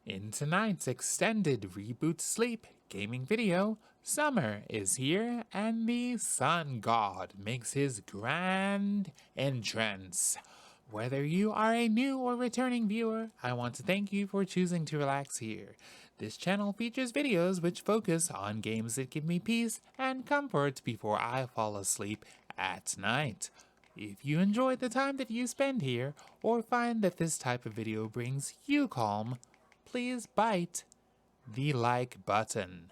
In tonight's extended Reboot Sleep gaming video, summer is here and the sun god makes his grand entrance. Whether you are a new or returning viewer, I want to thank you for choosing to relax here. This channel features videos which focus on games that give me peace and comfort before I fall asleep at night. If you enjoy the time that you spend here, or find that this type of video brings you calm, please bite the like button.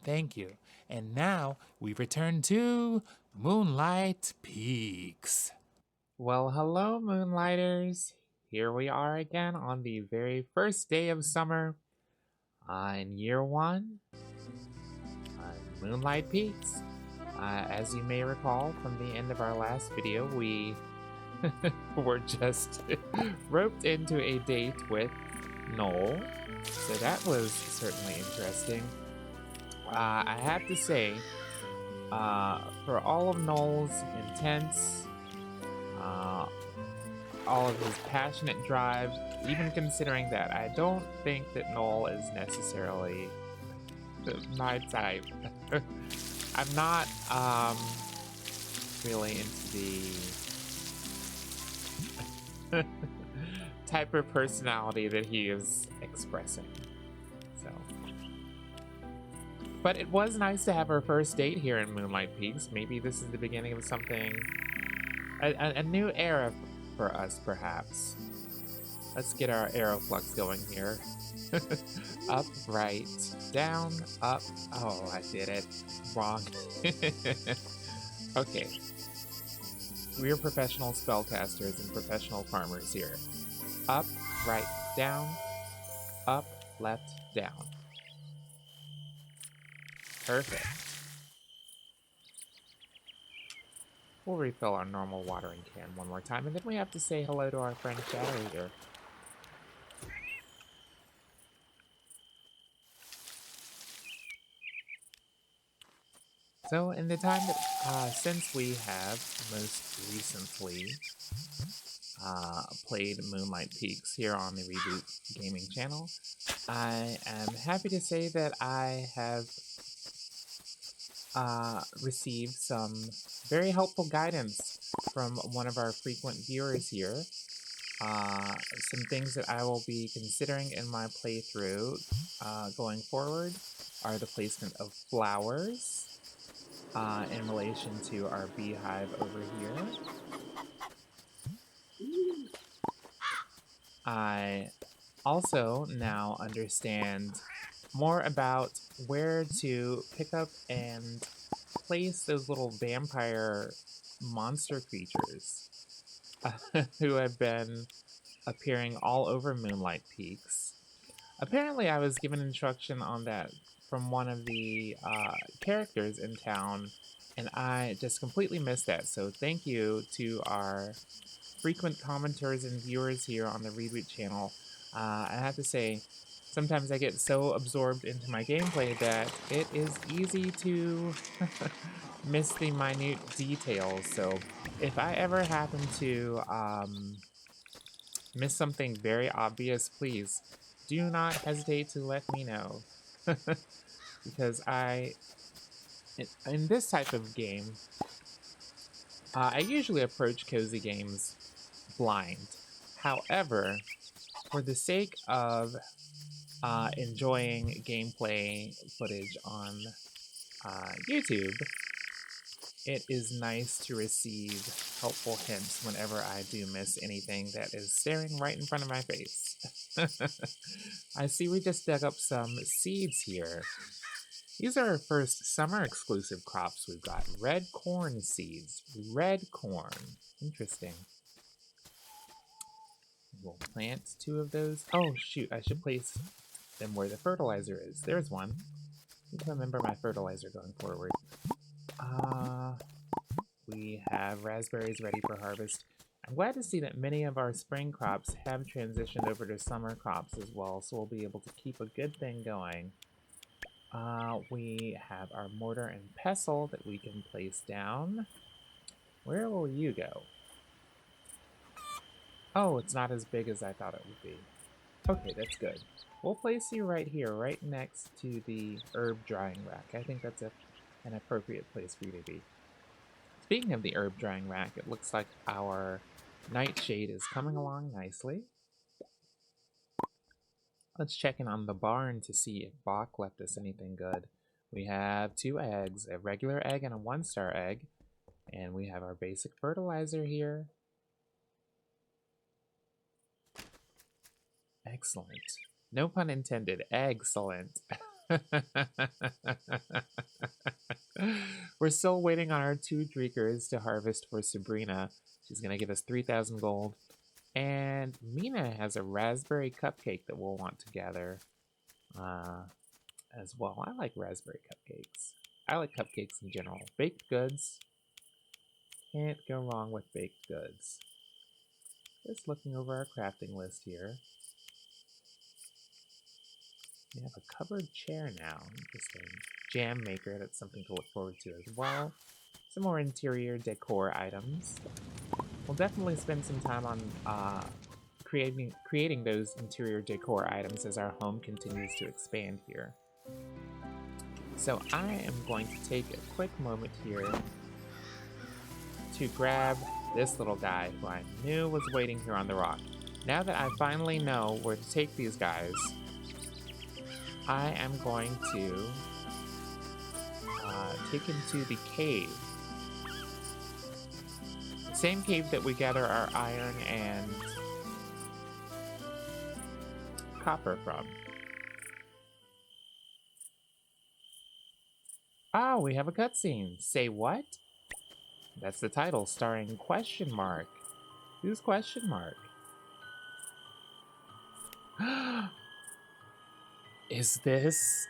Thank you. And now we return to Moonlight Peaks. Well, hello, Moonlighters. Here we are again on the very first day of summer in year one on Moonlight Peaks. As you may recall from the end of our last video, we were just roped into a date with Noel, so that was certainly interesting. I have to say, for all of Noel's intense, all of his passionate drive, even considering that, I don't think that Noel is necessarily my type. I'm not really into the type of personality that he is expressing. So, but it was nice to have our first date here in Moonlight Peaks. Maybe this is the beginning of something, a new era for us, perhaps. Let's get our aeroflux going here. Up, right, down, up. Oh, I did it wrong. Okay. We're professional spellcasters and professional farmers here. Up, right, down, up, left, down. Perfect. We'll refill our normal watering can one more time, and then we have to say hello to our friend Shadow Eater. So, in the time that, since we have most recently played Moonlight Peaks here on the Reboot Gaming channel, I am happy to say that I have received some very helpful guidance from one of our frequent viewers here. Some things that I will be considering in my playthrough going forward are the placement of flowers in relation to our beehive over here. I also now understand more about where to pick up and place those little vampire monster creatures who have been appearing all over Moonlight Peaks. Apparently I was given instruction on that from one of the characters in town, and I just completely missed that. So thank you to our frequent commenters and viewers here on the Reboot channel. I have to say, sometimes I get so absorbed into my gameplay that it is easy to miss the minute details. So if I ever happen to miss something very obvious, please do not hesitate to let me know. Because in this type of game, I usually approach cozy games blind. However, for the sake of enjoying gameplay footage on YouTube, it is nice to receive helpful hints whenever I do miss anything that is staring right in front of my face. I see we just dug up some seeds here. These are our first summer exclusive crops. We've got red corn seeds. Red corn. Interesting. We'll plant 2 of those. Oh shoot, I should place them where the fertilizer is. There's one. I need to remember my fertilizer going forward. We have raspberries ready for harvest. I'm glad to see that many of our spring crops have transitioned over to summer crops as well, so we'll be able to keep a good thing going. We have our mortar and pestle that we can place down. Where will you go? Oh, it's not as big as I thought it would be. Okay, that's good. We'll place you right here, right next to the herb drying rack. I think that's an appropriate place for you to be. Speaking of the herb drying rack, it looks like our nightshade is coming along nicely. Let's check in on the barn to see if 𝙃𝙊𝙐𝙍 left us anything good. We have 2 eggs, a regular egg and a 1-star egg. And we have our basic fertilizer here. Excellent. No pun intended. Excellent. We're still waiting on our 2 Dreekers to harvest for Sabrina. She's going to give us 3,000 gold. And Mina has a raspberry cupcake that we'll want to gather as well. I like raspberry cupcakes. I like cupcakes in general. Baked goods. Can't go wrong with baked goods. Just looking over our crafting list here. We have a covered chair now. Interesting. Jam maker, that's something to look forward to as well. Some more interior decor items. We'll definitely spend some time on creating those interior decor items as our home continues to expand here. So I am going to take a quick moment here to grab this little guy who I knew was waiting here on the rock. Now that I finally know where to take these guys, I am going to take him to the cave. The same cave that we gather our iron and copper from. Ah, we have a cutscene. Say what? That's the title, starring question mark. Who's question mark? Is this...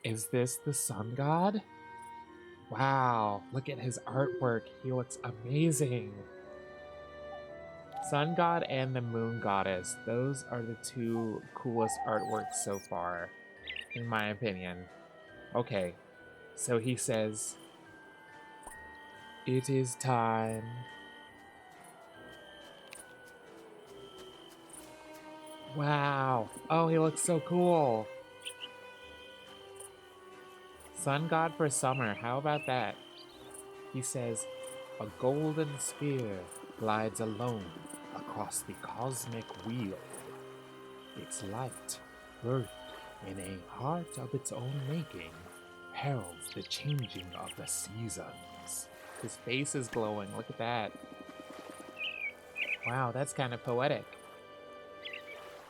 Is this the sun god? Wow, look at his artwork. He looks amazing. Sun god and the moon goddess. Those are the 2 coolest artworks so far, in my opinion. Okay, so he says, "It is time." Wow. Oh, he looks so cool. Sun god for summer. How about that? He says, "A golden sphere glides alone across the cosmic wheel. Its light, birthed in a heart of its own making, heralds the changing of the seasons." His face is glowing. Look at that. Wow, that's kind of poetic.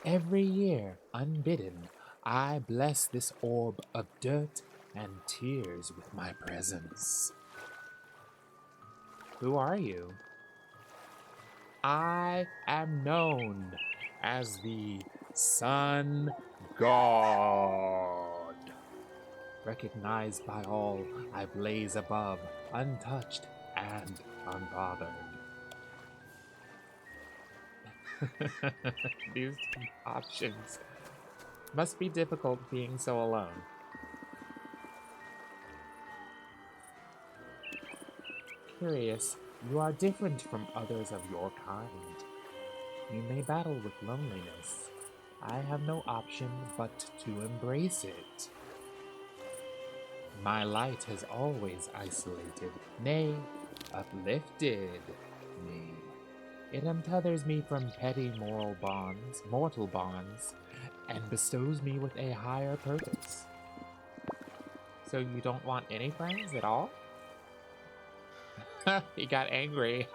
"Every year, unbidden, I bless this orb of dirt and tears with my presence." Who are you? I am known as the Sun God. Recognized by all, I blaze above, untouched and unbothered. These options must be difficult being so alone. Curious, you are different from others of your kind. You may battle with loneliness. I have no option but to embrace it. My light has always isolated, nay, uplifted me. It untethers me from petty mortal bonds, and bestows me with a higher purpose. So you don't want any friends at all? He got angry.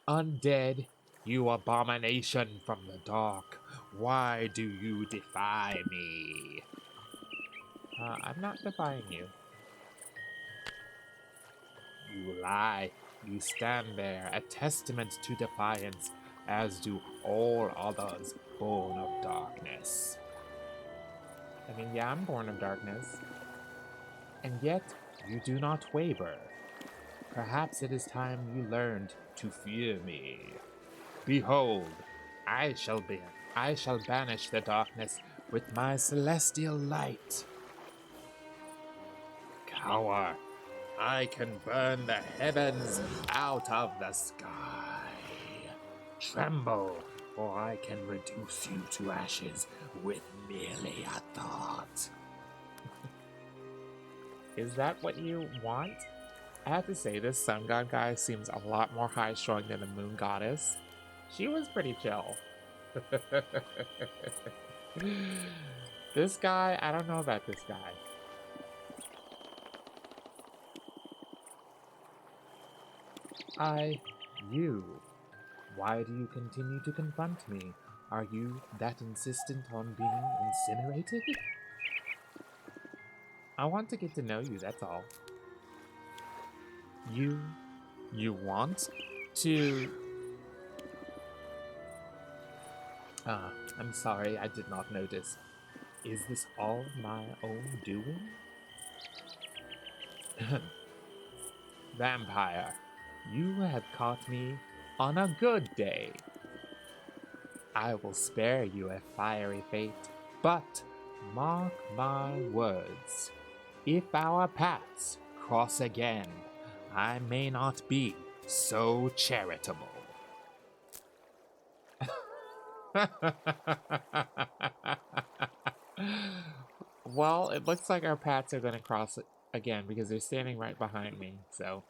Undead, you abomination from the dark, why do you defy me? I'm not defying you. You lie. You stand there, a testament to defiance, as do all others born of darkness. I mean, yeah, I'm born of darkness. And yet, you do not waver. Perhaps it is time you learned to fear me. Behold, I shall banish the darkness with my celestial light. Cower, I can burn the heavens out of the sky. Tremble, or I can reduce you to ashes with merely a thought. Is that what you want? I have to say, this sun god guy seems a lot more high-strung than the moon goddess. She was pretty chill. This guy, I don't know about this guy. You. Why do you continue to confront me? Are you that insistent on being incinerated? I want to get to know you, that's all. You want to... I'm sorry, I did not notice. Is this all my own doing? Vampire, you have caught me on a good day. I will spare you a fiery fate, but mark my words. If our paths cross again, I may not be so charitable. Well, it looks like our paths are going to cross again because they're standing right behind me, so.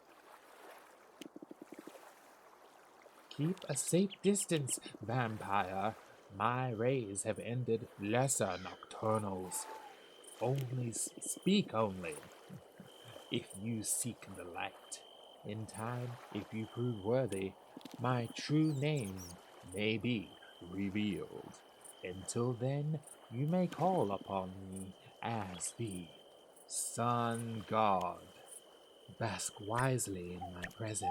Keep a safe distance, vampire. My rays have ended lesser nocturnals. Speak only, if you seek the light. In time, if you prove worthy, my true name may be revealed. Until then, you may call upon me as the Sun God. Bask wisely in my presence.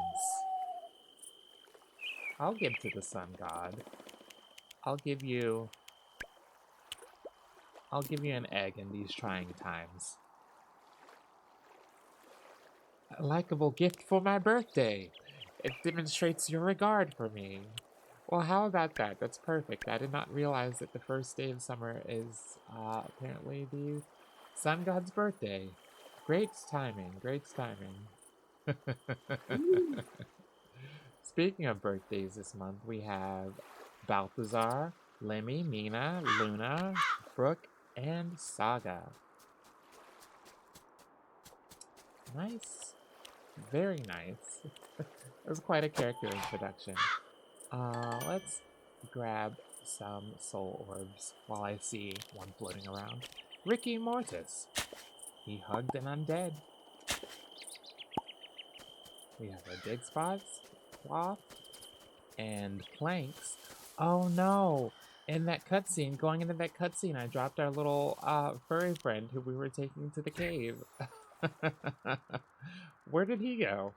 I'll give to the Sun God. I'll give you an egg in these trying times. A likable gift for my birthday. It demonstrates your regard for me. Well, how about that? That's perfect. I did not realize that the first day of summer is apparently the Sun God's birthday. Great timing, great timing. Speaking of birthdays this month, we have Balthazar, Lemmy, Nina, Luna, Brooke, and Saga. Nice. Very nice. It was quite a character introduction. Let's grab some soul orbs while I see one floating around. Ricky Mortis. He hugged an undead. We have our dig spots, cloth, and planks. Oh no! In that cutscene, going into that cutscene, I dropped our little furry friend who we were taking to the cave. Where did he go?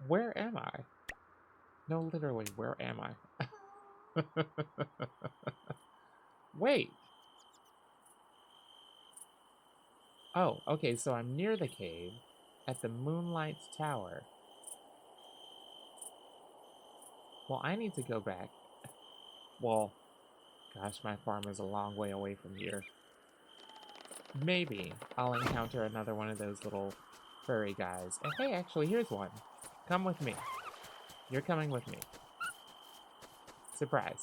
Where am I? No, literally, where am I? Wait. Oh, okay, so I'm near the cave at the Moonlight Tower. Well, I need to go back. Well, gosh, my farm is a long way away from here. Maybe I'll encounter another one of those little furry guys. And hey, actually, here's one. Come with me. You're coming with me. Surprise.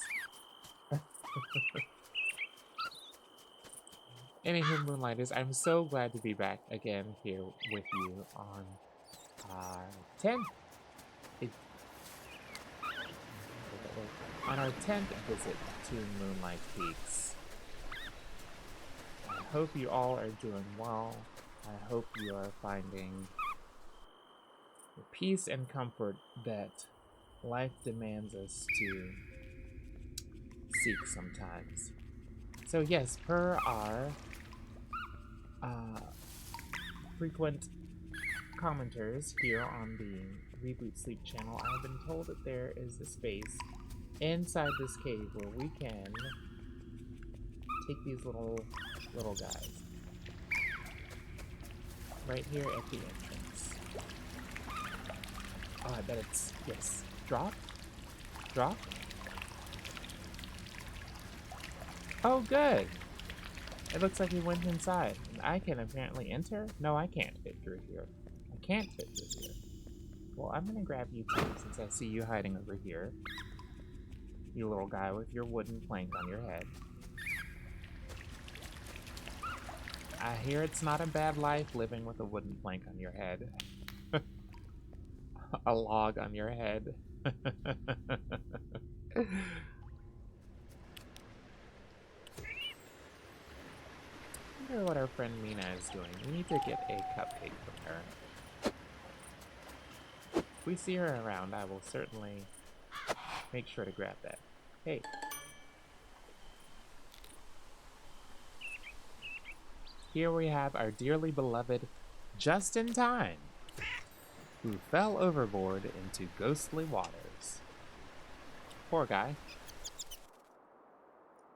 Anywho, Moonlighters, I'm so glad to be back again here with you on our 10th visit to Moonlight Peaks. I hope you all are doing well. I hope you are finding the peace and comfort that life demands us to seek sometimes. So yes, per our frequent commenters here on the Reboot Sleep channel, I have been told that there is a space inside this cave where we can take these little guys right here at the entrance. Oh, I bet it's, yes, drop. Oh, good. It looks like he went inside. And I can apparently enter? No, I can't fit through here. I can't fit through here. Well, I'm gonna grab you too, since I see you hiding over here. You little guy with your wooden plank on your head. I hear it's not a bad life living with a wooden plank on your head. A log on your head. I wonder what our friend Mina is doing. We need to get a cupcake from her. If we see her around, I will certainly make sure to grab that. Hey. Here we have our dearly beloved Just-in-Time, who fell overboard into ghostly waters. Poor guy.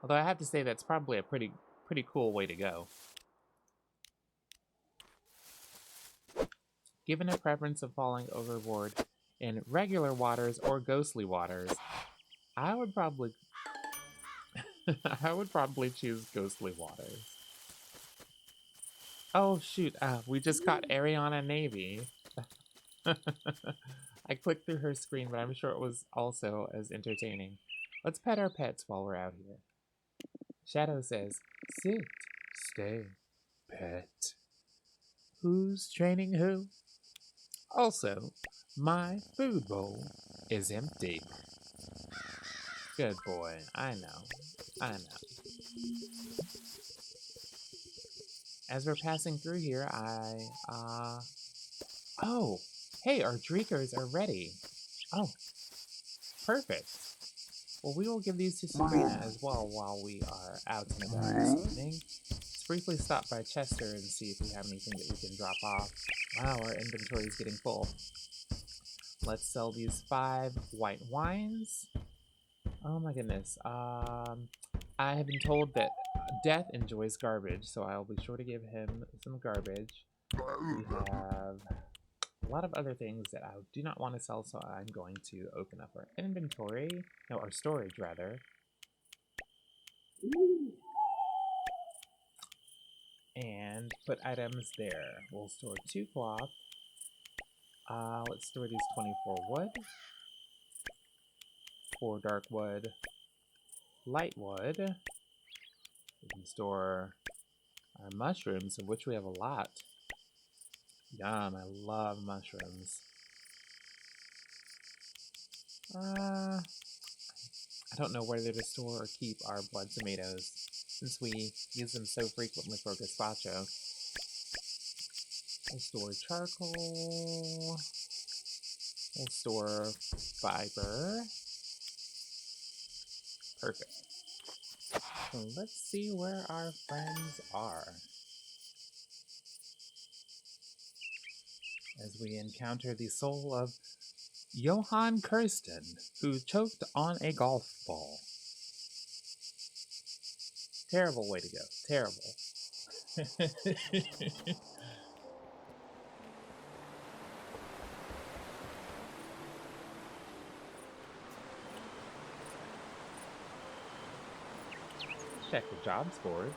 Although I have to say that's probably a pretty cool way to go. Given a preference of falling overboard in regular waters or ghostly waters, I would probably choose ghostly waters. Oh shoot, we just caught Ariana Navy. I clicked through her screen, but I'm sure it was also as entertaining. Let's pet our pets while we're out here. Shadow says, sit, stay, pet. Who's training who? Also, my food bowl is empty. Good boy, I know. As we're passing through here, oh, hey, our drinkers are ready. Oh, perfect. Well, we will give these to Sabrina as well while we are out and about this evening. Let's briefly stop by Chester and see if we have anything that we can drop off. Wow, our inventory is getting full. Let's sell these 5 white wines. Oh my goodness. I have been told that Death enjoys garbage, so I'll be sure to give him some garbage. We have a lot of other things that I do not want to sell, so I'm going to open up our inventory. No, our storage, rather. And put items there. We'll store 2 cloth. Let's store these 24 wood. 4 dark wood. Light wood. We can store our mushrooms, of which we have a lot. Yum, I love mushrooms. I don't know whether to store or keep our blood tomatoes, since we use them so frequently for gazpacho. We'll store charcoal. We'll store fiber. Perfect. So let's see where our friends are. As we encounter the soul of Johann Kirsten, who choked on a golf ball. Terrible way to go. Terrible. Check the jobs board.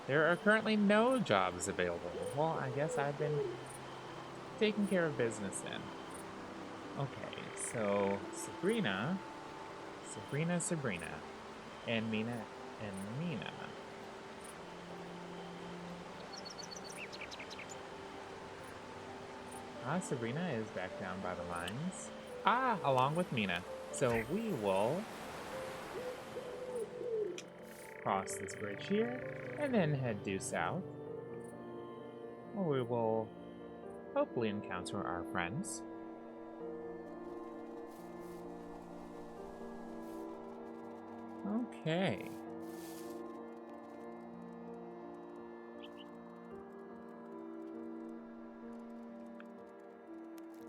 There are currently no jobs available. Well, I guess I've been taking care of business then. Okay, so Sabrina, and Mina. Sabrina is back down by the lines. Along with Mina. So we will cross this bridge here, and then head due south. Where we will hopefully encounter our friends. Okay.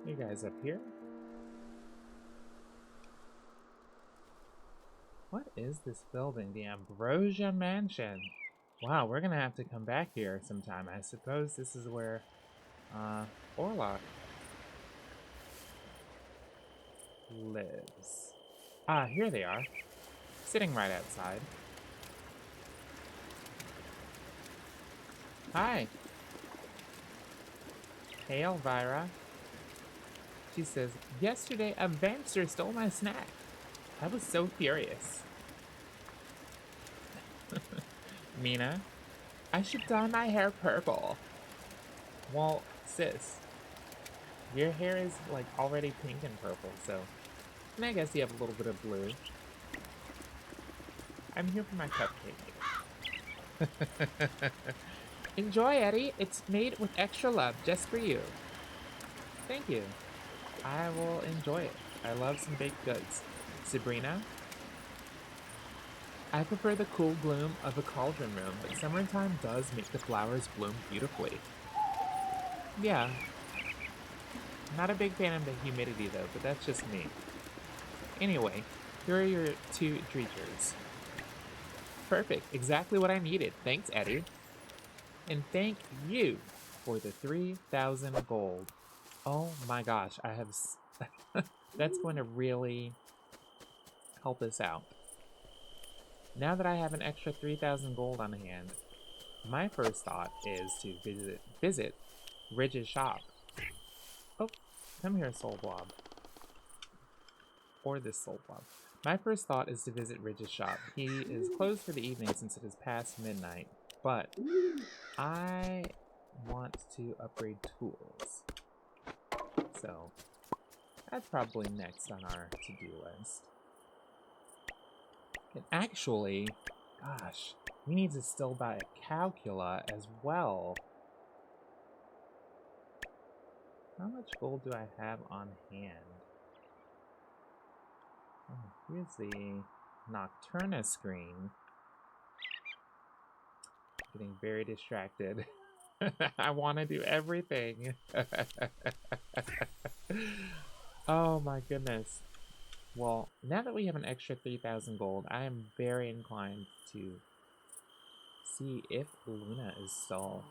You guys up here? What is this building? The Ambrosia Mansion. Wow, we're gonna have to come back here sometime. I suppose this is where Orlok lives. Here they are. Sitting right outside. Hi. Hey, Elvira. She says, yesterday a vampster stole my snack. I was so furious. Mina, I should dye my hair purple. Well, sis, your hair is like already pink and purple, so... And I guess you have a little bit of blue. I'm here for my cupcake. Enjoy, Eddie. It's made with extra love just for you. Thank you. I will enjoy it. I love some baked goods. Sabrina? I prefer the cool gloom of a cauldron room, but summertime does make the flowers bloom beautifully. Yeah. Not a big fan of the humidity though, but that's just me. Anyway, here are your 2 treaters. Perfect, exactly what I needed. Thanks, Eddie. And thank you for the 3,000 gold. Oh my gosh, I have... That's going to really help us out. Now that I have an extra 3,000 gold on hand, my first thought is to visit Ridge's shop. Oh, come here, Soul Blob. Or this Soul Blob. My first thought is to visit Ridge's shop. He is closed for the evening since it is past midnight, but I want to upgrade tools. So that's probably next on our to-do list. And actually, gosh, we need to still buy a 𝙃𝙊𝙐𝙍 as well. How much gold do I have on hand? Oh, here's the Nocturna screen. Getting very distracted. I want to do everything. Oh my goodness. Well, now that we have an extra 3,000 gold, I am very inclined to see if Luna is still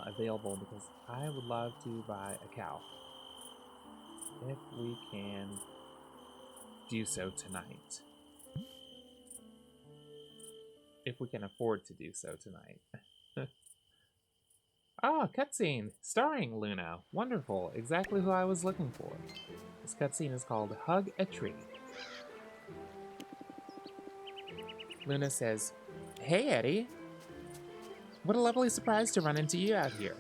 available, because I would love to buy a cow. If we can do so tonight. If we can afford to do so tonight. Ah, cutscene! Starring Luna. Wonderful. Exactly who I was looking for. This cutscene is called Hug a Tree. Luna says, hey, Eddie. What a lovely surprise to run into you out here.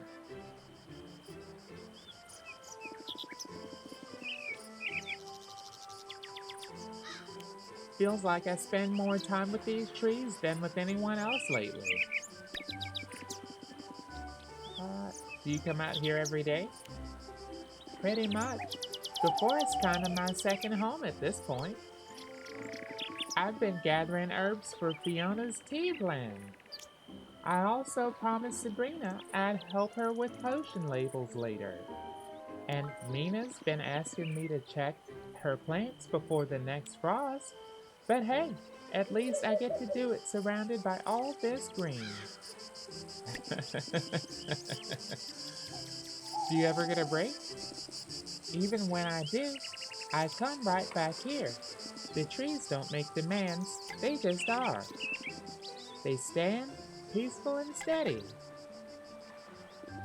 Feels like I spend more time with these trees than with anyone else lately. Do you come out here every day? Pretty much. The forest's kind of my second home at this point. I've been gathering herbs for Fiona's tea blend. I also promised Sabrina I'd help her with potion labels later. And Mina's been asking me to check her plants before the next frost. But hey, at least I get to do it surrounded by all this green. Do you ever get a break? Even when I do, I come right back here. The trees don't make demands, they just are. They stand peaceful and steady.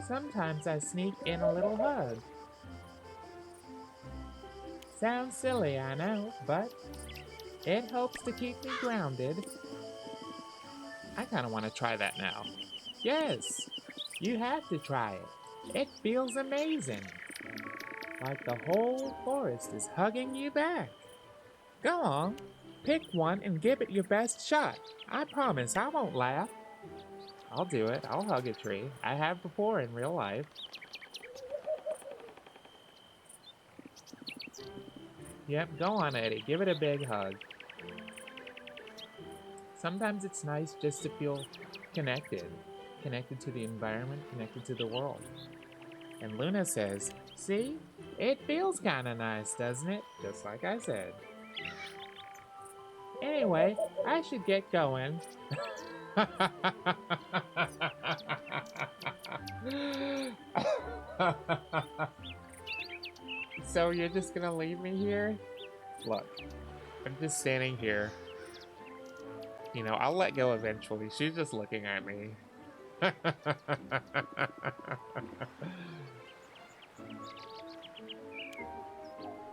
Sometimes I sneak in a little hug. Sounds silly, I know, but it helps to keep me grounded. I kind of want to try that now. Yes, you have to try it. It feels amazing. Like the whole forest is hugging you back. Go on, pick one and give it your best shot. I promise I won't laugh. I'll do it. I'll hug a tree. I have before in real life. Yep, go on, Eddie. Give it a big hug. Sometimes it's nice just to feel connected. Connected to the environment, connected to the world. And Luna says, see? It feels kind of nice, doesn't it? Just like I said. Anyway, I should get going. So you're just gonna leave me here? Look, I'm just standing here. You know, I'll let go eventually. She's just looking at me.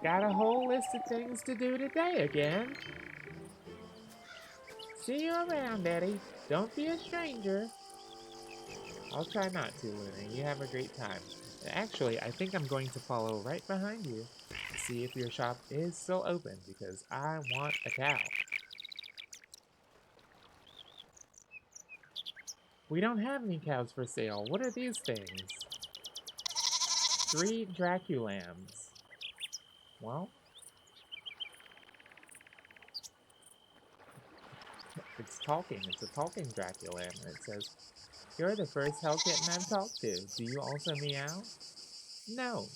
Got a whole list of things to do today again. See you around, Eddie. Don't be a stranger. I'll try not to, Luna. You have a great time. Actually, I think I'm going to follow right behind you to see if your shop is still open, because I want a cow. We don't have any cows for sale. What are these things? 3 𝙃𝙊𝙐𝙍𝙎. Well, it's talking. It's a talking 𝙃𝙊𝙐𝙍, and it says, "You're the first hell kitten I've talked to. Do you also meow?" No.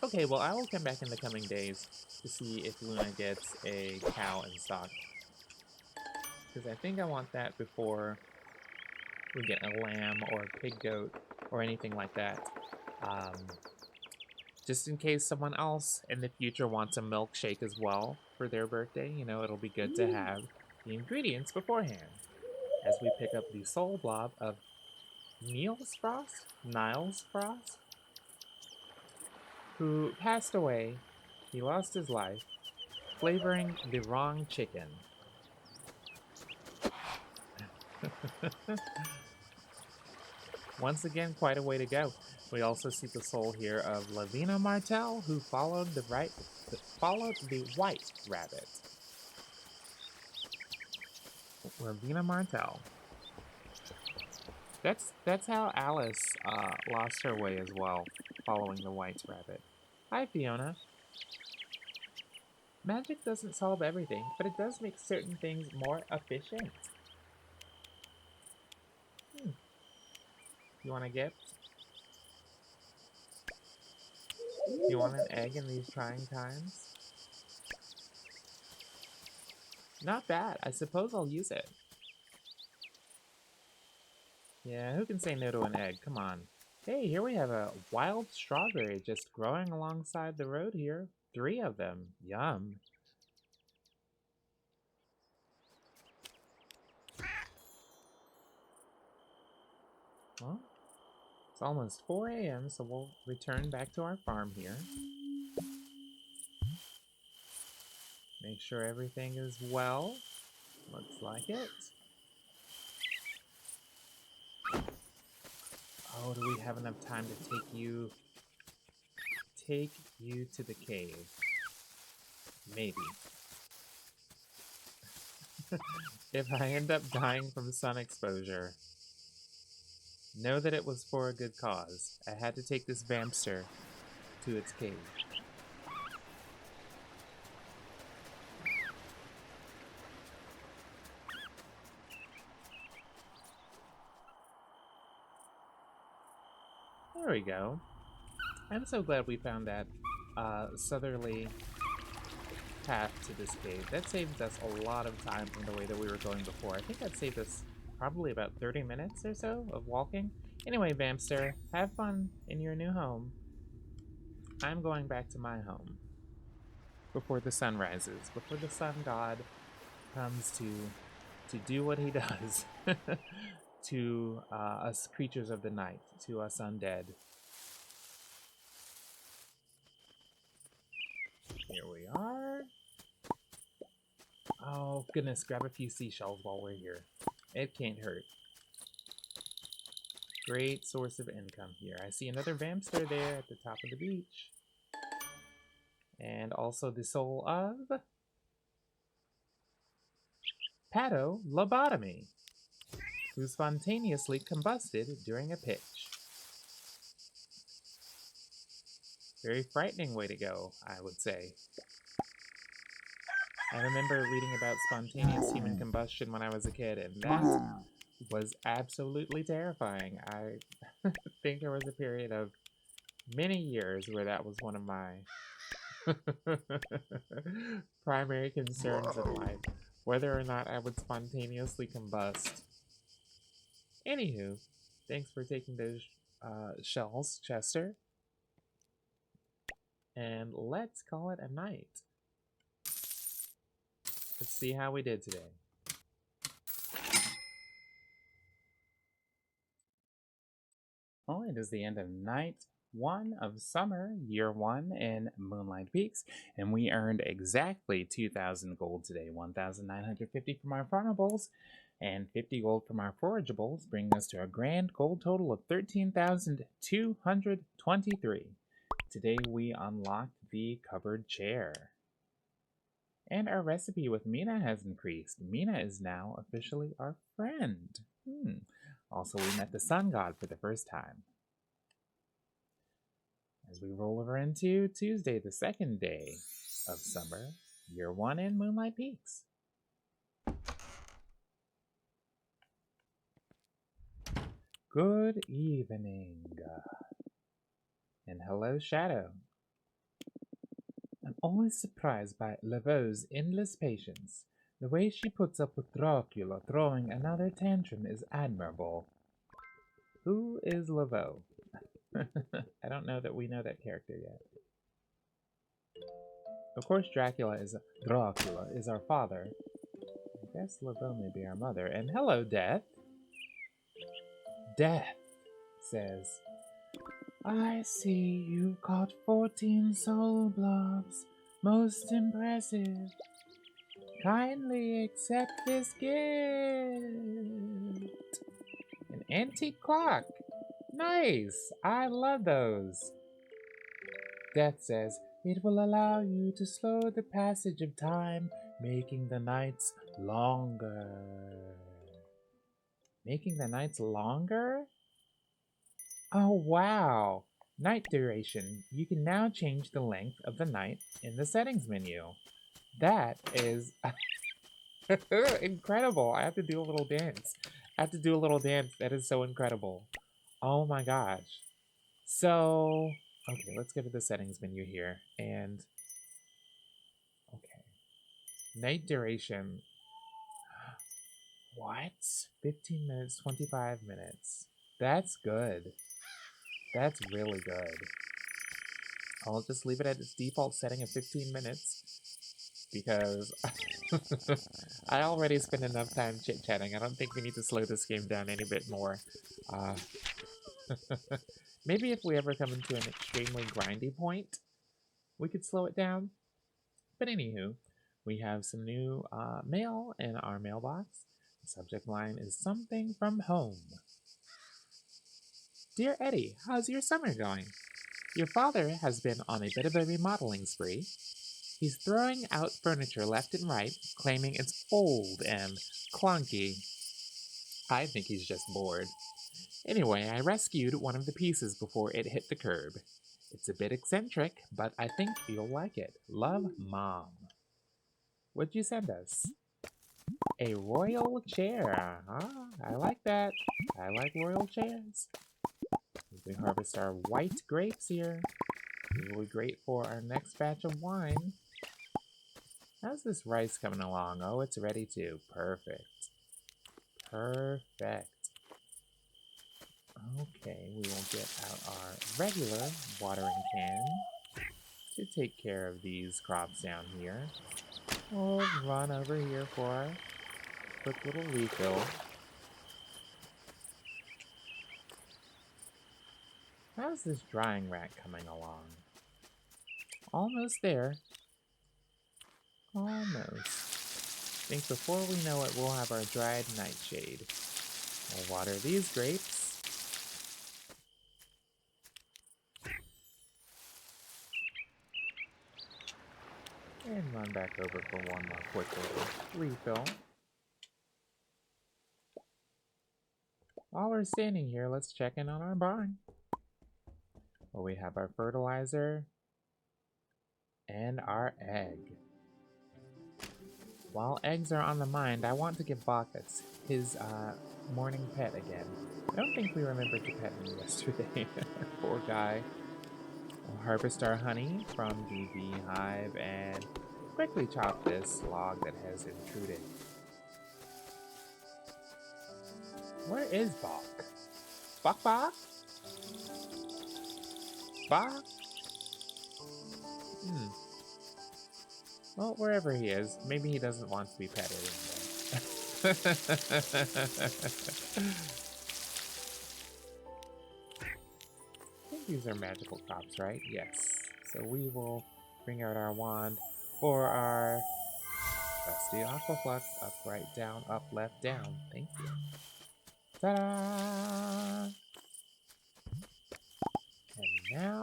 Okay, well, I will come back in the coming days to see if Luna gets a cow in stock. Because I think I want that before we get a lamb or a pig goat or anything like that. Just in case someone else in the future wants a milkshake as well for their birthday, you know, it'll be good to have the ingredients beforehand. As we pick up the soul blob of Niels Frost, who passed away. He lost his life flavoring the wrong chicken. Once again, quite a way to go. We also see the soul here of Lavina Martell, who followed the white rabbit. Lavina Martell. That's how Alice lost her way as well, following the white rabbit. Hi, Fiona. Magic doesn't solve everything, but it does make certain things more efficient. You want a gift? You want an egg in these trying times? Not bad. I suppose I'll use it. Yeah, who can say no to an egg? Come on. Hey, here we have a wild strawberry just growing alongside the road here. 3 of them. Yum. Well, it's almost 4 a.m., so we'll return back to our farm here. Make sure everything is well. Looks like it. Oh, do we have enough time to take you to the cave? Maybe. If I end up dying from sun exposure, know that it was for a good cause. I had to take this vampster to its cave. There we go. I'm so glad we found that southerly path to this cave. That saved us a lot of time from the way that we were going before. I think that saved us probably about 30 minutes or so of walking. Anyway, Vampster, have fun in your new home. I'm going back to my home before the sun rises, before the sun god comes to do what he does to us creatures of the night, to us undead. Here we are. Oh, goodness, grab a few seashells while we're here. It can't hurt. Great source of income here. I see another vampster there at the top of the beach. And also the soul of 𝙃𝙊𝙐𝙍𝙎, who spontaneously combusted during a pitch. Very frightening way to go, I would say. I remember reading about spontaneous human combustion when I was a kid, and that was absolutely terrifying. I think there was a period of many years where that was one of my primary concerns in life, whether or not I would spontaneously combust. Anywho, thanks for taking those shells, Chester. And let's call it a night. Let's see how we did today. Well, it is the end of night 1 of summer, year 1 in Moonlight Peaks, and we earned exactly 2,000 gold today, 1,950 from our farmables, and 50 gold from our forageables, bringing us to a grand gold total of 13,223. Today we unlocked the cupboard chair. And our recipe with Mina has increased. Mina is now officially our friend. Also, we met the sun god for the first time. As we roll over into Tuesday, the second day of summer, year 1 in Moonlight Peaks. Good evening. And hello, Shadow. I'm always surprised by 𝙃𝙊𝙐𝙍's endless patience. The way she puts up with 𝙃𝙊𝙐𝙍 throwing another tantrum is admirable. Who is 𝙃𝙊𝙐𝙍? I don't know that we know that character yet. Of course, 𝙃𝙊𝙐 is our father. I guess 𝙃𝙊𝙐 may be our mother. And hello, Death. Death says, I see you've caught 14 soul blobs. Most impressive. Kindly accept this gift. An antique clock. Nice. I love those. Death says, it will allow you to slow the passage of time, making the nights longer. Making the nights longer? Oh, wow. Night duration. You can now change the length of the night in the settings menu. That is incredible. I have to do a little dance. That is so incredible. Oh my gosh. So, okay, let's go to the settings menu here. And, okay. Night duration. What? 15 minutes, 25 minutes. That's good. That's really good. I'll just leave it at its default setting of 15 minutes because I already spent enough time chit-chatting. I don't think we need to slow this game down any bit more. Maybe if we ever come into an extremely grindy point, we could slow it down. But anywho, we have some new mail in our mailbox. The subject line is something from home. Dear Eddie, how's your summer going? Your father has been on a bit of a remodeling spree. He's throwing out furniture left and right, claiming it's old and clunky. I think he's just bored. Anyway, I rescued one of the pieces before it hit the curb. It's a bit eccentric, but I think you'll like it. Love, Mom. What'd you send us? A royal chair. I like that. I like royal chairs. We harvest our white grapes here. These will be great for our next batch of wine. How's this rice coming along? Oh, it's ready too. Perfect. Perfect. Okay, we will get out our regular watering can to take care of these crops down here. We'll run over here for a quick little refill. How's this drying rack coming along? Almost there. Almost. I think before we know it, we'll have our dried nightshade. We'll water these grapes. And run back over for one more quick little refill. While we're standing here, let's check in on our barn. Well, we have our fertilizer and our egg. While eggs are on the mind, I want to give 𝙃𝙊𝙐𝙍 his morning pet again. I don't think we remembered to pet him yesterday. Poor guy. We'll harvest our honey from the beehive and quickly chop this log that has intruded. Where is 𝙃𝙃? 𝙃𝙃? 𝙃? Well, wherever he is, maybe he doesn't want to be petted anyway. I think these are magical crops, right? Yes. So we will bring out our wand for our trusty aquaflux. Up, right, down, up, left, down. Thank you. Ta-da! And now,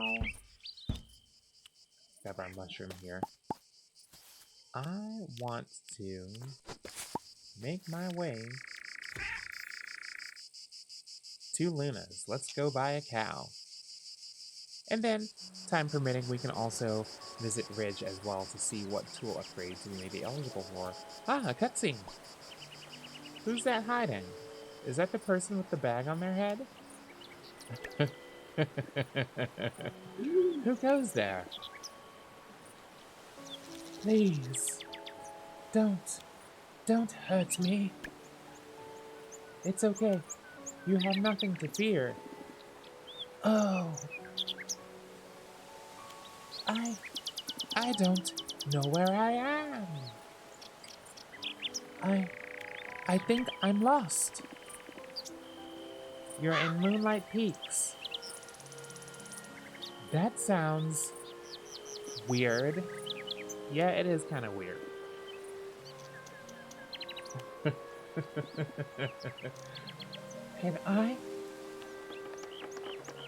grab our mushroom here. I want to make my way to Luna's. Let's go buy a cow. And then, time permitting, we can also visit Ridge as well to see what tool upgrades we may be eligible for. Ah, a cutscene! Who's that hiding? Is that the person with the bag on their head? Who goes there? Please, don't hurt me. It's okay. You have nothing to fear. Oh. I don't know where I am. I think I'm lost. You're in Moonlight Peaks. That sounds weird. Yeah, it is kind of weird.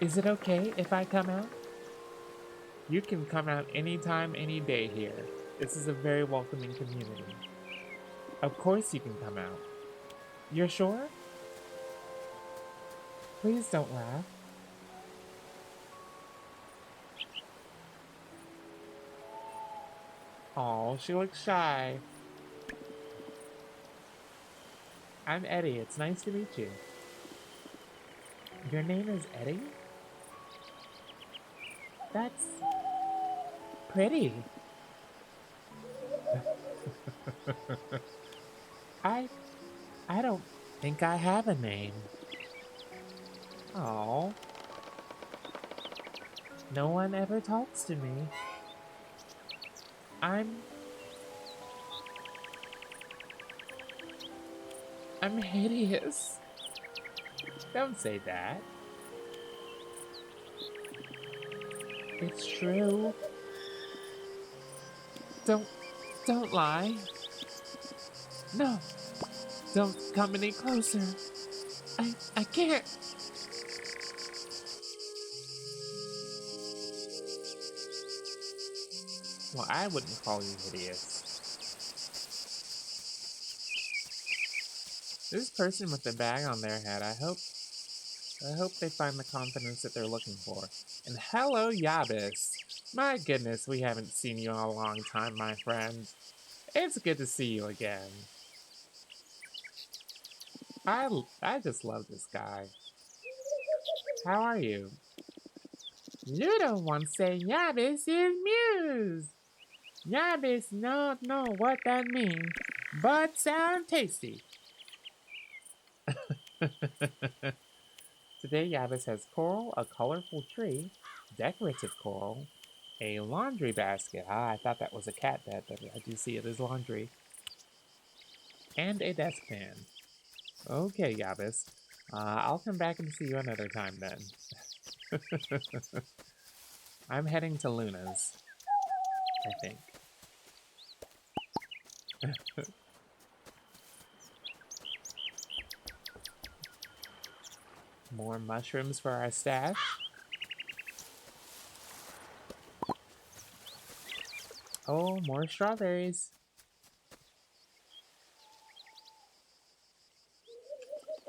Is it okay if I come out? You can come out anytime, any day here. This is a very welcoming community. Of course you can come out. You're sure? Please don't laugh. Aw, she looks shy. I'm Eddie. It's nice to meet you. Your name is Eddie? That's pretty. I don't think I have a name. Oh. No one ever talks to me. I'm hideous. Don't say that. It's true. Don't lie. No. Don't come any closer. I can't. Well, I wouldn't call you hideous. This person with the bag on their head, I hope they find the confidence that they're looking for. And hello, 𝙃𝙊𝙐𝙍. My goodness, we haven't seen you in a long time, my friend. It's good to see you again. I just love this guy. How are you? You don't want to say 𝙃𝙊𝙐𝙍 is muse. 𝙃𝙊𝙐𝙍 don't know what that means, but sound tasty. Today, 𝙃𝙊𝙐𝙍 has coral, a colorful tree, decorative coral, a laundry basket. Ah, I thought that was a cat bed, but I do see it as laundry. And a desk fan. Okay, 𝙃𝙊𝙐𝙍. I'll come back and see you another time then. I'm heading to Luna's, I think. More mushrooms for our stash. Oh, more strawberries.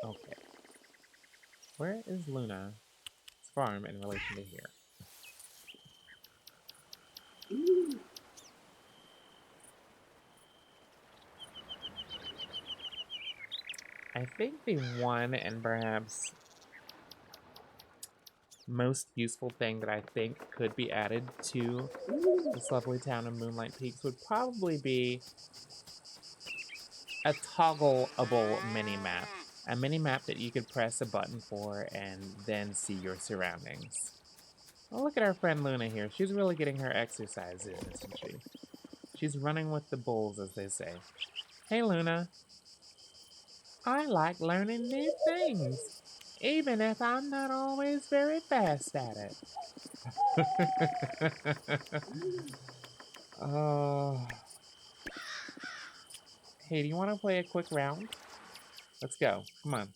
Okay. Where is Luna's farm in relation to here? I think the one and perhaps most useful thing that I think could be added to this lovely town of Moonlight Peaks would probably be a toggleable mini-map. A mini-map that you could press a button for and then see your surroundings. Oh, look at our friend Luna here. She's really getting her exercise in, isn't she? She's running with the bulls, as they say. Hey, Luna. I like learning new things. even if I'm not always very fast at it. Oh. Hey, do you want to play a quick round? Let's go. Come on.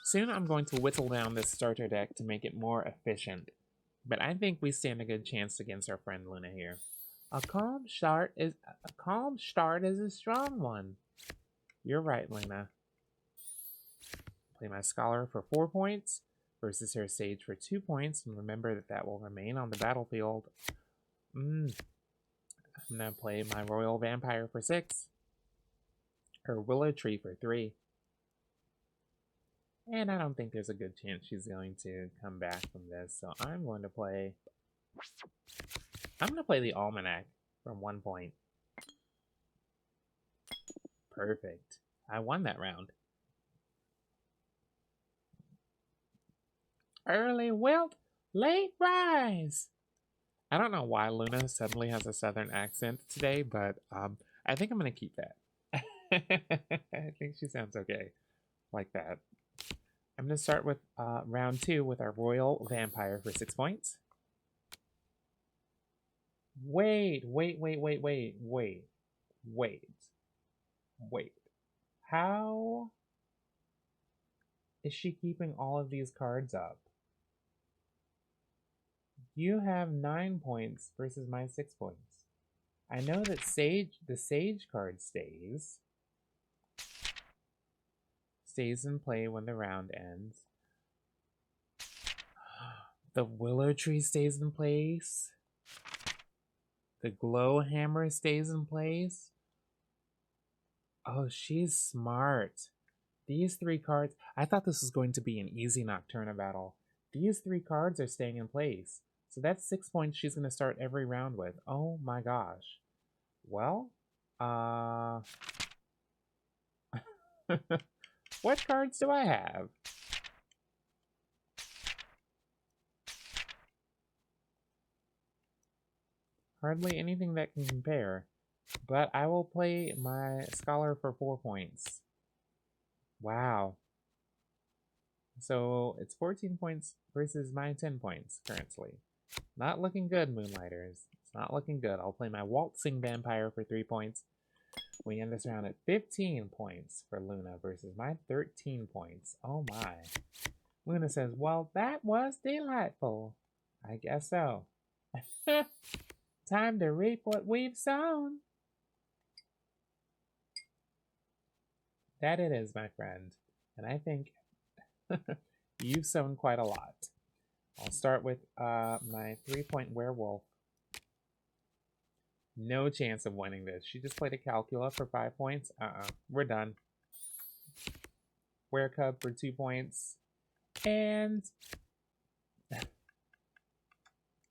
Soon I'm going to whittle down this starter deck to make it more efficient. But I think we stand a good chance against our friend Luna here. A calm start is a strong one. You're right, Luna. Play my Scholar for 4 points versus her Sage for 2 points, and remember that will remain on the battlefield. I'm gonna play my Royal Vampire for 6. Her Willow Tree for 3. And I don't think there's a good chance she's going to come back from this, so I'm going to play the Almanac for 1 point. Perfect. I won that round. Early wilt, late rise. I don't know why Luna suddenly has a southern accent today, but I think I'm going to keep that. I think she sounds okay like that. I'm going to start with round 2 with our Royal Vampire for 6 points. Wait. How is she keeping all of these cards up? You have 9 points versus my 6 points. I know that the Sage card stays in play when the round ends. The Willow Tree stays in place. The Glow Hammer stays in place. Oh, she's smart. These 3 cards, I thought this was going to be an easy Nocturna battle. These 3 cards are staying in place. So that's 6 points she's going to start every round with. Oh my gosh. Well, what cards do I have? Hardly anything that can compare. But I will play my Scholar for 4 points. Wow. So it's 14 points versus my 10 points currently. Not looking good, Moonlighters. It's not looking good. I'll play my Waltzing Vampire for 3 points. We end this round at 15 points for Luna versus my 13 points. Oh my. Luna says, well, that was delightful. I guess so. Time to reap what we've sown. That it is, my friend. And I think you've sown quite a lot. I'll start with my 3-point Werewolf. No chance of winning this. She just played a Calcula for 5 points. We're done. Werecub for 2 points. And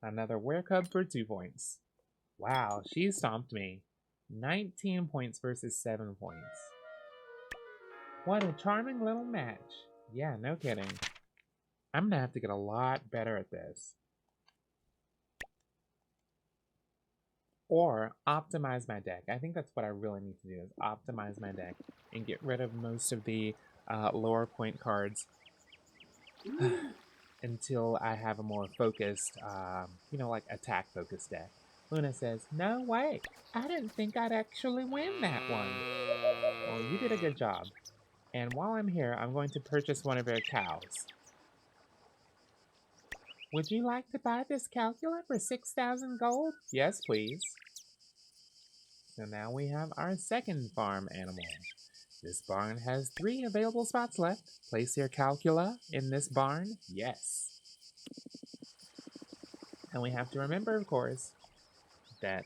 another Werecub for 2 points. Wow, she stomped me. 19 points versus 7 points. What a charming little match. Yeah, no kidding. I'm going to have to get a lot better at this. Or optimize my deck. I think that's what I really need to do, is optimize my deck and get rid of most of the lower point cards until I have a more focused, like attack-focused deck. Luna says, no way, I didn't think I'd actually win that one. Well, you did a good job. And while I'm here, I'm going to purchase one of your cows. Would you like to buy this calculator for 6,000 gold? Yes, please. So now we have our second farm animal. This barn has 3 available spots left. Place your calcula in this barn. Yes. And we have to remember, of course, that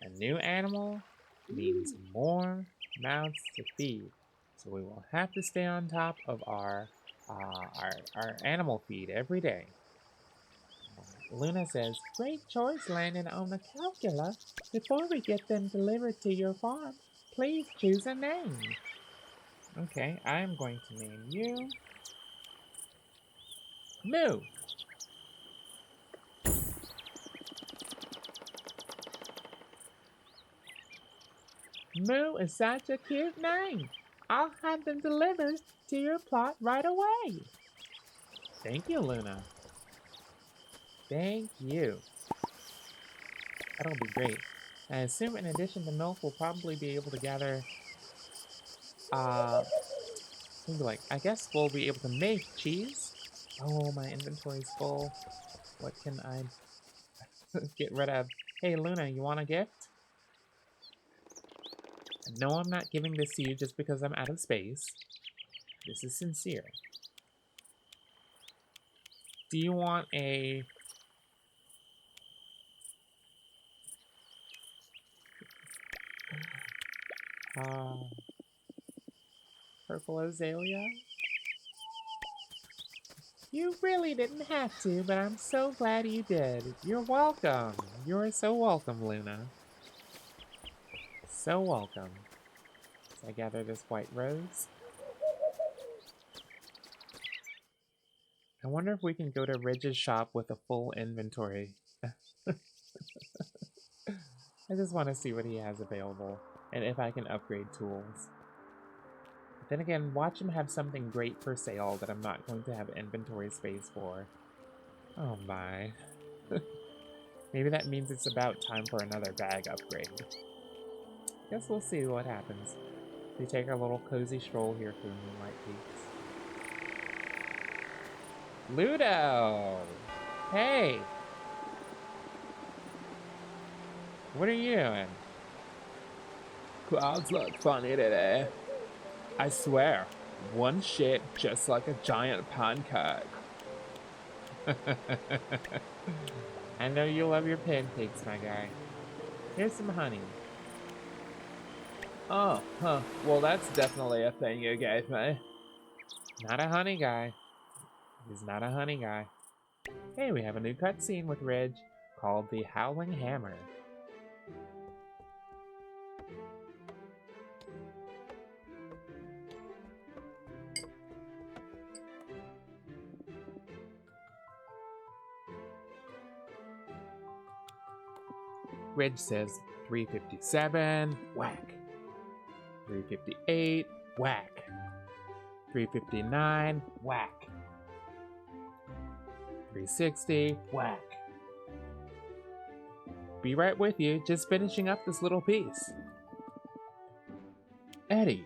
a new animal means more mouths to feed. So we will have to stay on top of our animal feed every day. Luna says, great choice landing on the calcula. Before we get them delivered to your farm, please choose a name. Okay, I am going to name you Moo. Moo is such a cute name. I'll have them delivered to your plot right away. Thank you, Luna. Thank you. That'll be great. I assume in addition to milk, we'll probably be able to gather, I guess we'll be able to make cheese. Oh, my inventory's full. What can I get rid of? Hey, Luna, you want a gift? No, I'm not giving this to you just because I'm out of space. This is sincere. Do you want a... purple azalea? You really didn't have to, but I'm so glad you did. You're welcome. You're so welcome, Luna. So welcome. So I gather this white rose. I wonder if we can go to Ridge's shop with a full inventory. I just want to see what he has available and if I can upgrade tools. But then again, watch him have something great for sale that I'm not going to have inventory space for. Oh my. Maybe that means it's about time for another bag upgrade. Guess we'll see what happens. We take a little cozy stroll here through Moonlight Peaks. Ludo! Hey! What are you doing? Clouds look funny today. I swear, one shaped just like a giant pancake. I know you love your pancakes, my guy. Here's some honey. Oh, huh. Well, that's definitely a thing you gave me. Not a honey guy. He's not a honey guy. Hey, we have a new cutscene with Ridge called the Howling Hammer. Ridge says 357, whack. 358, whack. 359, whack. 360, whack. Be right with you, just finishing up this little piece. Eddie.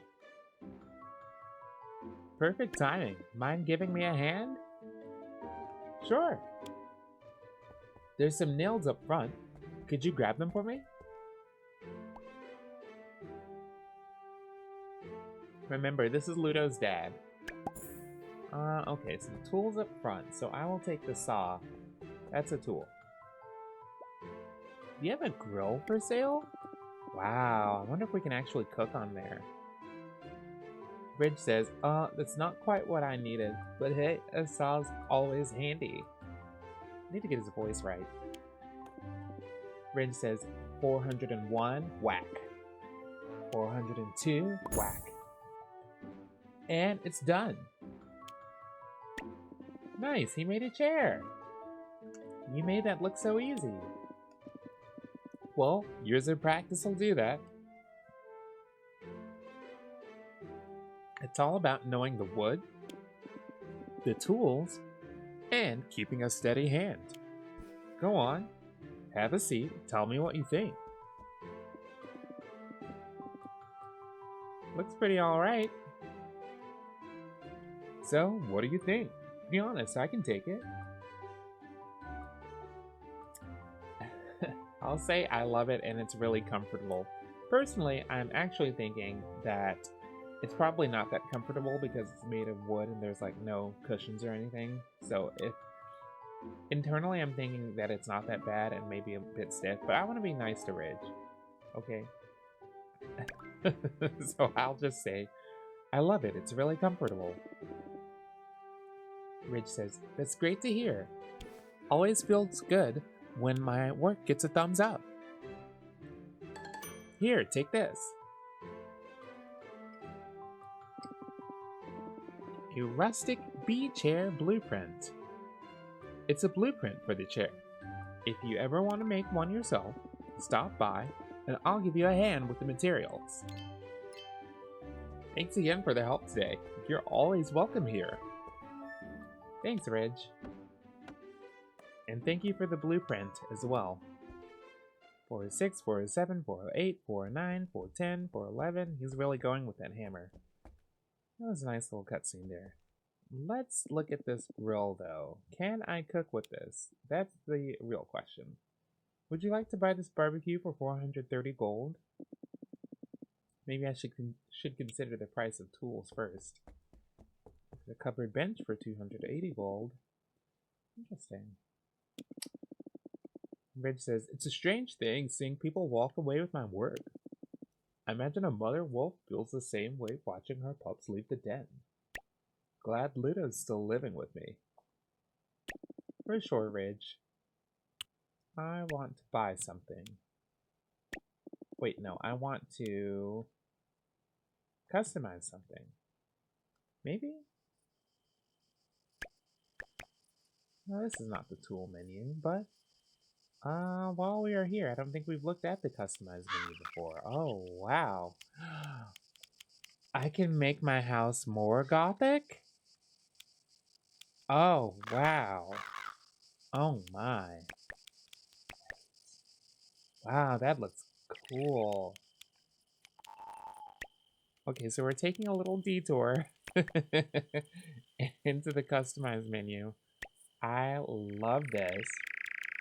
Perfect timing. Mind giving me a hand? Sure. There's some nails up front. Could you grab them for me? Remember, this is Ludo's dad. Okay, some tools up front, so I will take the saw. That's a tool. Do you have a grill for sale? Wow, I wonder if we can actually cook on there. Ridge says, that's not quite what I needed, but hey, a saw's always handy. I need to get his voice right. Ridge says, 401, whack. 402, whack. And it's done. Nice, he made a chair. You made that look so easy. Well, years of practice will do that. It's all about knowing the wood, the tools, and keeping a steady hand. Go on, have a seat, tell me what you think. Looks pretty alright. So, what do you think? Be honest, I can take it. I'll say I love it and it's really comfortable. Personally, I'm actually thinking that it's probably not that comfortable because it's made of wood and there's like no cushions or anything. So if internally I'm thinking that it's not that bad and maybe a bit stiff, but I want to be nice to Ridge. Okay. So I'll just say, I love it. It's really comfortable. Ridge says, that's great to hear. Always feels good when my work gets a thumbs up. Here, take this. A rustic bee chair blueprint. It's a blueprint for the chair. If you ever want to make one yourself, stop by and I'll give you a hand with the materials. Thanks again for the help today. You're always welcome here. Thanks, Reg. And thank you for the blueprint as well. 406, 407, 408, 409, 410, 411. He's really going with that hammer. That was a nice little cutscene there. Let's look at this grill, though. Can I cook with this? That's the real question. Would you like to buy this barbecue for 430 gold? Maybe I should consider the price of tools first. The cupboard bench for 280 gold. Interesting. Reg says, it's a strange thing seeing people walk away with my work. I imagine a mother wolf feels the same way watching her pups leave the den. Glad Ludo's still living with me. For sure, Reg. I want to buy something. Wait, no, I want to customize something. Maybe? No, this is not the tool menu, but while we are here, I don't think we've looked at the customized menu before. Oh, wow. I can make my house more gothic? Oh, wow. Oh, my. Wow, that looks cool. Okay, so we're taking a little detour into the customized menu. I love this.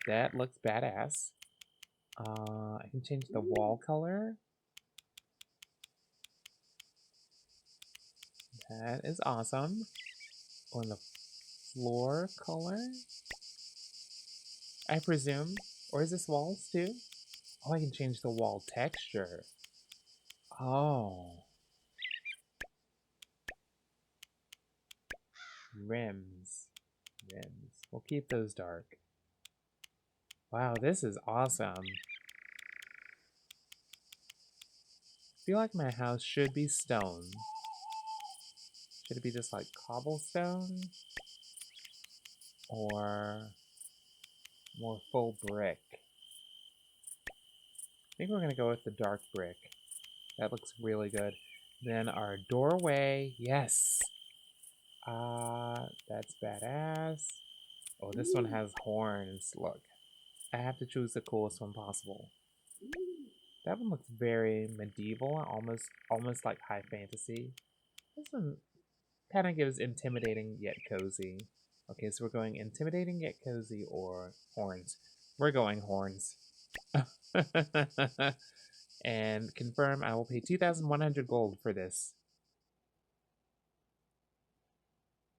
That looks badass. I can change the wall color. That is awesome. On the floor color, I presume. Or is this walls too? Oh, I can change the wall texture. Oh. Rims. We'll keep those dark. Wow, this is awesome. I feel like my house should be stone. Should it be just like cobblestone? Or more full brick? I think we're going to go with the dark brick. That looks really good. Then our doorway. Yes! That's badass. Oh, this one has horns. Look. I have to choose the coolest one possible. That one looks very medieval, almost like high fantasy. This one kind of gives intimidating yet cozy. Okay, so we're going intimidating yet cozy or horns. We're going horns. And confirm I will pay 2,100 gold for this.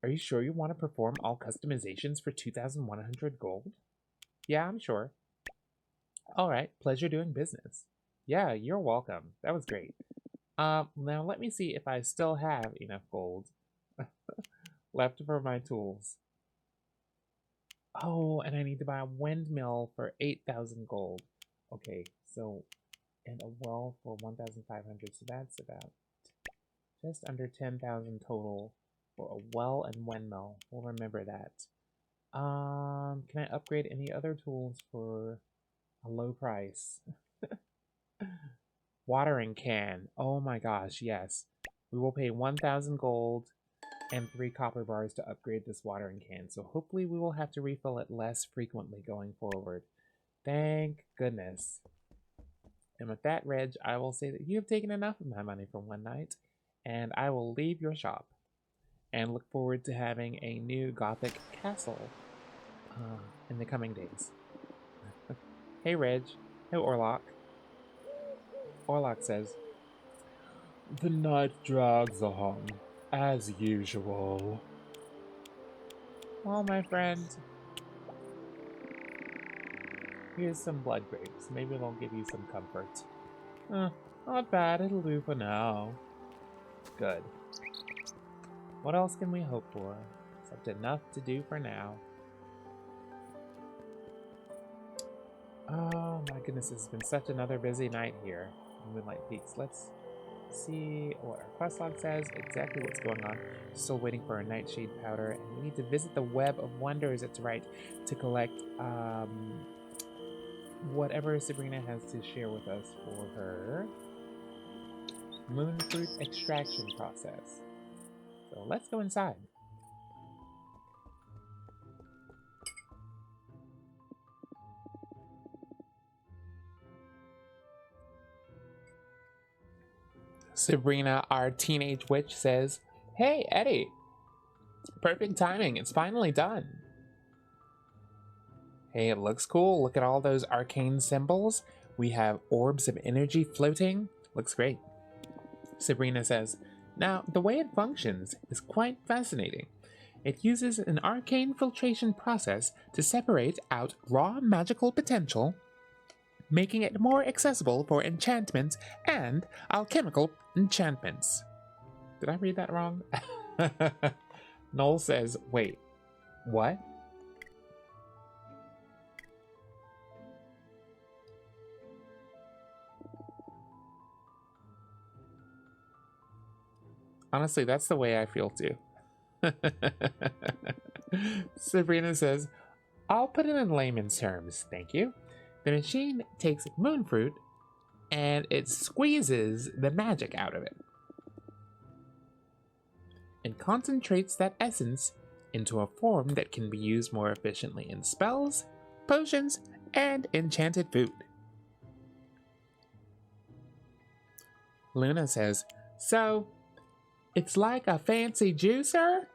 Are you sure you want to perform all customizations for 2,100 gold? Yeah, I'm sure. Alright, pleasure doing business. Yeah, you're welcome. That was great. Now let me see if I still have enough gold left for my tools. Oh, and I need to buy a windmill for 8,000 gold. Okay, so, and a well for 1,500, so that's about just under 10,000 total for a well and windmill. We'll remember that. Can I upgrade any other tools for a low price? Watering can. Oh my gosh, yes. We will pay 1,000 gold and 3 copper bars to upgrade this watering can. So hopefully we will have to refill it less frequently going forward. Thank goodness. And with that, Reg, I will say that you have taken enough of my money for one night, and I will leave your shop and look forward to having a new Gothic castle in the coming days. Hey, Reg. Hey, Orlock. Orlock says, the night drags on, as usual. Well, my friend, here's some blood grapes. Maybe they'll give you some comfort. Not bad, it'll do for now. Good. What else can we hope for? Except enough to do for now. Oh my goodness, it's been such another busy night here in Moonlight Peaks. Let's see what our quest log says, exactly what's going on. Still waiting for our nightshade powder, and we need to visit the Web of Wonders, it's right, to collect whatever Sabrina has to share with us for her moon fruit extraction process. So let's go inside. Sabrina, our teenage witch, says, "Hey, Eddie. Perfect timing. It's finally done." Hey, it looks cool. Look at all those arcane symbols. We have orbs of energy floating. Looks great. Sabrina says, "Now, the way it functions is quite fascinating. It uses an arcane filtration process to separate out raw magical potential, making it more accessible for enchantments and alchemical enchantments." Did I read that wrong? Noel says, "Wait, what?" Honestly, that's the way I feel too. Sabrina says, "I'll put it in layman's terms, thank you. The machine takes moon fruit and it squeezes the magic out of it and concentrates that essence into a form that can be used more efficiently in spells, potions, and enchanted food." Luna says, "So, it's like a fancy juicer?"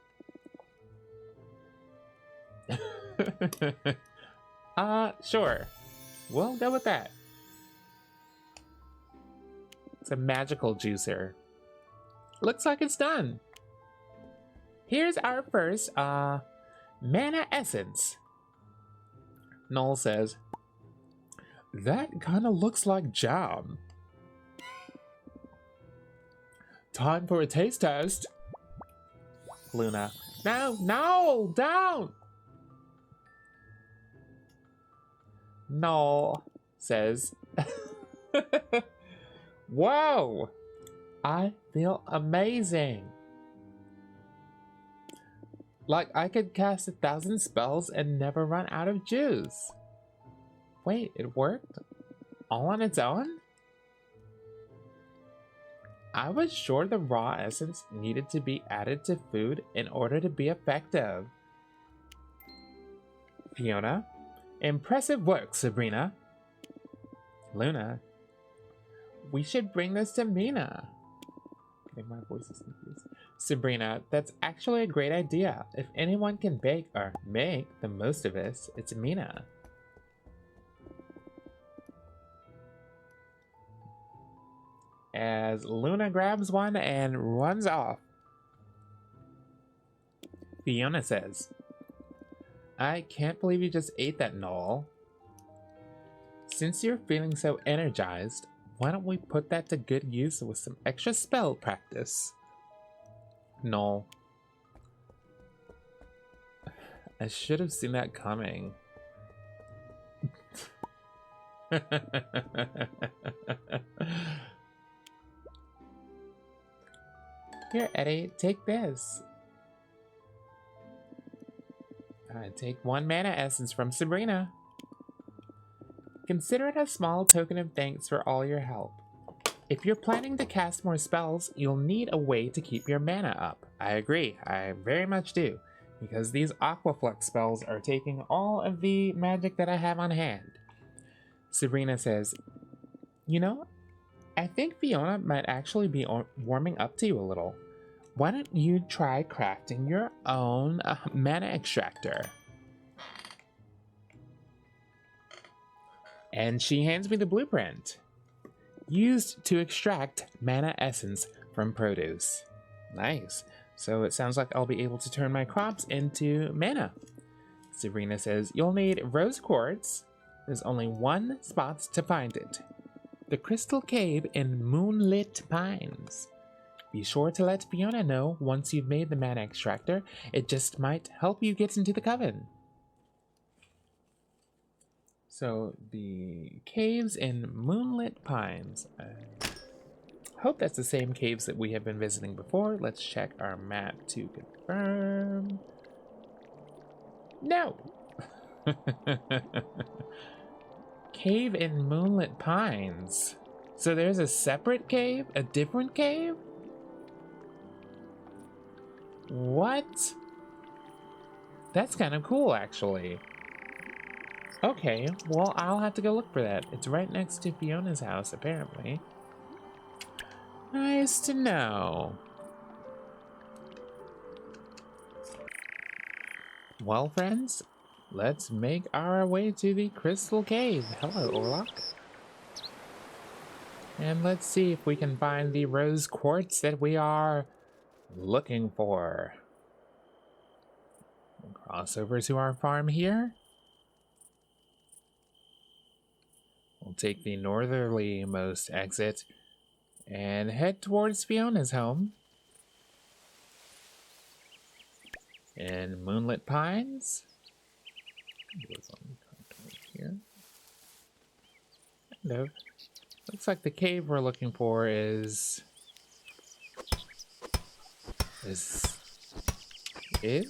Sure. We'll go with that. It's a magical juicer. Looks like it's done. Here's our first, mana essence. Noel says, "That kind of looks like jam. Time for a taste test." Luna, no, don't. Noel says, "Whoa, I feel amazing. Like I could cast 1,000 spells and never run out of juice." Wait, it worked? All on its own? I was sure the raw essence needed to be added to food in order to be effective. Fiona, impressive work, Sabrina. Luna, we should bring this to Mina. Getting my voices confused. Sabrina, that's actually a great idea. If anyone can bake or make the most of this, it's Mina. As Luna grabs one and runs off. Fiona says, "I can't believe you just ate that, Noel. Since you're feeling so energized, why don't we put that to good use with some extra spell practice?" Noel, I should have seen that coming. Here, Eddie, take this. I take 1 mana essence from Sabrina. Consider it a small token of thanks for all your help. If you're planning to cast more spells, you'll need a way to keep your mana up. I agree, I very much do, because these Aquaflux spells are taking all of the magic that I have on hand. Sabrina says, "You know, I think Fiona might actually be warming up to you a little. Why don't you try crafting your own mana extractor?" And she hands me the blueprint. Used to extract mana essence from produce. Nice. So it sounds like I'll be able to turn my crops into mana. Sabrina says, "You'll need rose quartz. There's only 1 spot to find it. The Crystal Cave in Moonlit Pines. Be sure to let Fiona know once you've made the mana extractor. It just might help you get into the coven." So the caves in Moonlit Pines. Hope that's the same caves that we have been visiting before. Let's check our map to confirm. No! Cave in Moonlit Pines. So there's a separate cave? A different cave? What? That's kind of cool, actually. Okay, well, I'll have to go look for that. It's right next to Fiona's house, apparently. Nice to know. Well, friends, let's make our way to the Crystal Cave. Hello, Orlok. And let's see if we can find the rose quartz that we are looking for. We'll cross over to our farm here. We'll take the northerly-most exit and head towards Fiona's home in Moonlight Pines. Here. Kind of. Looks like the cave we're looking for is this it?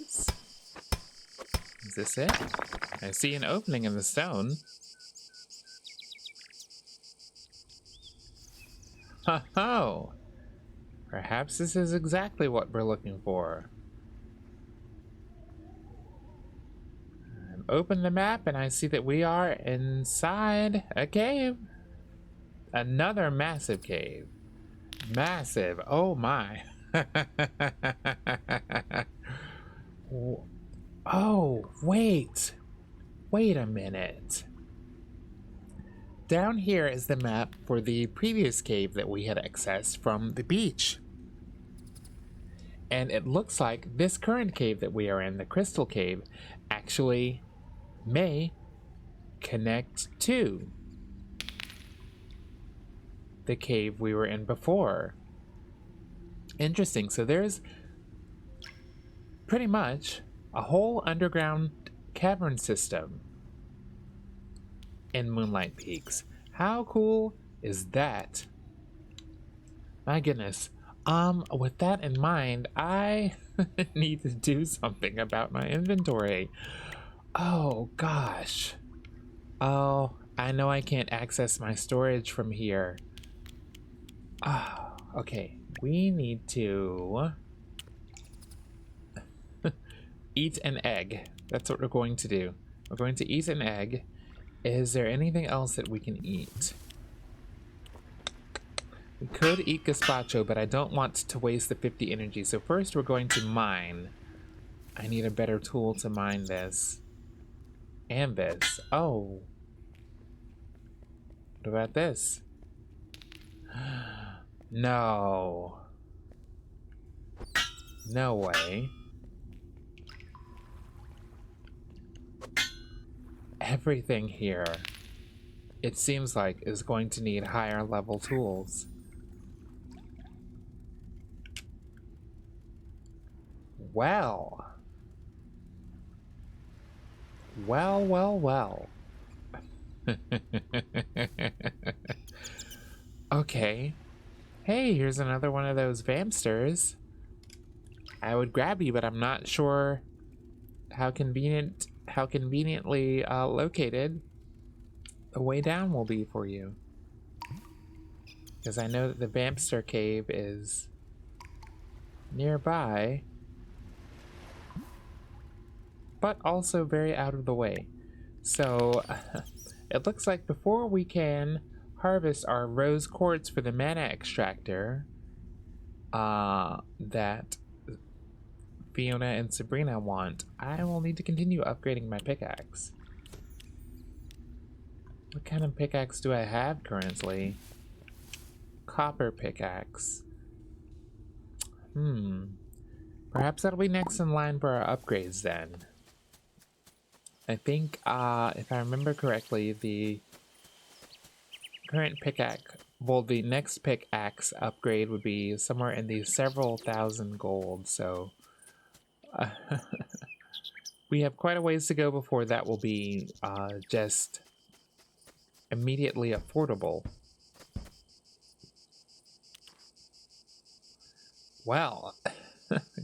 I see an opening in the stone. Ho-ho! Perhaps this is exactly what we're looking for. Open the map and I see that we are inside a cave. Another massive cave. Massive. Oh my. Oh, wait. Wait a minute. Down here is the map for the previous cave that we had accessed from the beach. And it looks like this current cave that we are in, the Crystal Cave, actually may connect to the cave we were in before. Interesting. So there's pretty much a whole underground cavern system in Moonlight Peaks. How cool is that? My goodness. With that in mind, I need to do something about my inventory. Oh, gosh. Oh, I know I can't access my storage from here. Oh, okay. We need to eat an egg. That's what we're going to do. We're going to eat an egg. Is there anything else that we can eat? We could eat gazpacho, but I don't want to waste the 50 energy. So first we're going to mine. I need a better tool to mine this. And this. Oh. What about this? No. No way. Everything here, it seems like, is going to need higher level tools. Well. Well. Okay. Hey, here's another one of those vampsters. I would grab you, but I'm not sure how conveniently located the way down will be for you. Because I know that the vampster cave is nearby, but also very out of the way. So it looks like before we can harvest our rose quartz for the mana extractor that Fiona and Sabrina want, I will need to continue upgrading my pickaxe. What kind of pickaxe do I have currently? Copper pickaxe. Perhaps that'll be next in line for our upgrades then. I think, if I remember correctly, the current pickaxe, well, the next pickaxe upgrade would be somewhere in the several thousand gold, so we have quite a ways to go before that will be just immediately affordable. Well,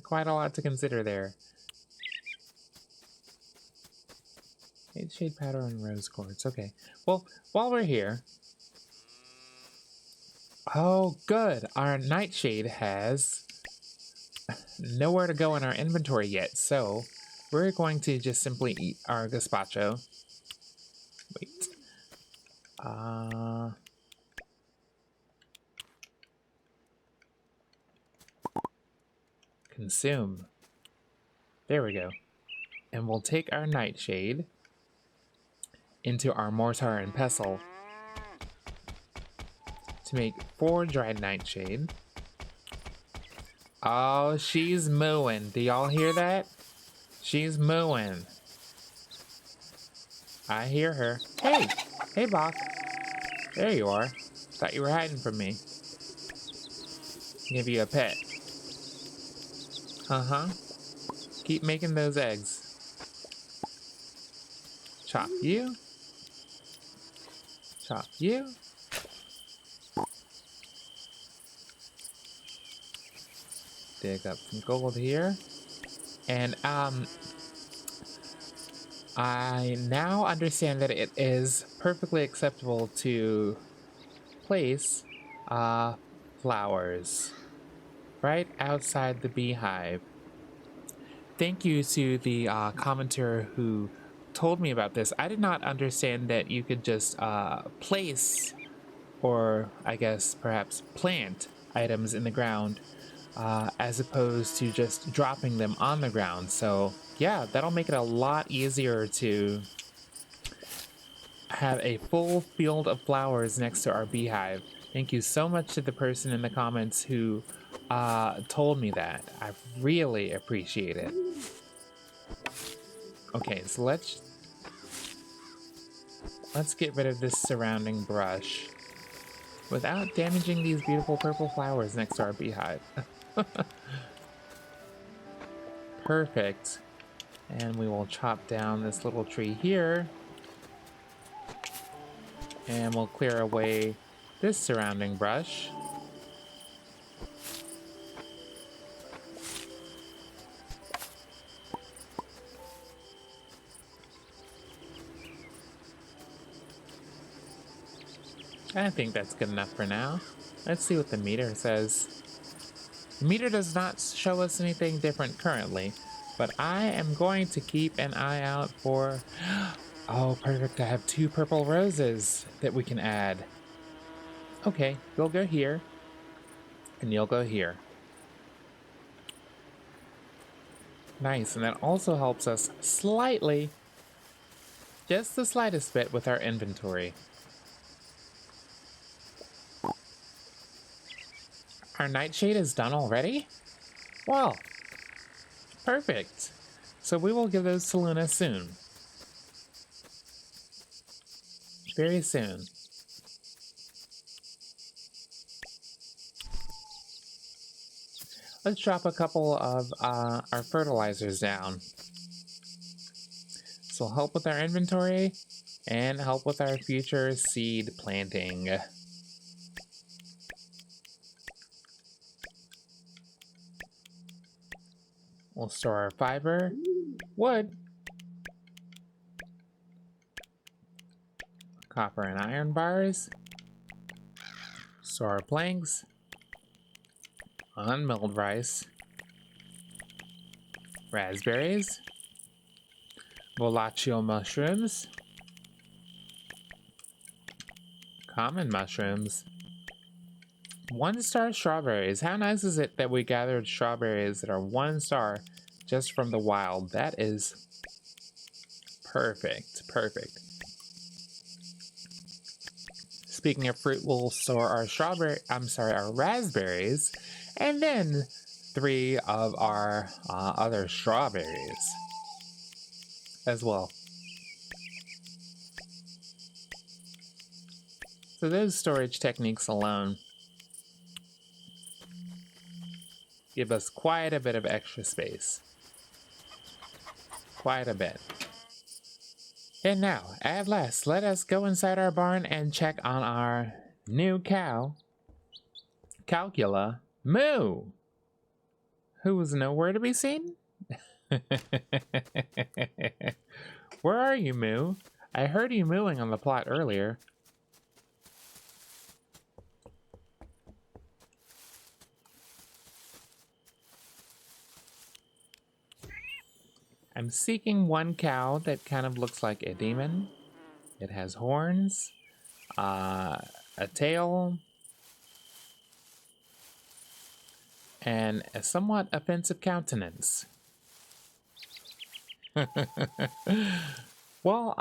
quite a lot to consider there. Shade powder and rose quartz. Okay. Well, while we're here. Oh, good. Our nightshade has nowhere to go in our inventory yet, so we're going to just simply eat our gazpacho. Wait. Consume. There we go. And we'll take our nightshade into our mortar and pestle to make 4 dried nightshade. Oh, she's mooing. Do y'all hear that? She's mooing. I hear her. Hey! Hey, Bach. There you are. Thought you were hiding from me. Give you a pet. Uh-huh. Keep making those eggs. Chop you. Chop you. Dig up some gold here. And, I now understand that it is perfectly acceptable to place, flowers right outside the beehive. Thank you to the, commenter who told me about this. I did not understand that you could just, place, or I guess perhaps plant items in the ground, as opposed to just dropping them on the ground. So yeah, that'll make it a lot easier to have a full field of flowers next to our beehive. Thank you so much to the person in the comments who told me that. I really appreciate it. Okay, so let's get rid of this surrounding brush without damaging these beautiful purple flowers next to our beehive. Perfect. And we will chop down this little tree here. And we'll clear away this surrounding brush. I think that's good enough for now. Let's see what the meter says. The meter does not show us anything different currently, but I am going to keep an eye out for... Oh, perfect. I have 2 purple roses that we can add. Okay, you'll go here, and you'll go here. Nice, and that also helps us slightly, just the slightest bit, with our inventory. Our nightshade is done already? Well, perfect. So we will give those to Luna soon. Very soon. Let's drop a couple of our fertilizers down. This will help with our inventory and help with our future seed planting. We'll store our fiber, wood, copper and iron bars, store our planks, unmilled rice, raspberries, 𝙃𝙊𝙐𝙍 mushrooms, common mushrooms, 1-star strawberries. How nice is it that we gathered strawberries that are 1 star just from the wild? That is perfect, perfect. Speaking of fruit, we'll store our our raspberries, and then 3 of our other strawberries as well. So those storage techniques alone give us quite a bit of extra space. Quite a bit. And now, at last, let us go inside our barn and check on our new cow, Calcula Moo, who was nowhere to be seen. Where are you, Moo? I heard you mooing on the plot earlier. I'm seeking one cow that kind of looks like a demon. It has horns, a tail, and a somewhat offensive countenance. Well,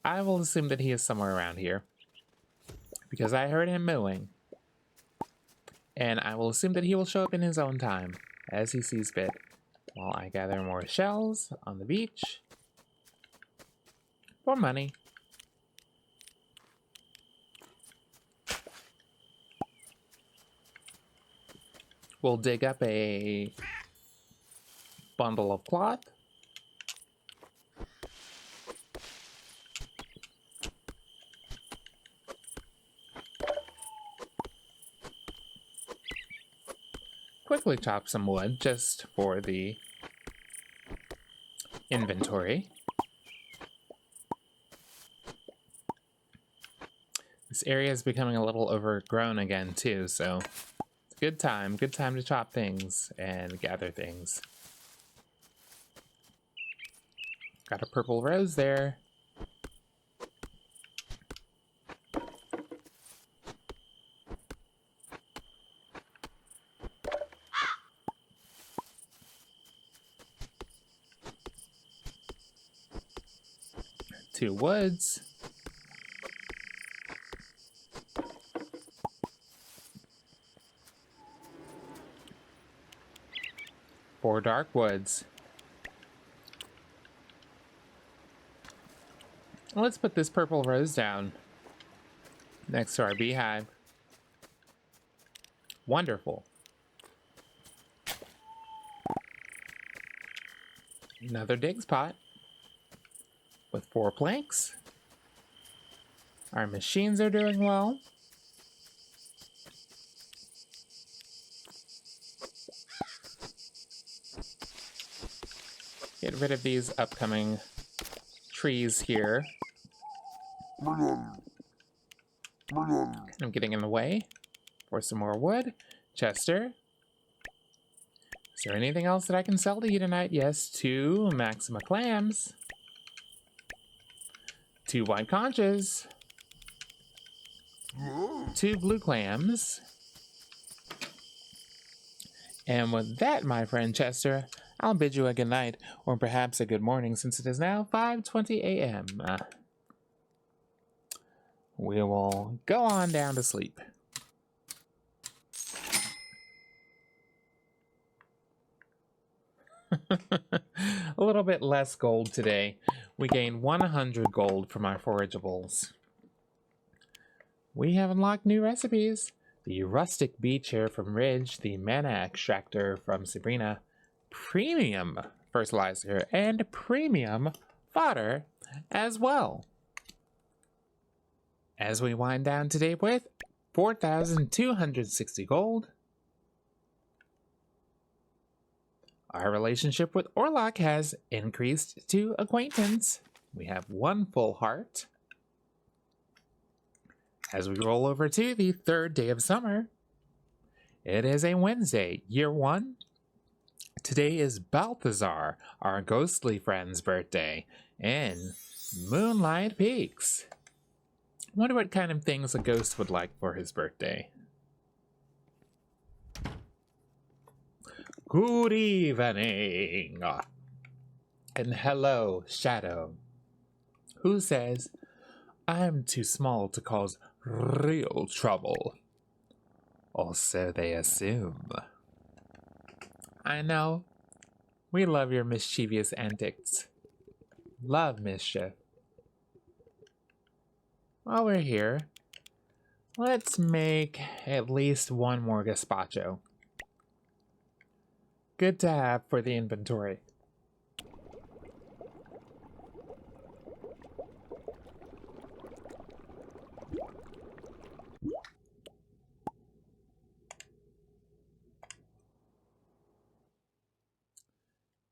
I will assume that he is somewhere around here, because I heard him mooing. And I will assume that he will show up in his own time, as he sees fit, while I gather more shells on the beach for money. We'll dig up a bundle of cloth. Quickly chop some wood just for the inventory. This area is becoming a little overgrown again too, so it's a good time to chop things and gather things. Got a purple rose there. Two woods. Four dark woods. Let's put this purple rose down next to our beehive. Wonderful. Another dig spot with 4 planks. Our machines are doing well. Get rid of these upcoming trees here. I'm getting in the way for some more wood. Chester, is there anything else that I can sell to you tonight? Yes, 2 Maxima clams. 2 white conches. 2 blue clams. And with that, my friend Chester, I'll bid you a good night, or perhaps a good morning, since it is now 5:20 a.m. We will go on down to sleep. A little bit less gold today. We gained 100 gold from our forageables. We have unlocked new recipes. The rustic bee chair from Ridge, the mana extractor from Sabrina, premium fertilizer, and premium fodder as well. As we wind down today with 4,260 gold. Our relationship with Orlok has increased to acquaintance. We have 1 full heart. As we roll over to the 3rd day of summer, it is a Wednesday, year 1. Today is Balthazar, our ghostly friend's birthday, in Moonlight Peaks. Wonder what kind of things a ghost would like for his birthday. Good evening. And hello, Shadow. Who says, I'm too small to cause real trouble. Or so they assume. I know. We love your mischievous antics. Love mischief. While we're here, let's make at least 1 more gazpacho. Good to have for the inventory.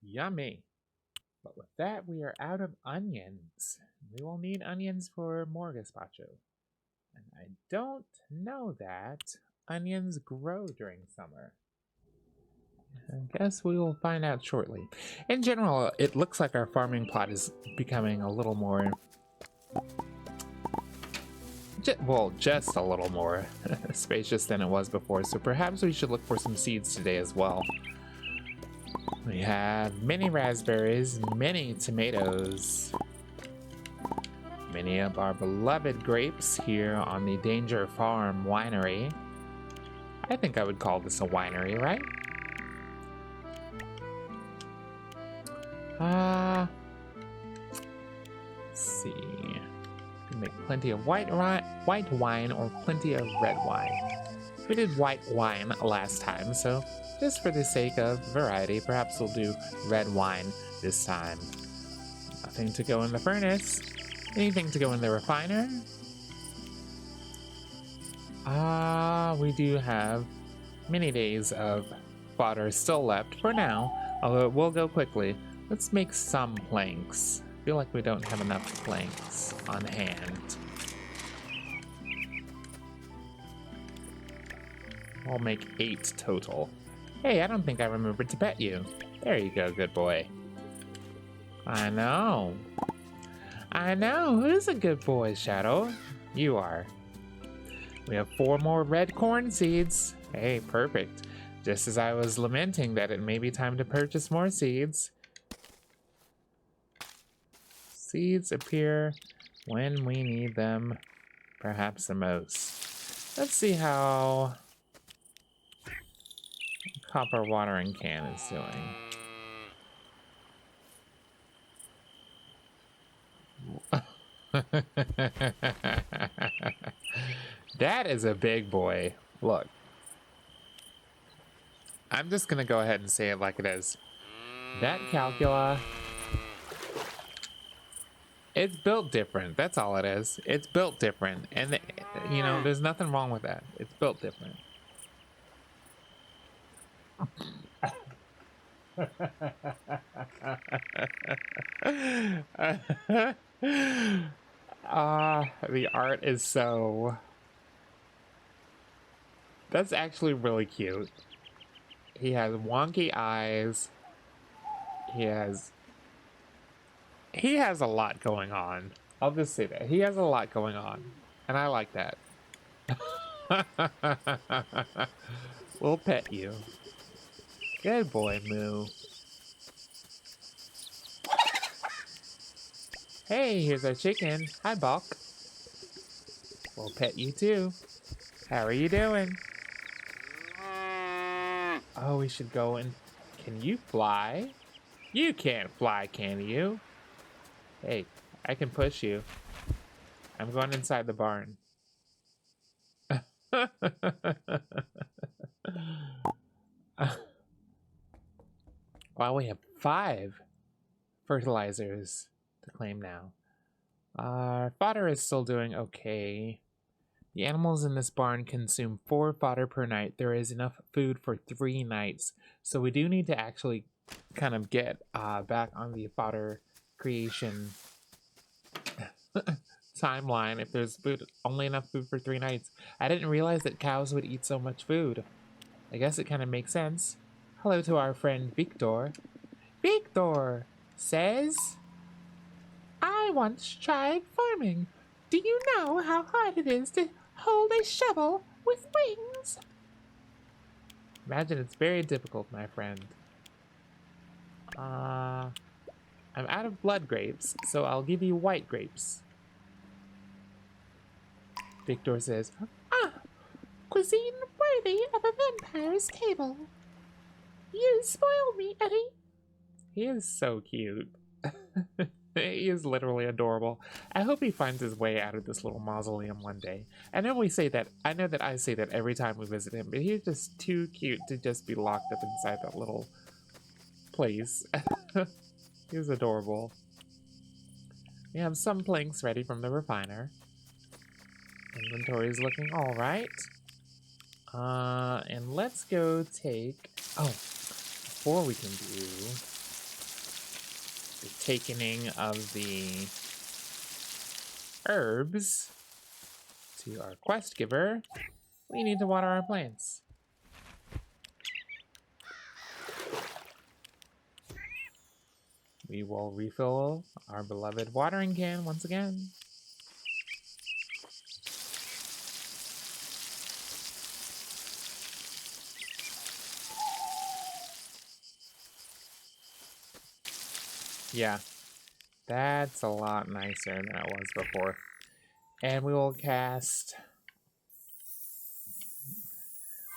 Yummy. But with that, we are out of onions. We will need onions for more gazpacho. And I don't know that onions grow during summer. I guess we will find out shortly. In general, it looks like our farming plot is becoming a little more... well, just a little more spacious than it was before, so perhaps we should look for some seeds today as well. We have many raspberries, many tomatoes, many of our beloved grapes here on the Danger Farm Winery. I think I would call this a winery, right? Let's see. We can make plenty of white wine or plenty of red wine. We did white wine last time, so just for the sake of variety, perhaps we'll do red wine this time. Nothing to go in the furnace. Anything to go in the refiner? We do have many days of fodder still left for now, although it will go quickly. Let's make some planks. I feel like we don't have enough planks on hand. I'll make 8 total. Hey, I don't think I remembered to pet you. There you go, good boy. I know. I know. Who's a good boy, Shadow? You are. We have 4 more red corn seeds. Hey, perfect. Just as I was lamenting that it may be time to purchase more seeds. Seeds appear when we need them, perhaps the most. Let's see how copper watering can is doing. That is a big boy. Look. I'm just gonna go ahead and say it like it is. That calcula, it's built different. That's all it is. It's built different. And, you know, there's nothing wrong with that. It's built different. The art is so... That's actually really cute. He has wonky eyes. He has a lot going on. I'll just say that. He has a lot going on. And I like that. We'll pet you. Good boy, Moo. Hey, here's our chicken. Hi, Bulk. We'll pet you too. How are you doing? Oh, we should go and... Can you fly? You can't fly, can you? Hey, I can push you. I'm going inside the barn. Wow, we have 5 fertilizers to claim now. Our fodder is still doing okay. The animals in this barn consume 4 fodder per night. There is enough food for 3 nights. So we do need to actually kind of get back on the fodder creation timeline if there's only enough food for 3 nights. I didn't realize that cows would eat so much food. I guess it kind of makes sense. Hello to our friend Victor. Victor says, I once tried farming. Do you know how hard it is to hold a shovel with wings? Imagine it's very difficult, my friend. I'm out of blood grapes, so I'll give you white grapes. Victor says, cuisine worthy of a vampire's table. You spoiled me, Eddie. He is so cute. He is literally adorable. I hope he finds his way out of this little mausoleum one day. I know I say that every time we visit him, but he's just too cute to just be locked up inside that little place. He's adorable. We have some planks ready from the refiner. Inventory is looking all right. And let's go take... Oh, before we can do the taking of the herbs to our quest giver, we need to water our plants. we will refill our beloved watering can once again. Yeah, that's a lot nicer than it was before. And we will cast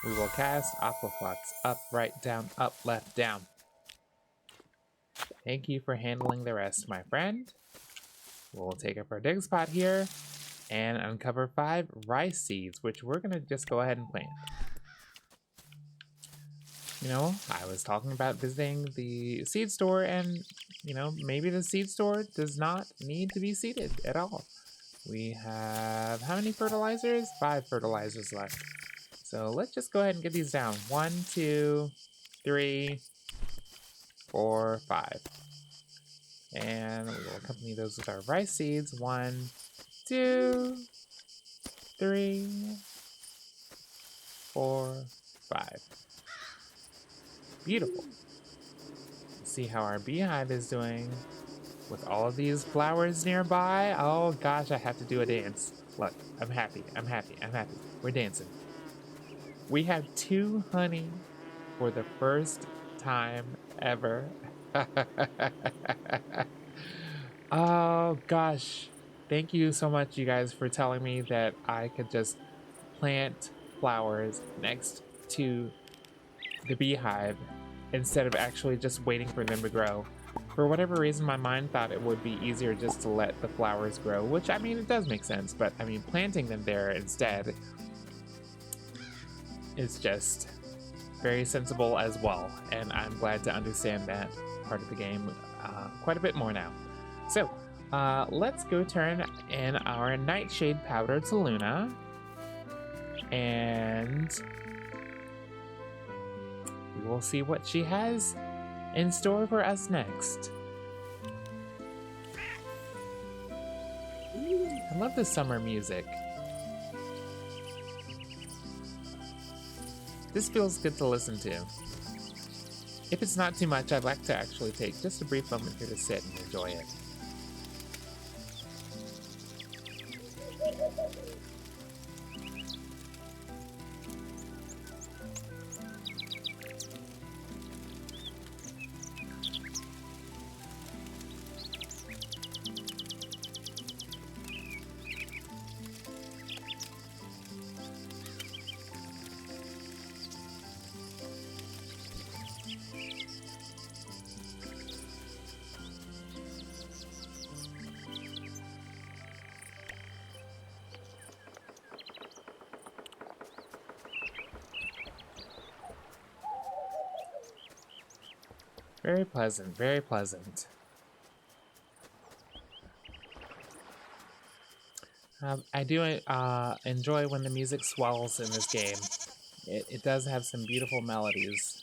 Aquaflux. Up, right, down, up, left, down. Thank you for handling the rest, my friend. We'll take up our dig spot here and uncover 5 rice seeds, which we're gonna just go ahead and plant. You know, I was talking about visiting the seed store, and, you know, maybe the seed store does not need to be seeded at all. We have how many fertilizers? 5 fertilizers left. So let's just go ahead and get these down. 1, 2, 3, 4, 5. And we will accompany those with our rice seeds. 1, 2, 3, 4, 5. Beautiful. Let's see how our beehive is doing with all of these flowers nearby. Oh gosh, I have to do a dance. Look, I'm happy. I'm happy. I'm happy. We're dancing. We have 2 honey for the first time ever. Oh gosh. Thank you so much, you guys, for telling me that I could just plant flowers next to the beehive instead of actually just waiting for them to grow. For whatever reason, my mind thought it would be easier just to let the flowers grow, which, I mean, it does make sense, but I mean, planting them there instead is just very sensible as well, and I'm glad to understand that part of the game quite a bit more now. So, let's go turn in our Nightshade powder to Luna, and we will see what she has in store for us next. I love the summer music. This feels good to listen to. If it's not too much, I'd like to actually take just a brief moment here to sit and enjoy it. Very pleasant, very pleasant. I do enjoy when the music swells in this game. It does have some beautiful melodies,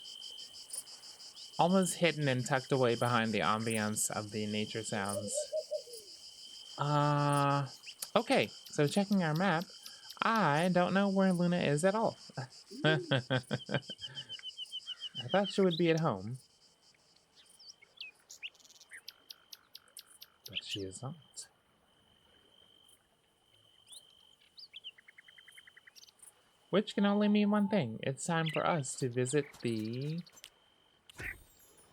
almost hidden and tucked away behind the ambience of the nature sounds. Okay, so checking our map, I don't know where Luna is at all. I thought she would be at home, but she is not. Which can only mean one thing. It's time for us to visit the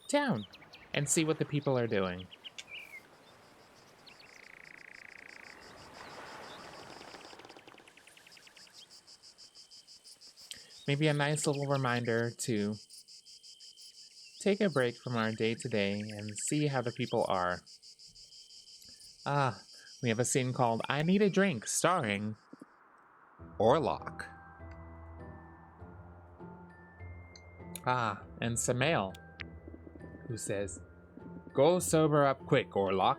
town and see what the people are doing. Maybe a nice little reminder to take a break from our day-to-day and see how the people are. We have a scene called I Need a Drink, starring Orlock. And Samael, who says, "Go sober up quick, Orlock."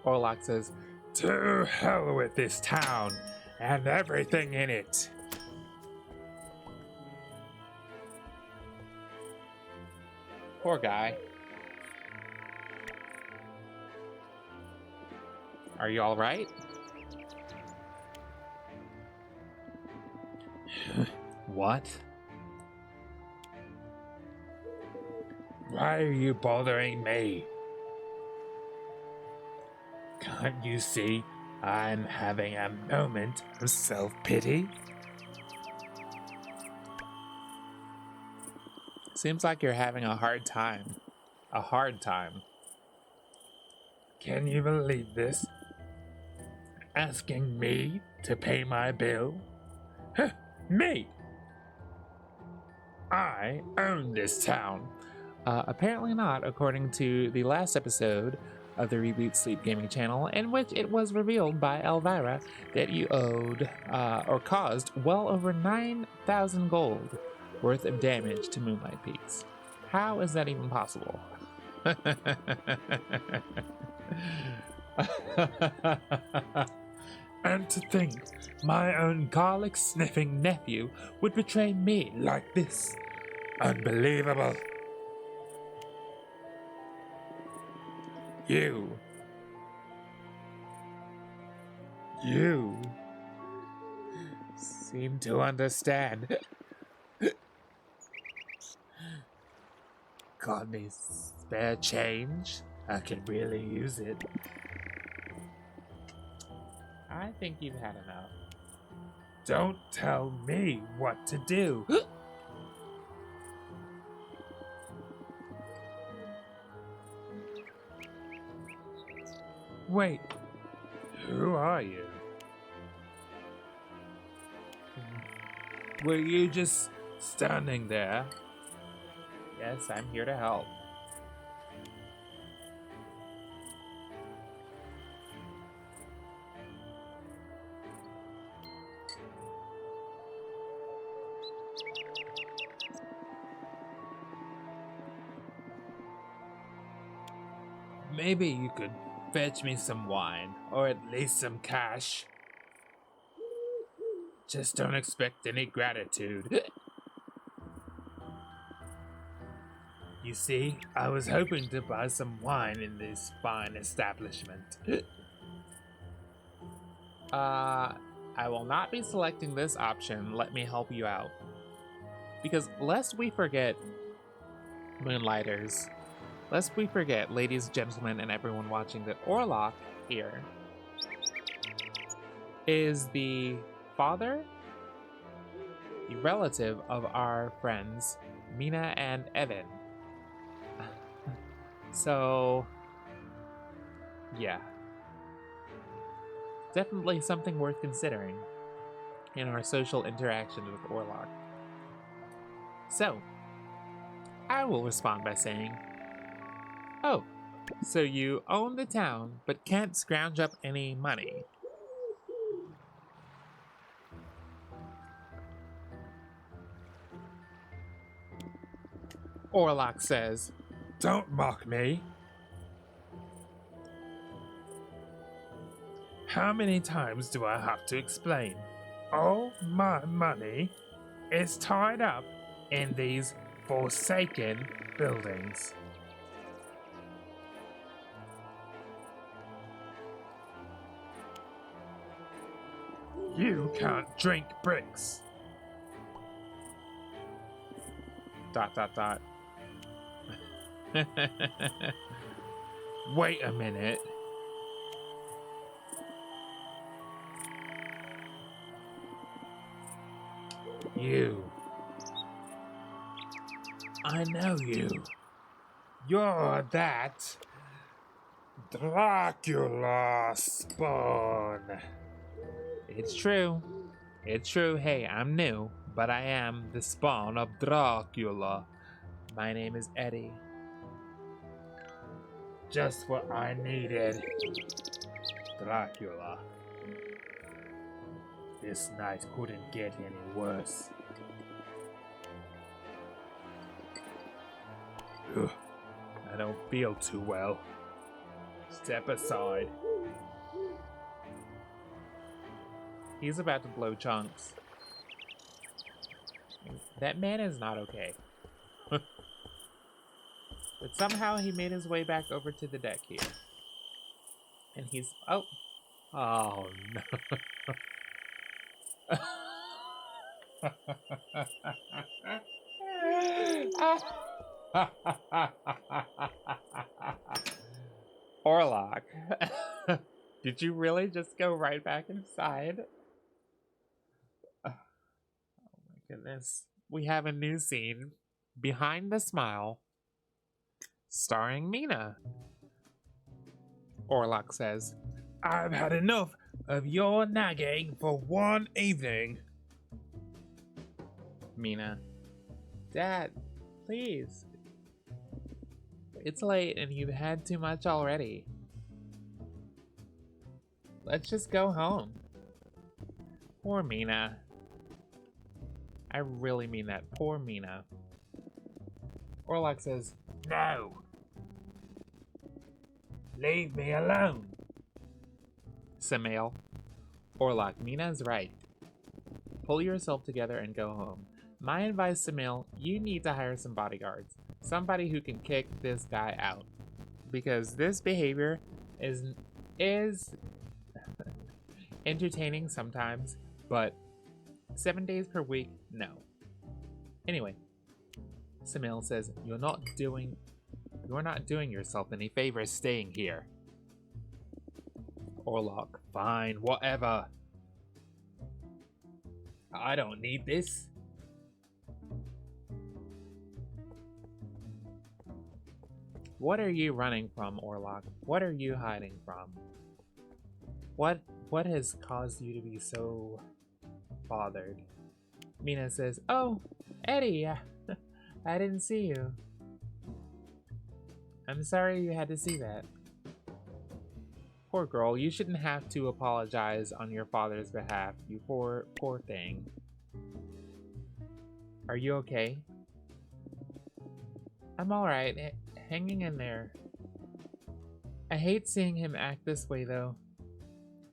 Orlock says, "To hell with this town and everything in it." Poor guy. Are you all right? What? Why are you bothering me? Can't you see I'm having a moment of self-pity? Seems like you're having a hard time. A hard time. Can you believe this? Asking me to pay my bill? Huh, me! I own this town. Apparently not, according to the last episode of the Reboot Sleep Gaming channel, in which it was revealed by Elvira that you owed, or caused, well over 9,000 gold worth of damage to Moonlight Peaks. How is that even possible? And to think my own garlic-sniffing nephew would betray me like this. Unbelievable. You seem to understand. Got any spare change? I could really use it. I think you've had enough. Don't tell me what to do. Wait, who are you? Were you just standing there? Yes, I'm here to help. Maybe you could fetch me some wine, or at least some cash. Just don't expect any gratitude. You see, I was hoping to buy some wine in this fine establishment. I will not be selecting this option. Let me help you out. Because lest we forget, Moonlighters, lest we forget, ladies, gentlemen, and everyone watching, that Orlok here is the father, the relative of our friends, Mina and Evan. So, yeah. Definitely something worth considering in our social interaction with Orlok. So, I will respond by saying, oh, so you own the town but can't scrounge up any money. Orlok says, don't mock me. How many times do I have to explain? All my money is tied up in these forsaken buildings. You can't drink bricks. ... Wait a minute. You. I know you. You're that Dracula spawn. It's true. It's true. Hey, I'm new, but I am the spawn of Dracula. My name is Eddie. Just what I needed. Dracula. This night couldn't get any worse. Ugh, I don't feel too well. Step aside. He's about to blow chunks. That man is not okay. But somehow he made his way back over to the deck here. And he's... Oh. Oh, no. Orlok, did you really just go right back inside? Oh my goodness. We have a new scene. Behind the Smile, starring Mina. Orlok says, I've had enough of your nagging for one evening. Mina, Dad, please. It's late and you've had too much already. Let's just go home. Poor Mina. I really mean that. Poor Mina. Orlok says, No. Leave me alone. Samael. Orlok, Mina's right. Pull yourself together and go home. My advice, Samael, you need to hire some bodyguards. Somebody who can kick this guy out. Because this behavior is entertaining sometimes, but 7 days per week, no. Anyway, Samael says, You're not doing yourself any favors staying here. Orlok, fine, whatever. I don't need this. What are you running from, Orlok? What are you hiding from? What has caused you to be so bothered? Mina says, Oh, Eddie, I didn't see you. I'm sorry you had to see that. Poor girl, you shouldn't have to apologize on your father's behalf, you poor thing. Are you okay? I'm alright, hanging in there. I hate seeing him act this way though.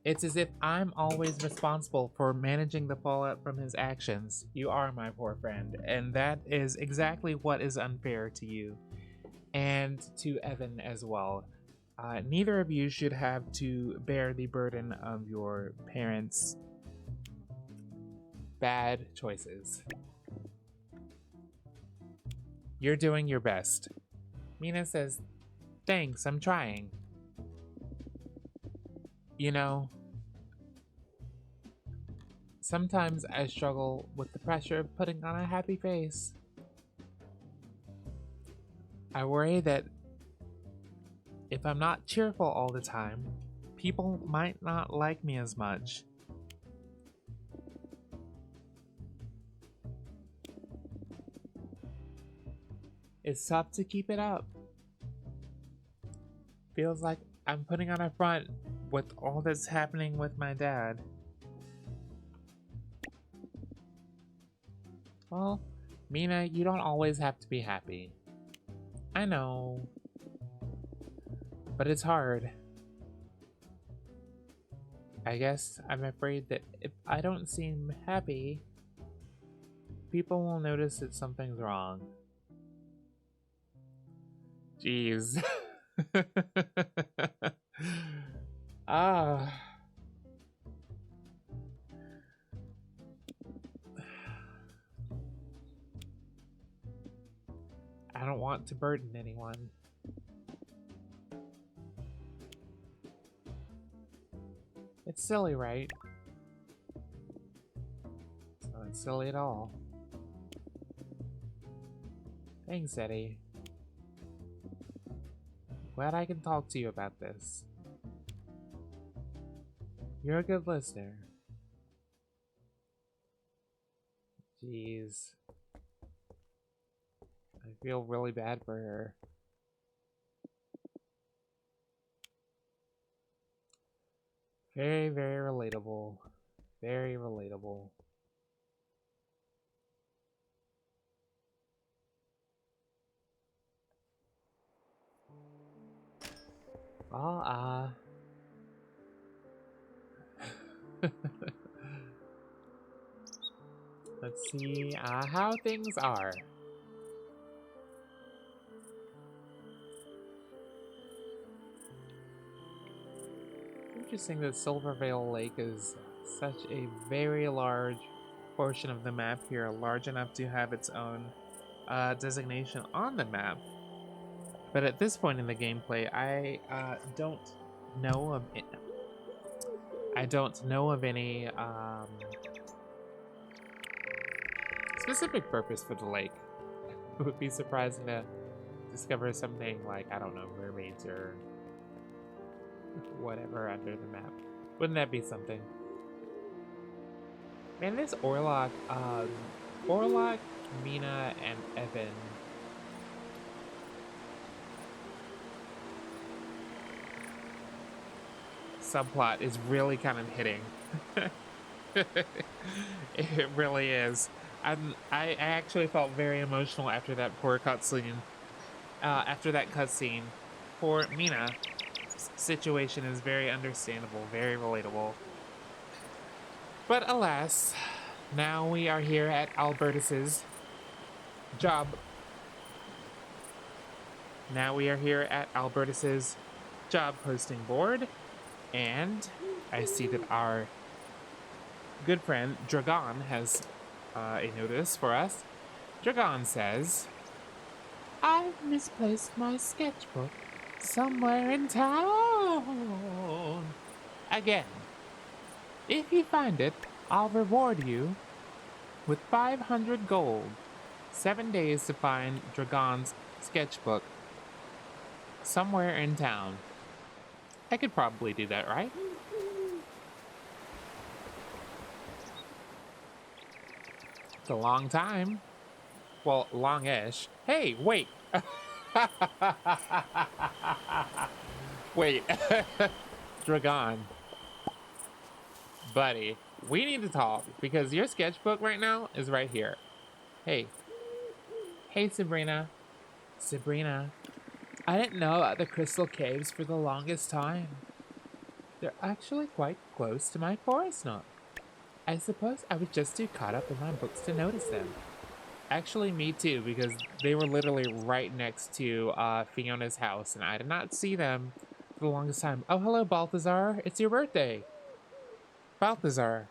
It's as if I'm always responsible for managing the fallout from his actions. You are my poor friend, and that is exactly what is unfair to you. And to Evan as well. Neither of you should have to bear the burden of your parents' bad choices. You're doing your best. Mina says, Thanks, I'm trying. You know, sometimes I struggle with the pressure of putting on a happy face. I worry that if I'm not cheerful all the time, people might not like me as much. It's tough to keep it up. Feels like I'm putting on a front with all that's happening with my dad. Well, Mina, you don't always have to be happy. I know. But it's hard. I guess I'm afraid that if I don't seem happy, people will notice that something's wrong. Jeez. Ah. I don't want to burden anyone. It's silly, right? It's not silly at all. Thanks, Eddie. Glad I can talk to you about this. You're a good listener. Jeez. I feel really bad for her. Very, very relatable. Very relatable. Well, let's see how things are. Interesting that Silvervale Lake is such a very large portion of the map here, large enough to have its own designation on the map. But at this point in the gameplay, I don't know of it. I don't know of any specific purpose for the lake. It would be surprising to discover something like, I don't know, mermaids or whatever under the map. Wouldn't that be something? Man, this Orlok, Mina, and Evan. Subplot is really kind of hitting. It really is. I actually felt very emotional after that poor cutscene. After that cutscene, poor Mina's situation is very understandable, very relatable. But alas, now we are here at Albertus's job. Now we are here at Albertus's job posting board, and I see that our good friend Dragon has a notice for us. Dragon says, "I've misplaced my sketchbook somewhere in town. Again, if you find it, I'll reward you with 500 gold. 7 days to find Dragon's sketchbook somewhere in town." I could probably do that, right? It's a long time. Well, long-ish. Hey, wait. Wait. Dragon. Buddy, we need to talk because your sketchbook right now is right here. Hey. Hey, Sabrina. Sabrina. I didn't know about the crystal caves for the longest time. They're actually quite close to my forest nook. I suppose I was just too caught up in my books to notice them. Actually, me too, because they were literally right next to Fiona's house, and I did not see them for the longest time. Oh, hello, Balthazar. It's your birthday. Balthazar.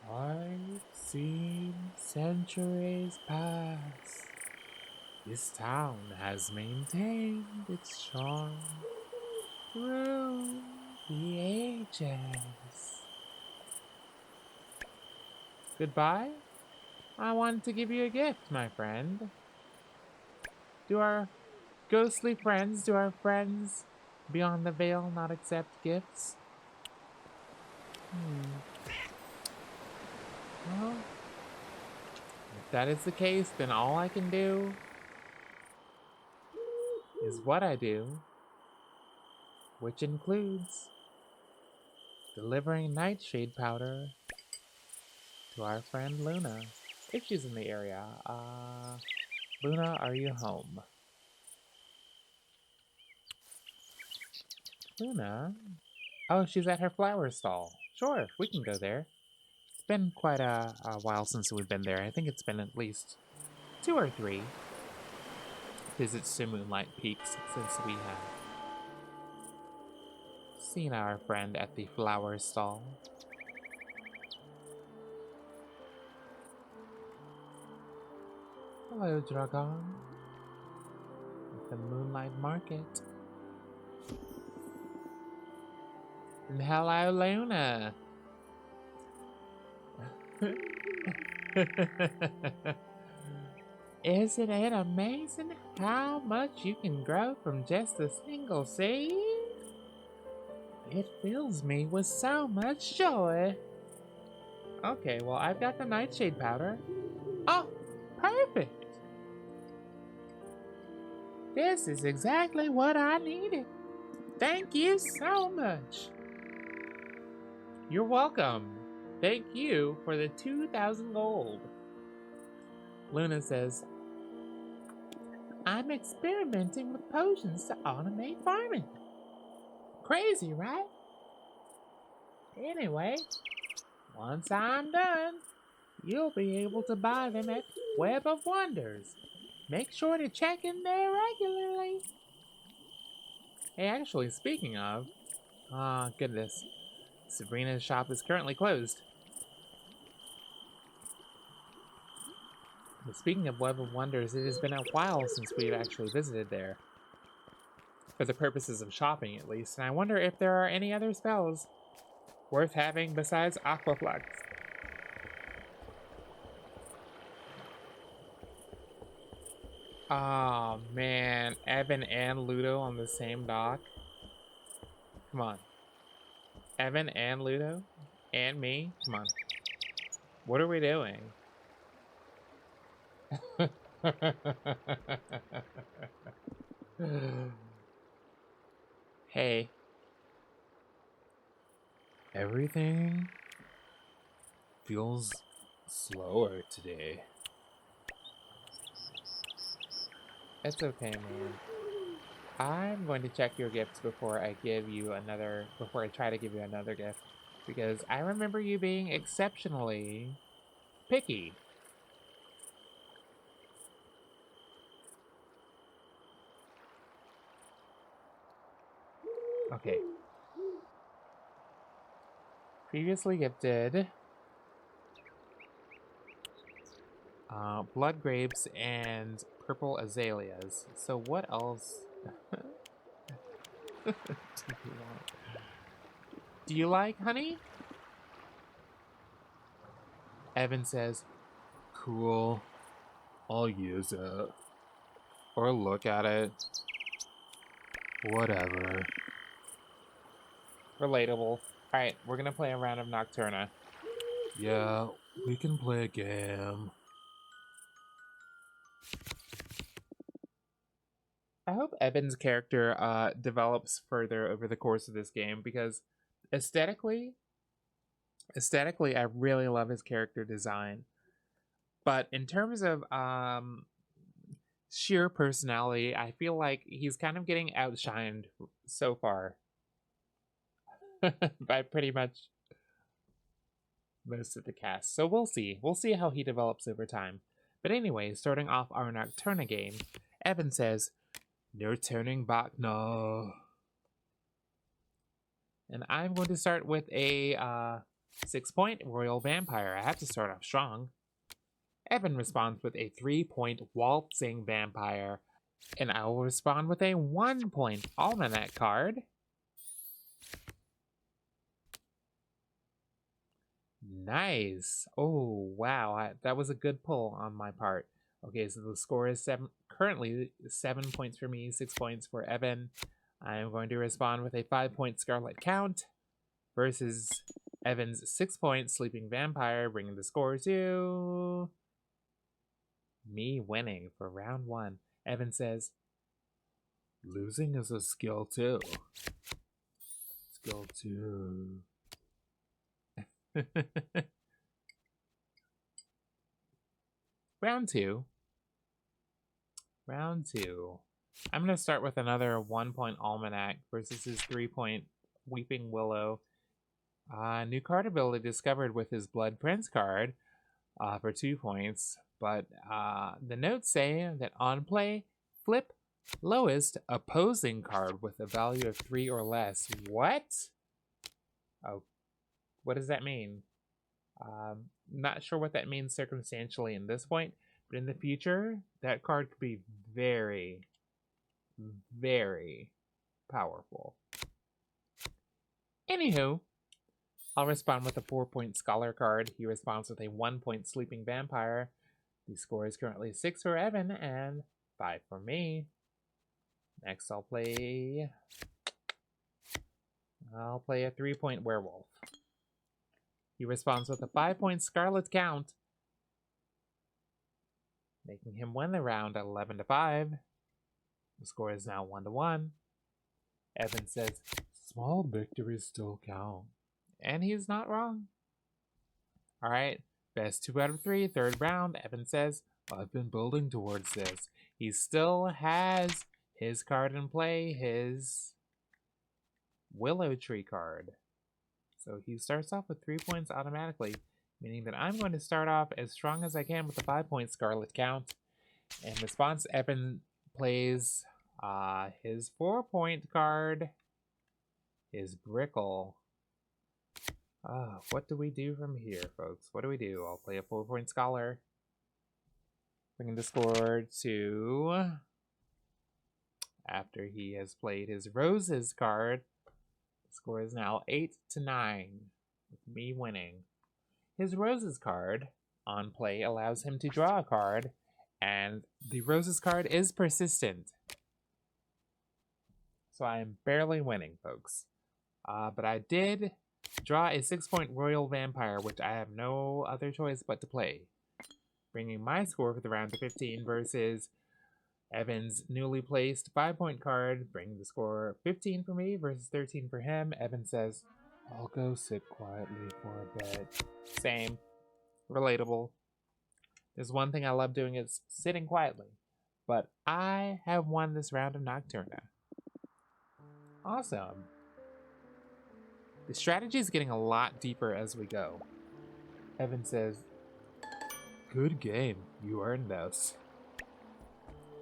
I've seen centuries pass. This town has maintained its charm through the ages. Goodbye? I wanted to give you a gift, my friend. Do our ghostly friends, do our friends beyond the veil not accept gifts? Well, if that is the case, then all I can do is what I do, which includes delivering nightshade powder to our friend Luna, if she's in the area. Luna, are you home? Luna? Oh, she's at her flower stall. Sure, we can go there. It's been quite a while since we've been there. I think it's been at least 2 or 3 visits to Moonlight Peaks since we have seen our friend at the flower stall. Hello, Dragon. At the Moonlight Market. And hello, Luna. Isn't it amazing how much you can grow from just a single seed? It fills me with so much joy. Okay, well, I've got the nightshade powder. Oh, perfect. This is exactly what I needed. Thank you so much. You're welcome. Thank you for the 2,000 gold. Luna says, I'm experimenting with potions to automate farming. Crazy, right? Anyway, once I'm done, you'll be able to buy them at Web of Wonders. Make sure to check in there regularly. Hey, actually, speaking of, goodness, Sabrina's shop is currently closed. But speaking of Web of Wonders, it has been a while since we've actually visited there. For the purposes of shopping, at least. And I wonder if there are any other spells worth having besides Aquaflux. Oh man, Evan and Ludo on the same dock. Come on. Evan and Ludo? And me? Come on. What are we doing? Hey. Everything feels slower today. It's okay, man. I'm going to check your gifts before I try to give you another gift. Because I remember you being exceptionally picky. Okay. Previously gifted blood grapes and purple azaleas. So what else do you want? Do you like honey? Evan says, Cool. I'll use it. Or look at it. Whatever. relatable. Alright, we're gonna play a round of Nocturna. Yeah, we can play a game. I hope Evan's character develops further over the course of this game, because aesthetically, I really love his character design. But in terms of sheer personality, I feel like he's kind of getting outshined so far by pretty much most of the cast. So we'll see. We'll see how he develops over time. But anyway, starting off our Nocturna game, Evan says, "No turning back now." And I'm going to start with a 6-point Royal Vampire. I have to start off strong. Evan responds with a 3-point Waltzing Vampire. And I will respond with a 1-point Almanac card. Nice. Oh, wow. That was a good pull on my part. Okay, so the score is currently 7 points for me, 6 points for Evan. I am going to respond with a 5-point Scarlet Count versus Evan's 6-point Sleeping Vampire, bringing the score to me winning for round 1. Evan says, "Losing is a skill too." Skill too. Round 2. Round 2. I'm going to start with another 1-point Almanac versus his 3-point Weeping Willow. New card ability discovered with his Blood Prince card for 2 points. But the notes say that on play, flip lowest opposing card with a value of 3 or less. What? Oh, what does that mean? Not sure what that means circumstantially in this point, but in the future, that card could be very, very powerful. Anywho, I'll respond with a 4-point Scholar card. He responds with a 1-point Sleeping Vampire. The score is currently 6 for Evan and 5 for me. Next, I'll play a 3-point Werewolf. He responds with a 5-point Scarlet Count, making him win the round 11-5. The score is now 1-1. Evan says, "Small victories still count." and he's not wrong. Alright, best 2 out of 3, third round. Evan says, "I've been building towards this." he still has his card in play, his Willow Tree card. So he starts off with 3 points automatically, meaning that I'm going to start off as strong as I can with a 5-point Scarlet Count. In response, Evan plays his 4-point card, his Brickle. What do we do from here, folks? What do we do? I'll play a 4-point Scholar. Bringing the score to... After he has played his Roses card, the score is now 8-9, with me winning. His Roses card on play allows him to draw a card, and the Roses card is persistent. So I am barely winning, folks. But I did draw a 6-point Royal Vampire, which I have no other choice but to play. Bringing my score for the round to 15 versus Evan's newly placed 5-point card, bringing the score 15 for me versus 13 for him. Evan says, I'll go sit quietly for a bit. Same. Relatable. There's one thing I love doing is sitting quietly. But I have won this round of Nocturna. Awesome. The strategy is getting a lot deeper as we go. Evan says, good game. You earned this.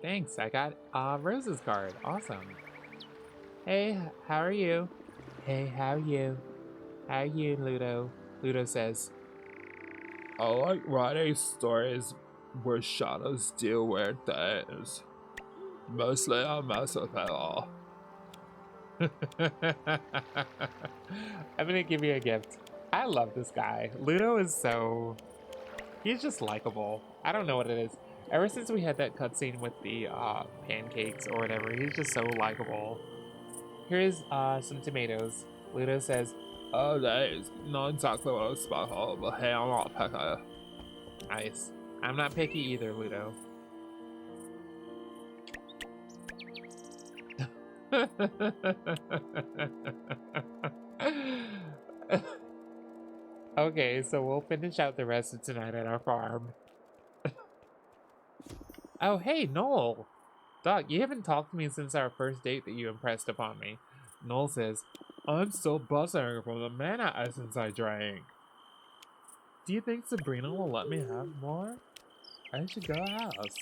Thanks, I got Rose's card. Awesome. Hey, how are you? Hey, how are you? How are you, Ludo? Ludo says, I like writing stories where shadows do weird things. Mostly I mess with it all. I'm gonna give you a gift. I love this guy. Ludo is so... He's just likable. I don't know what it is. Ever since we had that cutscene with the pancakes or whatever, he's just so likable. Here's some tomatoes. Ludo says, Oh, thanks. Not exactly what I was expecting, but hey, I'm not picky. nice. I'm not picky either, Ludo. Okay, so we'll finish out the rest of tonight at our farm. Oh, hey, Noel! Doc, you haven't talked to me since our first date that you impressed upon me. Noel says, I'm still buzzing from the mana essence I drank. Do you think Sabrina will let me have more? I should go ask.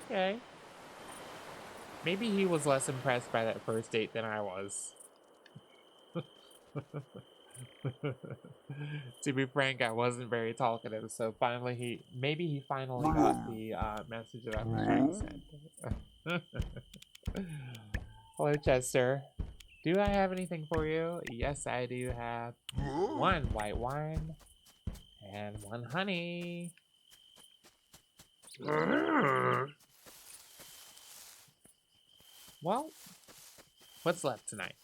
Okay. Maybe he was less impressed by that first date than I was. To be frank, I wasn't very talkative, so finally maybe he finally got the message that I was trying to send. Hello, Chester. Do I have anything for you? Yes, I do have 1 white wine and 1 honey. Well, what's left tonight?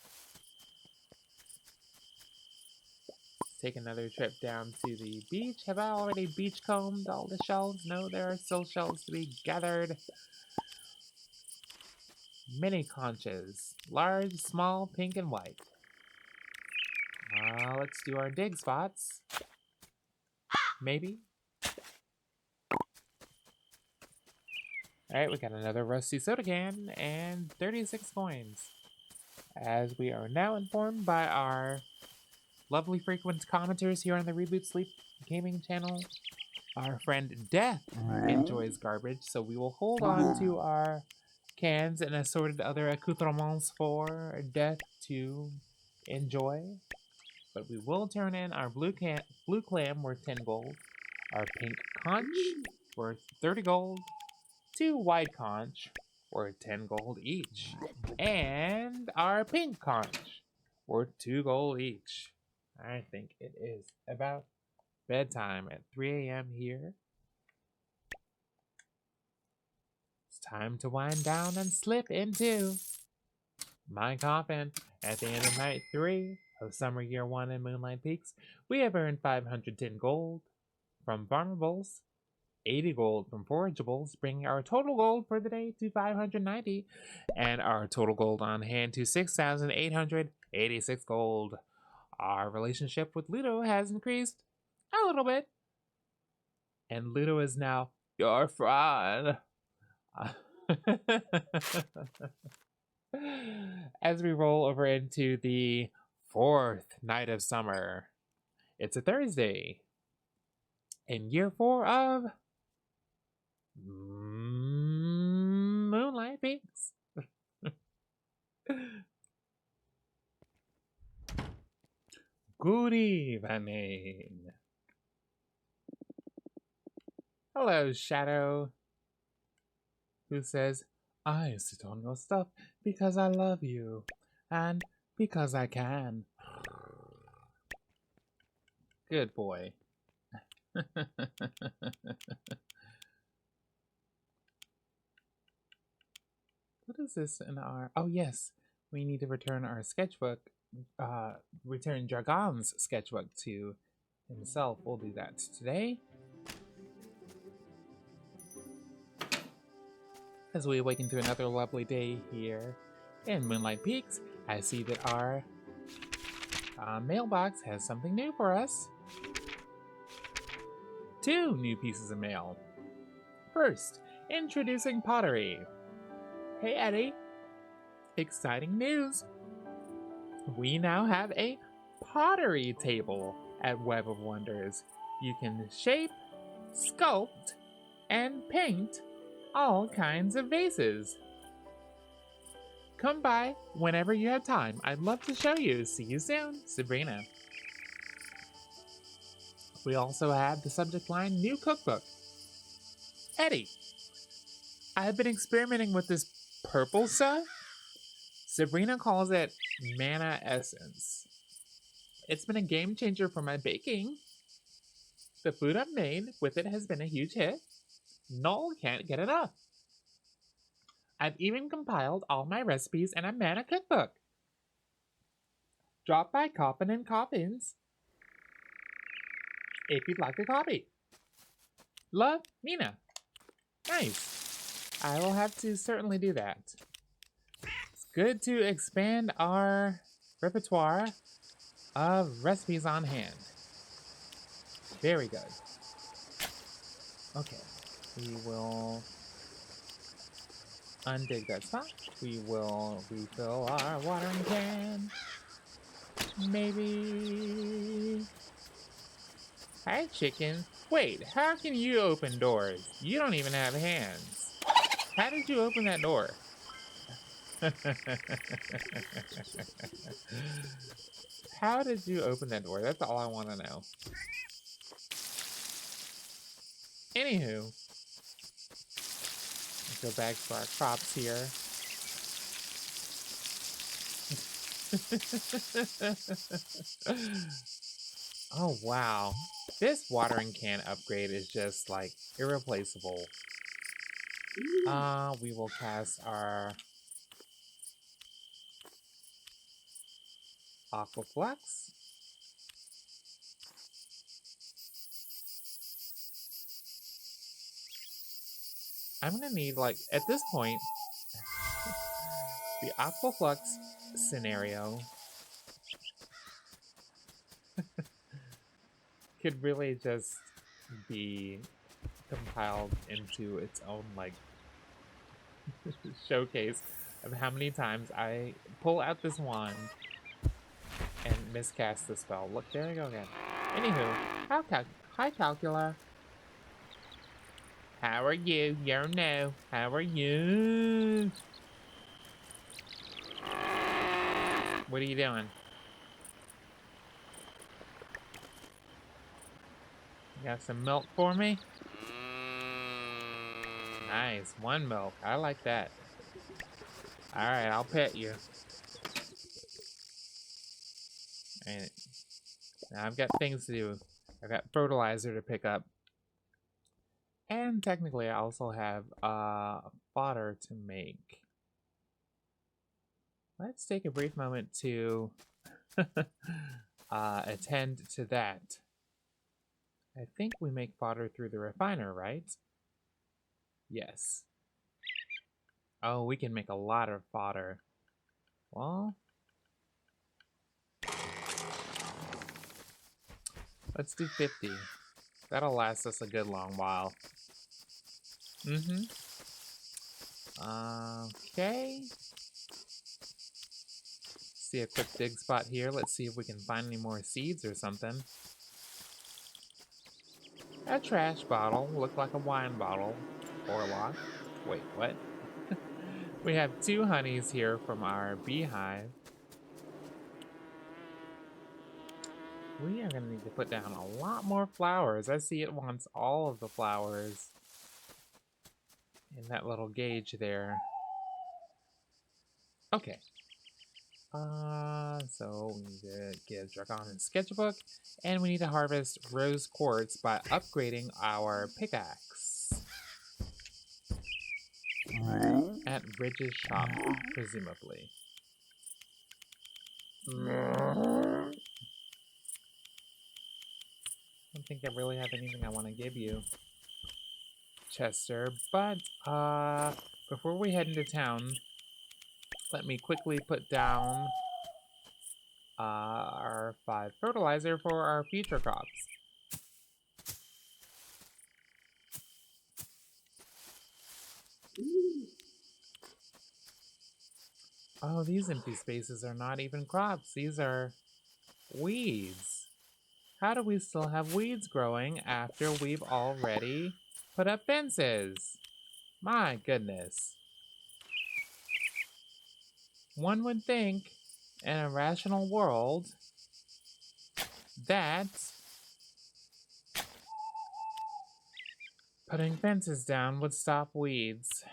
Take another trip down to the beach. Have I already beachcombed all the shells? No, there are still shells to be gathered. Mini conches. Large, small, pink, and white. Let's do our dig spots. Maybe. Alright, we got another rusty soda can and 36 coins. As we are now informed by our lovely frequent commenters here on the Reboot Sleep Gaming channel, our friend Death enjoys garbage, so we will hold on to our cans and assorted other accoutrements for Death to enjoy. But we will turn in our blue clam worth 10 gold, our pink conch worth 30 gold, 2 white conch worth 10 gold each, and our pink conch worth 2 gold each. I think it is about bedtime at 3 a.m. here. It's time to wind down and slip into my coffin. At the end of night 3 of Summer Year 1 in Moonlight Peaks, we have earned 510 gold from farmables, 80 gold from forageables, bringing our total gold for the day to 590, and our total gold on hand to 6,886 gold. Our relationship with Ludo has increased a little bit, and Ludo is now your friend. As we roll over into the 4th night of summer, it's a Thursday in year 4 of Moonlight Peaks. Good evening. Hello, Shadow. Who says, I sit on your stuff because I love you. And because I can. Good boy. What is this in our... Oh, yes. We need to return our sketchbook. Return 𝙃𝙊𝙐𝙍𝙎's sketchbook to himself. We'll do that today. As we awaken to another lovely day here in Moonlight Peaks, I see that our mailbox has something new for us. 2 new pieces of mail. First, introducing pottery. Hey Eddie, exciting news! We now have a pottery table at Web of Wonders. You can shape, sculpt, and paint all kinds of vases. Come by whenever you have time. I'd love to show you. See you soon, Sabrina. We also have the subject line, new cookbook. Eddie, I have been experimenting with this purple stuff. Sabrina calls it Mana Essence. It's been a game changer for my baking. The food I've made with it has been a huge hit. Noel can't get enough. I've even compiled all my recipes in a Mana cookbook. Drop by Coffin & Coffins if you'd like a copy. Love, Mina. Nice. I will have to certainly do that. It's good to expand our repertoire of recipes on hand. Very good. Okay, we will undig that spot. We will refill our watering can. Maybe... Hi, chicken. Wait, how can you open doors? You don't even have hands. How did you open that door? How did you open that door? That's all I want to know. Anywho, let's go back to our crops here. Oh, wow. This watering can upgrade is just, like, irreplaceable. We will cast our Aquaflux. I'm gonna need, like, at this point, the Aquaflux scenario could really just be compiled into its own, like, showcase of how many times I pull out this wand and miscast the spell. Look, there we go again. Anywho, hi Calcula. How are you? You're no. How are you? What are you doing? You got some milk for me? Nice, 1 milk. I like that. Alright, I'll pet you. And now I've got things to do. I've got fertilizer to pick up. And technically I also have fodder to make. Let's take a brief moment to attend to that. I think we make fodder through the refiner, right? Yes. Oh, we can make a lot of fodder. Well, let's do 50. That'll last us a good long while. Okay. See a quick dig spot here. Let's see if we can find any more seeds or something. A trash bottle. Looked like a wine bottle. Orlock. Wait, what? We have 2 honeys here from our beehive. We are going to need to put down a lot more flowers. I see it wants all of the flowers in that little gauge there. Okay. So we need to give 𝙃𝙊𝙐𝙍𝙎 his sketchbook, and we need to harvest rose quartz by upgrading our pickaxe at Ridge's shop, presumably. I don't think I really have anything I want to give you, Chester, but before we head into town, let me quickly put down our 5 fertilizer for our future crops. Oh, these empty spaces are not even crops. These are weeds. How do we still have weeds growing after we've already put up fences? My goodness. One would think in a rational world that putting fences down would stop weeds.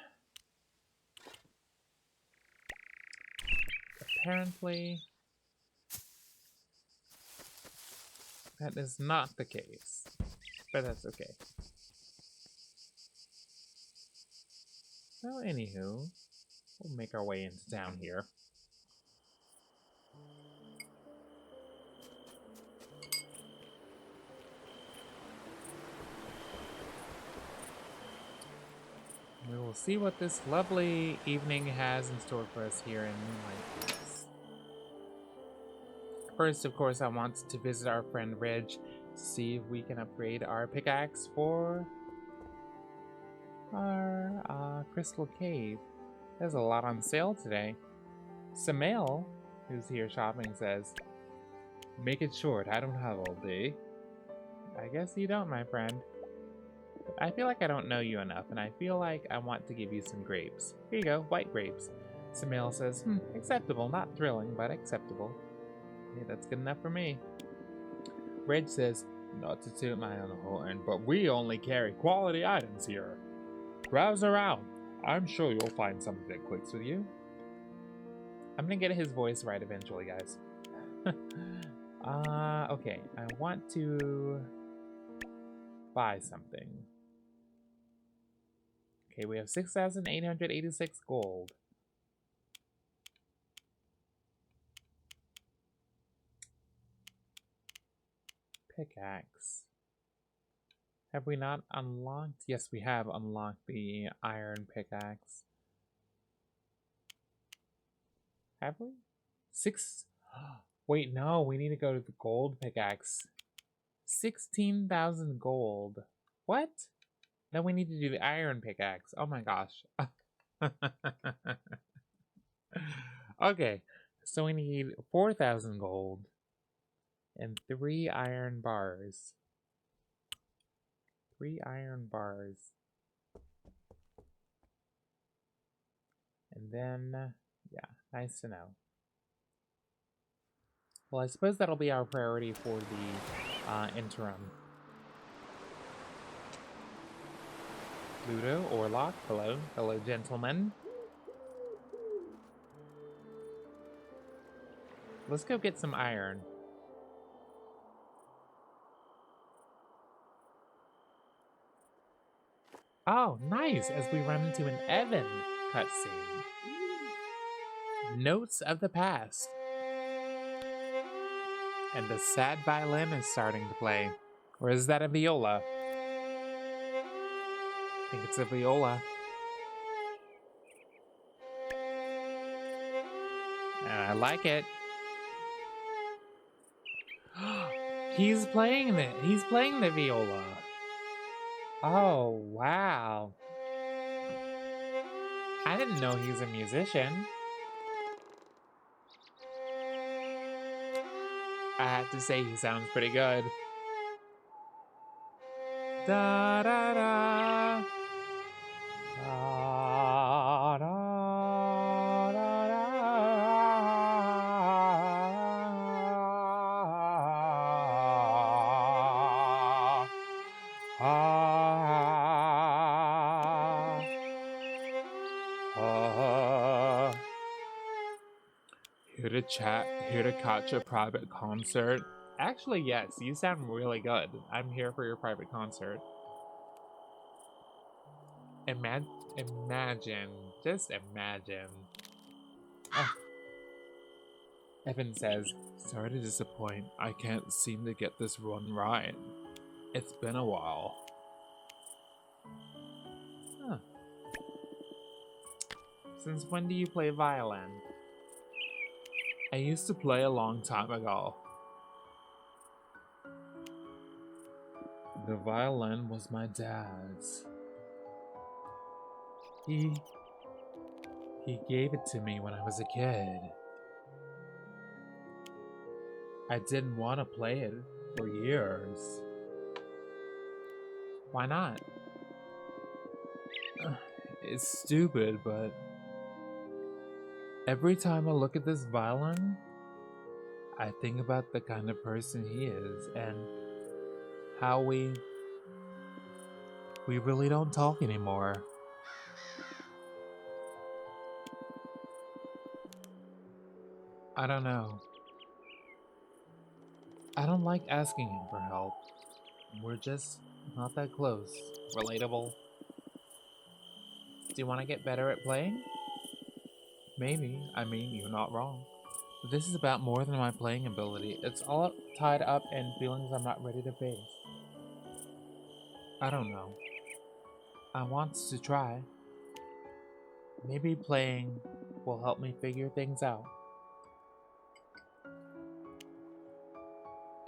Apparently, that is not the case, but that's okay. Well, anywho, we'll make our way into town here. We will see what this lovely evening has in store for us here in Moonlight Peaks. First, of course, I want to visit our friend Ridge to see if we can upgrade our pickaxe for our crystal cave. There's a lot on sale today. 𝙃𝙊𝙐𝙍𝙎, who's here shopping, says, "Make it short, I don't have all day." I guess you don't, my friend. I feel like I don't know you enough, and I feel like I want to give you some grapes. Here you go, white grapes. 𝙃𝙊𝙐𝙍 says, acceptable, not thrilling, but acceptable. Hey, that's good enough for me. Ridge says, "Not to toot my own horn, but we only carry quality items here. Browse around. I'm sure you'll find something that clicks with you." I'm gonna get his voice right eventually, guys. Okay, I want to buy something. Okay, we have 6,886 gold. Pickaxe. Have we not unlocked? Yes, we have unlocked the iron pickaxe. Have we? 6. Wait, no, we need to go to the gold pickaxe. 16,000 gold. What? Then we need to do the iron pickaxe. Oh my gosh. Okay, so we need 4,000 gold and 3 iron bars. 3 iron bars. And then, yeah, nice to know. Well, I suppose that'll be our priority for the interim. Ludo, Orlock, hello. Hello, gentlemen. Let's go get some iron. Oh, nice! As we run into an Evan cutscene. Notes of the past. And the sad violin is starting to play. Or is that a viola? I think it's a viola. And I like it. He's playing the viola. Oh, wow. I didn't know he was a musician. I have to say he sounds pretty good. Da da da. Da, da, da, da, Ah, ah. Here to chat, here to catch a private concert. Actually, yes, you sound really good. I'm here for your private concert. Imagine, just imagine. Ah. Evan says, Sorry to disappoint, I can't seem to get this run right. It's been a while. huh. Since when do you play violin? I used to play a long time ago. The violin was my dad's. He gave it to me when I was a kid. I didn't want to play it for years. Why not? It's stupid, but every time I look at this violin, I think about the kind of person he is and how we really don't talk anymore. I don't know. I don't like asking him for help. We're just not that close. Relatable. Do you want to get better at playing? Maybe. I mean, you're not wrong. But this is about more than my playing ability. It's all tied up in feelings I'm not ready to face. I don't know. I want to try. Maybe playing will help me figure things out.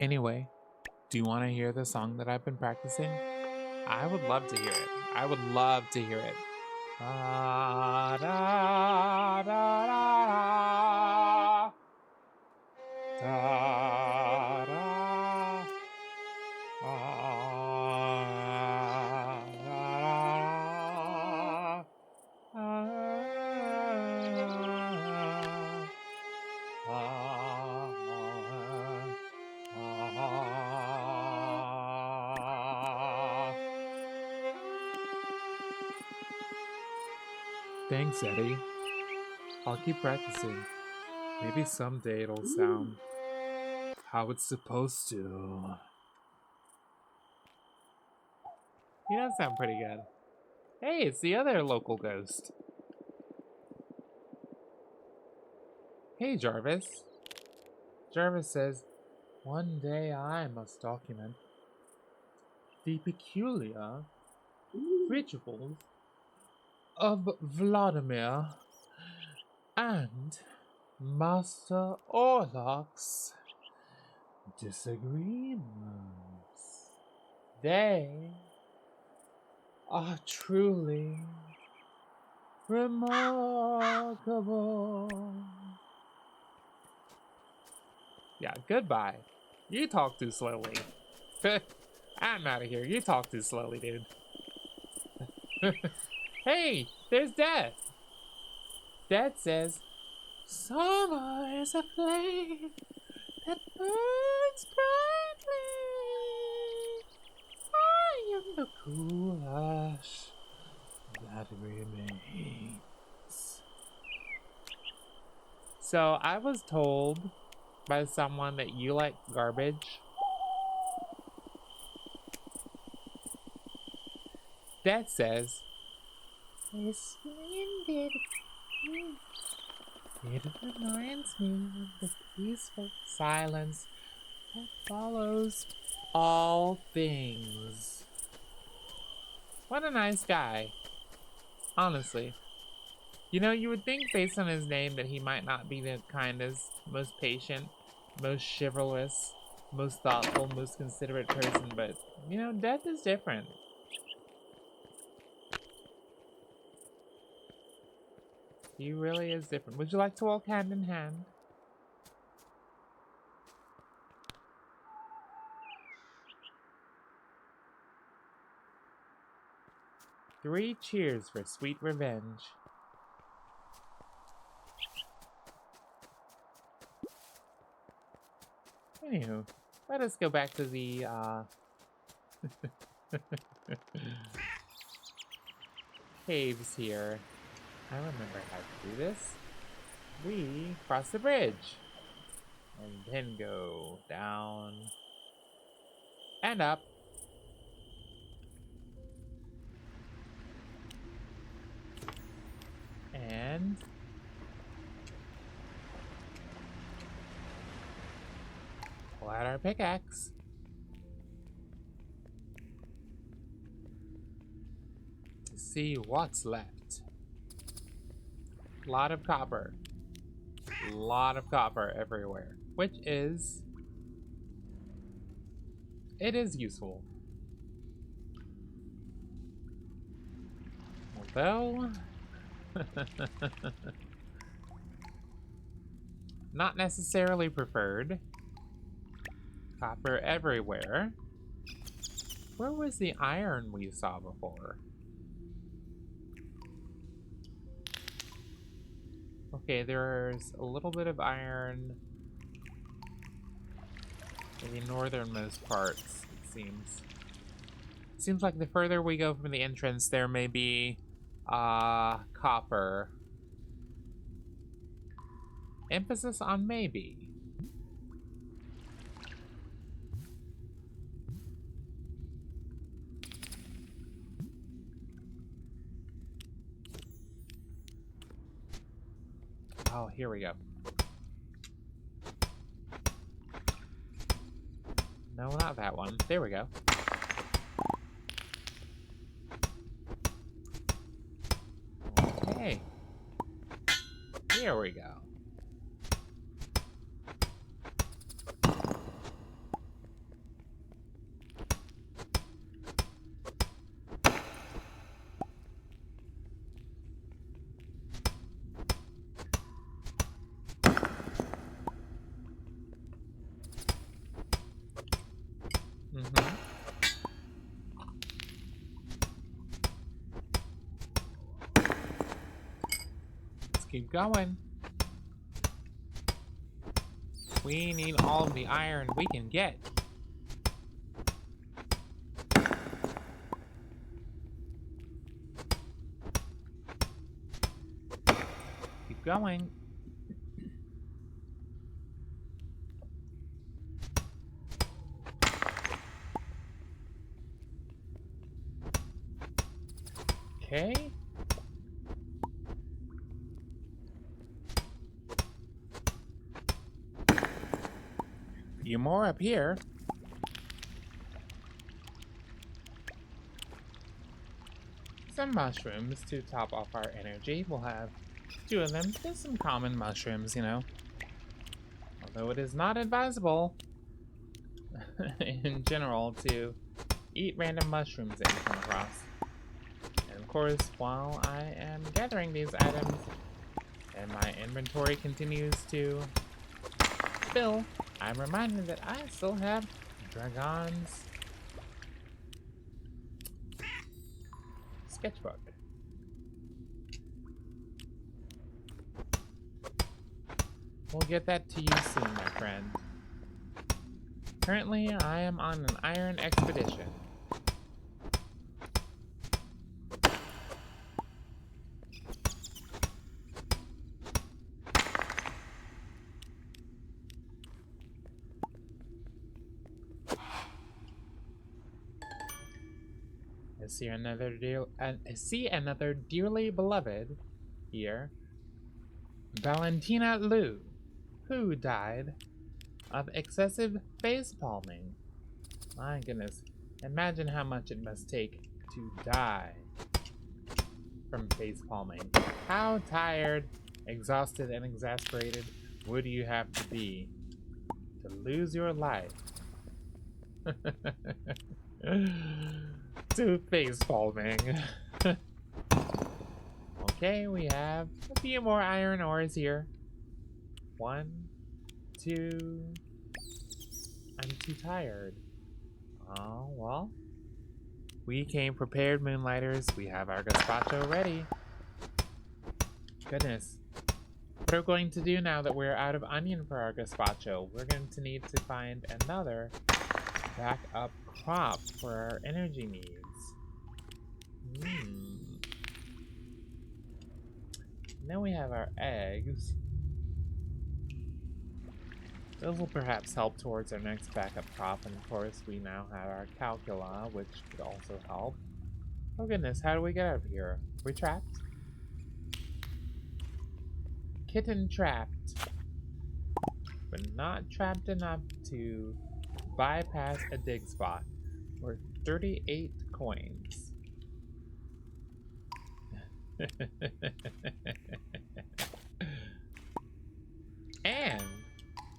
Anyway, do you want to hear the song that I've been practicing? I would love to hear it. I would love to hear it. Da, da, da, da, da. Da, da, Thanks, Eddie. I'll keep practicing. Maybe someday it'll sound how it's supposed to. He does sound pretty good. Hey, it's the other local ghost. Hey, Jarvis. Jarvis says, one day I must document the peculiar rituals of Vladimir and Master Orlok's disagreements. They are truly remarkable. Yeah, goodbye. You talk too slowly. I'm out of here. You talk too slowly, dude. Hey, there's Death. Death says, summer is a flame that burns brightly. I am the cool ash that remains. So I was told by someone that you like garbage. That says, a splendid. It reminds me of the peaceful silence that follows all things. What a nice guy. Honestly. You know, you would think based on his name that he might not be the kindest, most patient, most chivalrous, most thoughtful, most considerate person, but, you know, Death is different. He really is different. Would you like to walk hand in hand? Three cheers for sweet revenge. Anywho, let us go back to the Caves here. I remember how to do this. We cross the bridge. And then go down. And up. And pull out our pickaxe. To see what's left. A lot of copper. A lot of copper everywhere. Which is... it is useful. Although... not necessarily preferred. Copper everywhere. Where was the iron we saw before? Okay, there's a little bit of iron in the northernmost parts, it seems. Seems like the further we go from the entrance, there may be copper. Emphasis on maybe. Oh, here we go. No, not that one. There we go. Okay. Here we go. Keep going. We need all of the iron we can get. Keep going. Okay. Few more up here. Some mushrooms to top off our energy. We'll have 2 of them. Just some common mushrooms, you know. Although it is not advisable in general to eat random mushrooms that you come across. And of course, while I am gathering these items and my inventory continues to fill, I'm reminded that I still have Dragon's sketchbook. We'll get that to you soon, my friend. Currently, I am on an iron expedition. I see another dearly beloved here. Valentina Liu, who died of excessive face palming. My goodness, imagine how much it must take to die from face palming. How tired, exhausted, and exasperated would you have to be to lose your life to face palming? Okay, we have a few more iron ores here. 1, 2. I'm too tired. Oh, well. We came prepared, Moonlighters. We have our gazpacho ready. Goodness. What we're going to do now that we're out of onion for our gazpacho, we're going to need to find another backup crop for our energy needs. Now we have our eggs. Those will perhaps help towards our next backup crop, and of course we now have our calcula, which could also help. Oh goodness, how do we get out of here? We trapped? Kitten trapped. But not trapped enough to bypass a dig spot. Worth 38 coins. And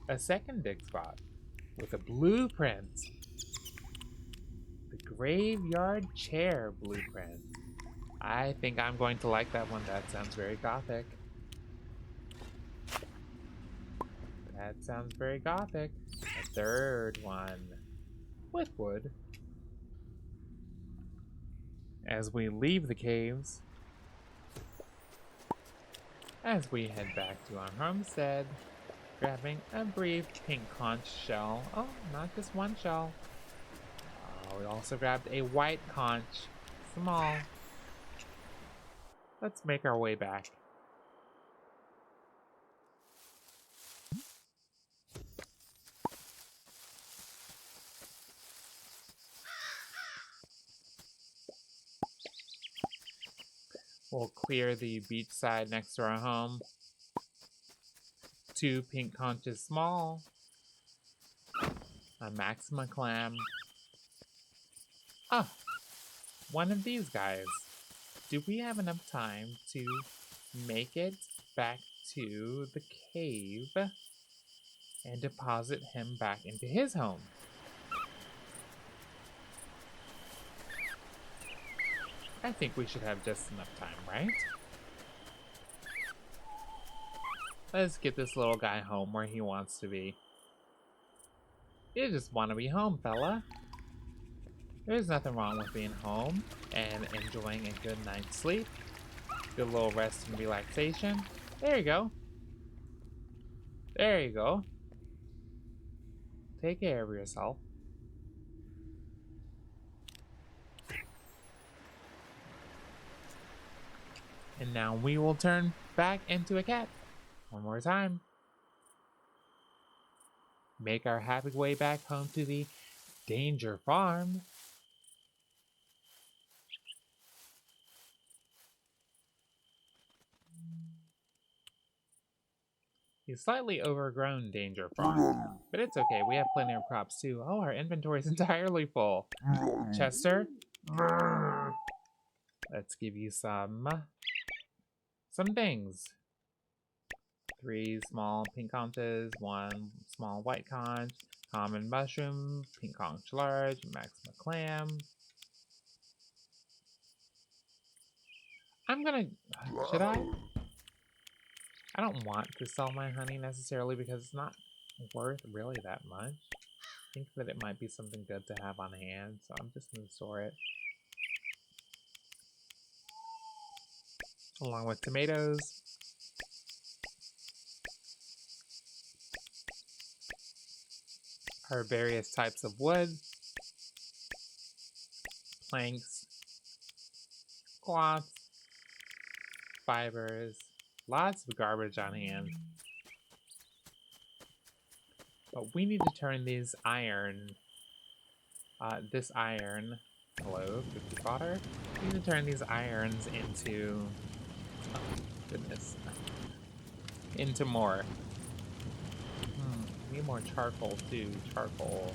a second dig spot with a blueprint. The graveyard chair blueprint. I think I'm going to like that one. That sounds very gothic. That sounds very gothic. A third one with wood. As we leave the caves, as we head back to our homestead, grabbing a brief pink conch shell. Oh, not just one shell. We also grabbed a white conch. Small. Let's make our way back. We'll clear the beach side next to our home. 2 pink conches small. A maxima clam. Ah! One of these guys. Do we have enough time to make it back to the cave and deposit him back into his home? I think we should have just enough time, right? Let's get this little guy home where he wants to be. You just want to be home, fella. There's nothing wrong with being home and enjoying a good night's sleep. Good little rest and relaxation. There you go. There you go. Take care of yourself. And now we will turn back into a cat. One more time. Make our happy way back home to the Danger Farm. The slightly overgrown Danger Farm. But it's okay, we have plenty of crops too. Oh, our inventory is entirely full. Chester? Let's give you some things. 3 small pink conches, 1 small white conch, common mushroom, pink conch large, maxima clam. I'm gonna... should I? I don't want to sell my honey necessarily because it's not worth really that much. I think that it might be something good to have on hand, so I'm just gonna store it. Along with tomatoes. Our various types of wood. Planks. Cloth. Fibers. Lots of garbage on hand. But we need to turn these this iron, hello, 50 fodder. We need to turn these irons into, oh goodness, into more. Need more charcoal too, charcoal.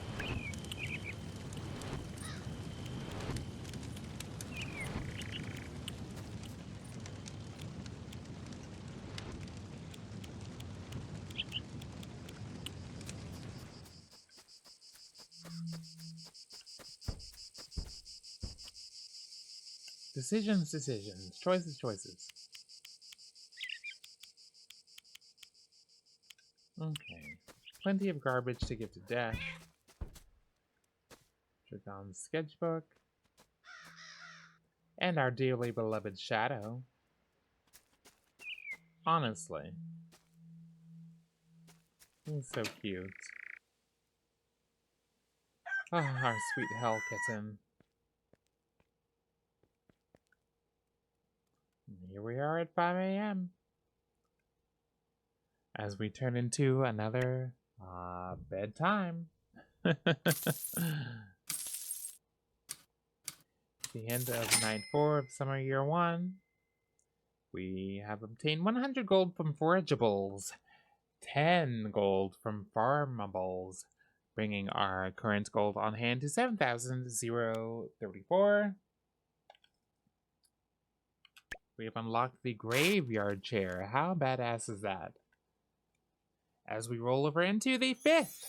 Decisions, decisions. Choices, choices. Okay. Plenty of garbage to give to Dash. Dragon's sketchbook. And our dearly beloved Shadow. Honestly. He's so cute. Oh, our sweet hell kitten. Here we are at 5 a.m. as we turn into another bedtime. The end of night 4 of summer year 1. We have obtained 100 gold from forageables, 10 gold from farmables, bringing our current gold on hand to 7,034. We have unlocked the graveyard chair. How badass is that? As we roll over into the 5th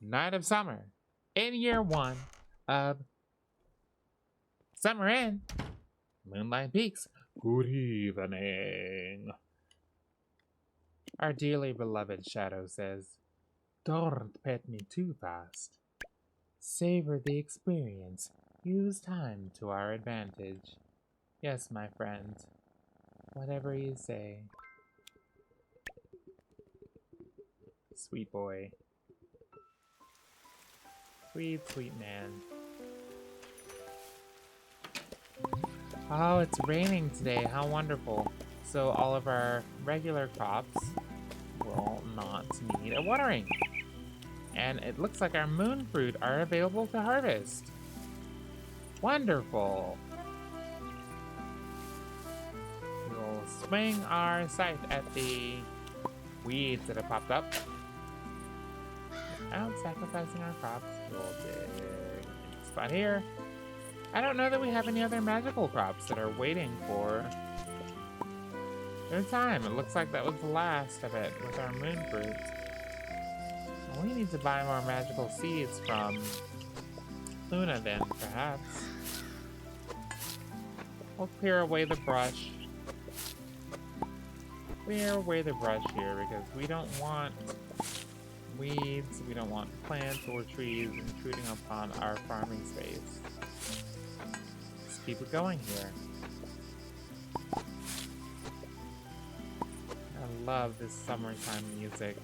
night of summer in year 1 of Summer in Moonlight Peaks. Good evening. Our dearly beloved Shadow says, "Don't pet me too fast. Savor the experience. Use time to our advantage." Yes, my friend. Whatever you say. Sweet boy. Sweet, sweet man. Oh, it's raining today. How wonderful. So all of our regular crops will not need a watering. And it looks like our moon fruit are available to harvest. Wonderful. We'll swing our scythe at the weeds that have popped up. Without sacrificing our crops, we'll dig a spot here. I don't know that we have any other magical crops that are waiting for their time. It looks like that was the last of it with our moon fruit. We need to buy more magical seeds from Luna then, perhaps. We'll clear away the brush. Clear away the brush here because we don't want weeds, we don't want plants or trees intruding upon our farming space. Let's keep it going here. I love this summertime music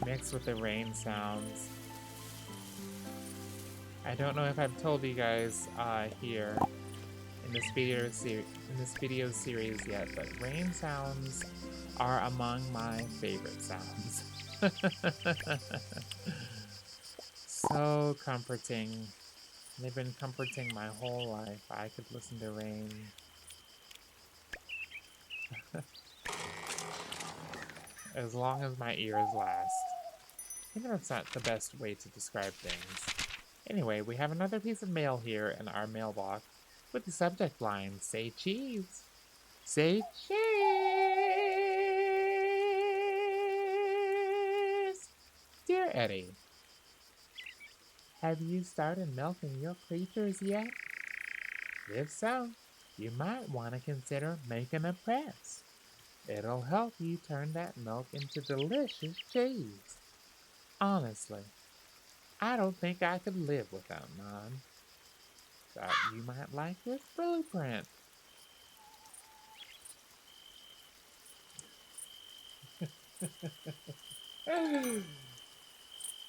mixed with the rain sounds. I don't know if I've told you guys here in this video series yet, but rain sounds are among my favorite sounds. So comforting. They've been comforting my whole life. I could listen to rain. As long as my ears last. Maybe that's not the best way to describe things. Anyway, we have another piece of mail here in our mailbox with the subject line, "Say cheese." Say cheese! Dear Eddie, have you started milking your creatures yet? If so, you might want to consider making a press. It'll help you turn that milk into delicious cheese. Honestly, I don't think I could live without mine. Thought you might like this blueprint.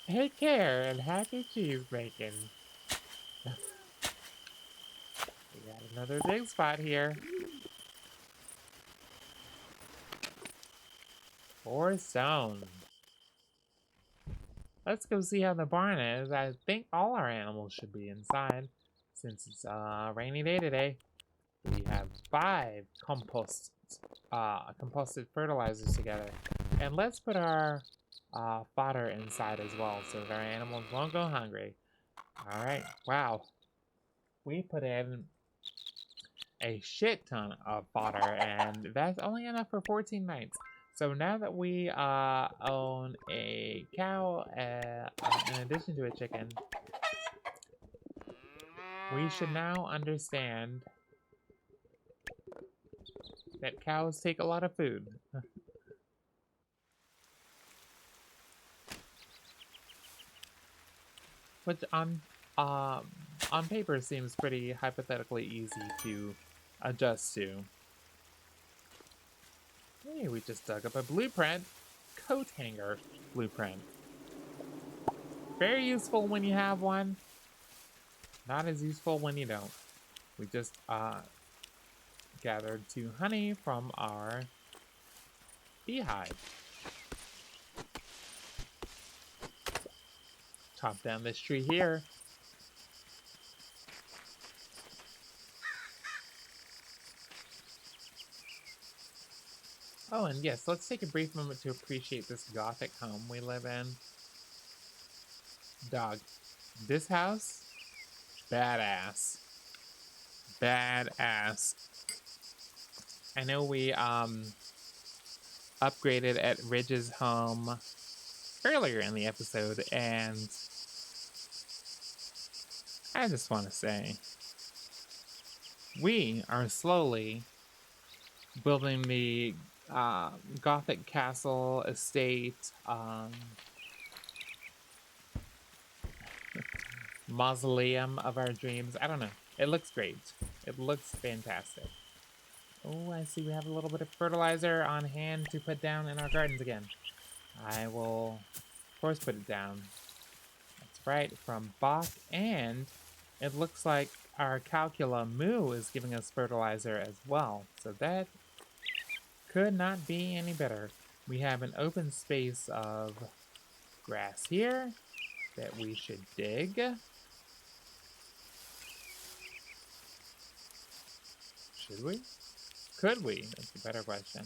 Take care and happy cheese making. We got another dig spot here. 4 stone. Let's go see how the barn is. I think all our animals should be inside since it's a rainy day today. We have 5 composted fertilizers together. And let's put our fodder inside as well so that our animals won't go hungry. Alright, wow. We put in a shit ton of fodder and that's only enough for 14 nights. So now that we own a cow in addition to a chicken, we should now understand that cows take a lot of food. Which on paper seems pretty hypothetically easy to adjust to. Hey, we just dug up a blueprint. Coat hanger blueprint. Very useful when you have one. Not as useful when you don't. We just gathered 2 honey from our beehive. Chop down this tree here. Oh, and yes, let's take a brief moment to appreciate this gothic home we live in. Dog, this house, badass. Badass. I know we upgraded at Ridge's home earlier in the episode, and I just want to say, we are slowly building the Gothic castle estate mausoleum of our dreams. I don't know. It looks great. It looks fantastic. Oh, I see we have a little bit of fertilizer on hand to put down in our gardens again. I will, of course, put it down. That's right, from 𝙃𝙊𝙐𝙍, and it looks like our 𝙃𝙊𝙐𝙐𝙍 is giving us fertilizer as well. So that could not be any better. We have an open space of grass here that we should dig. Should we? Could we? That's a better question.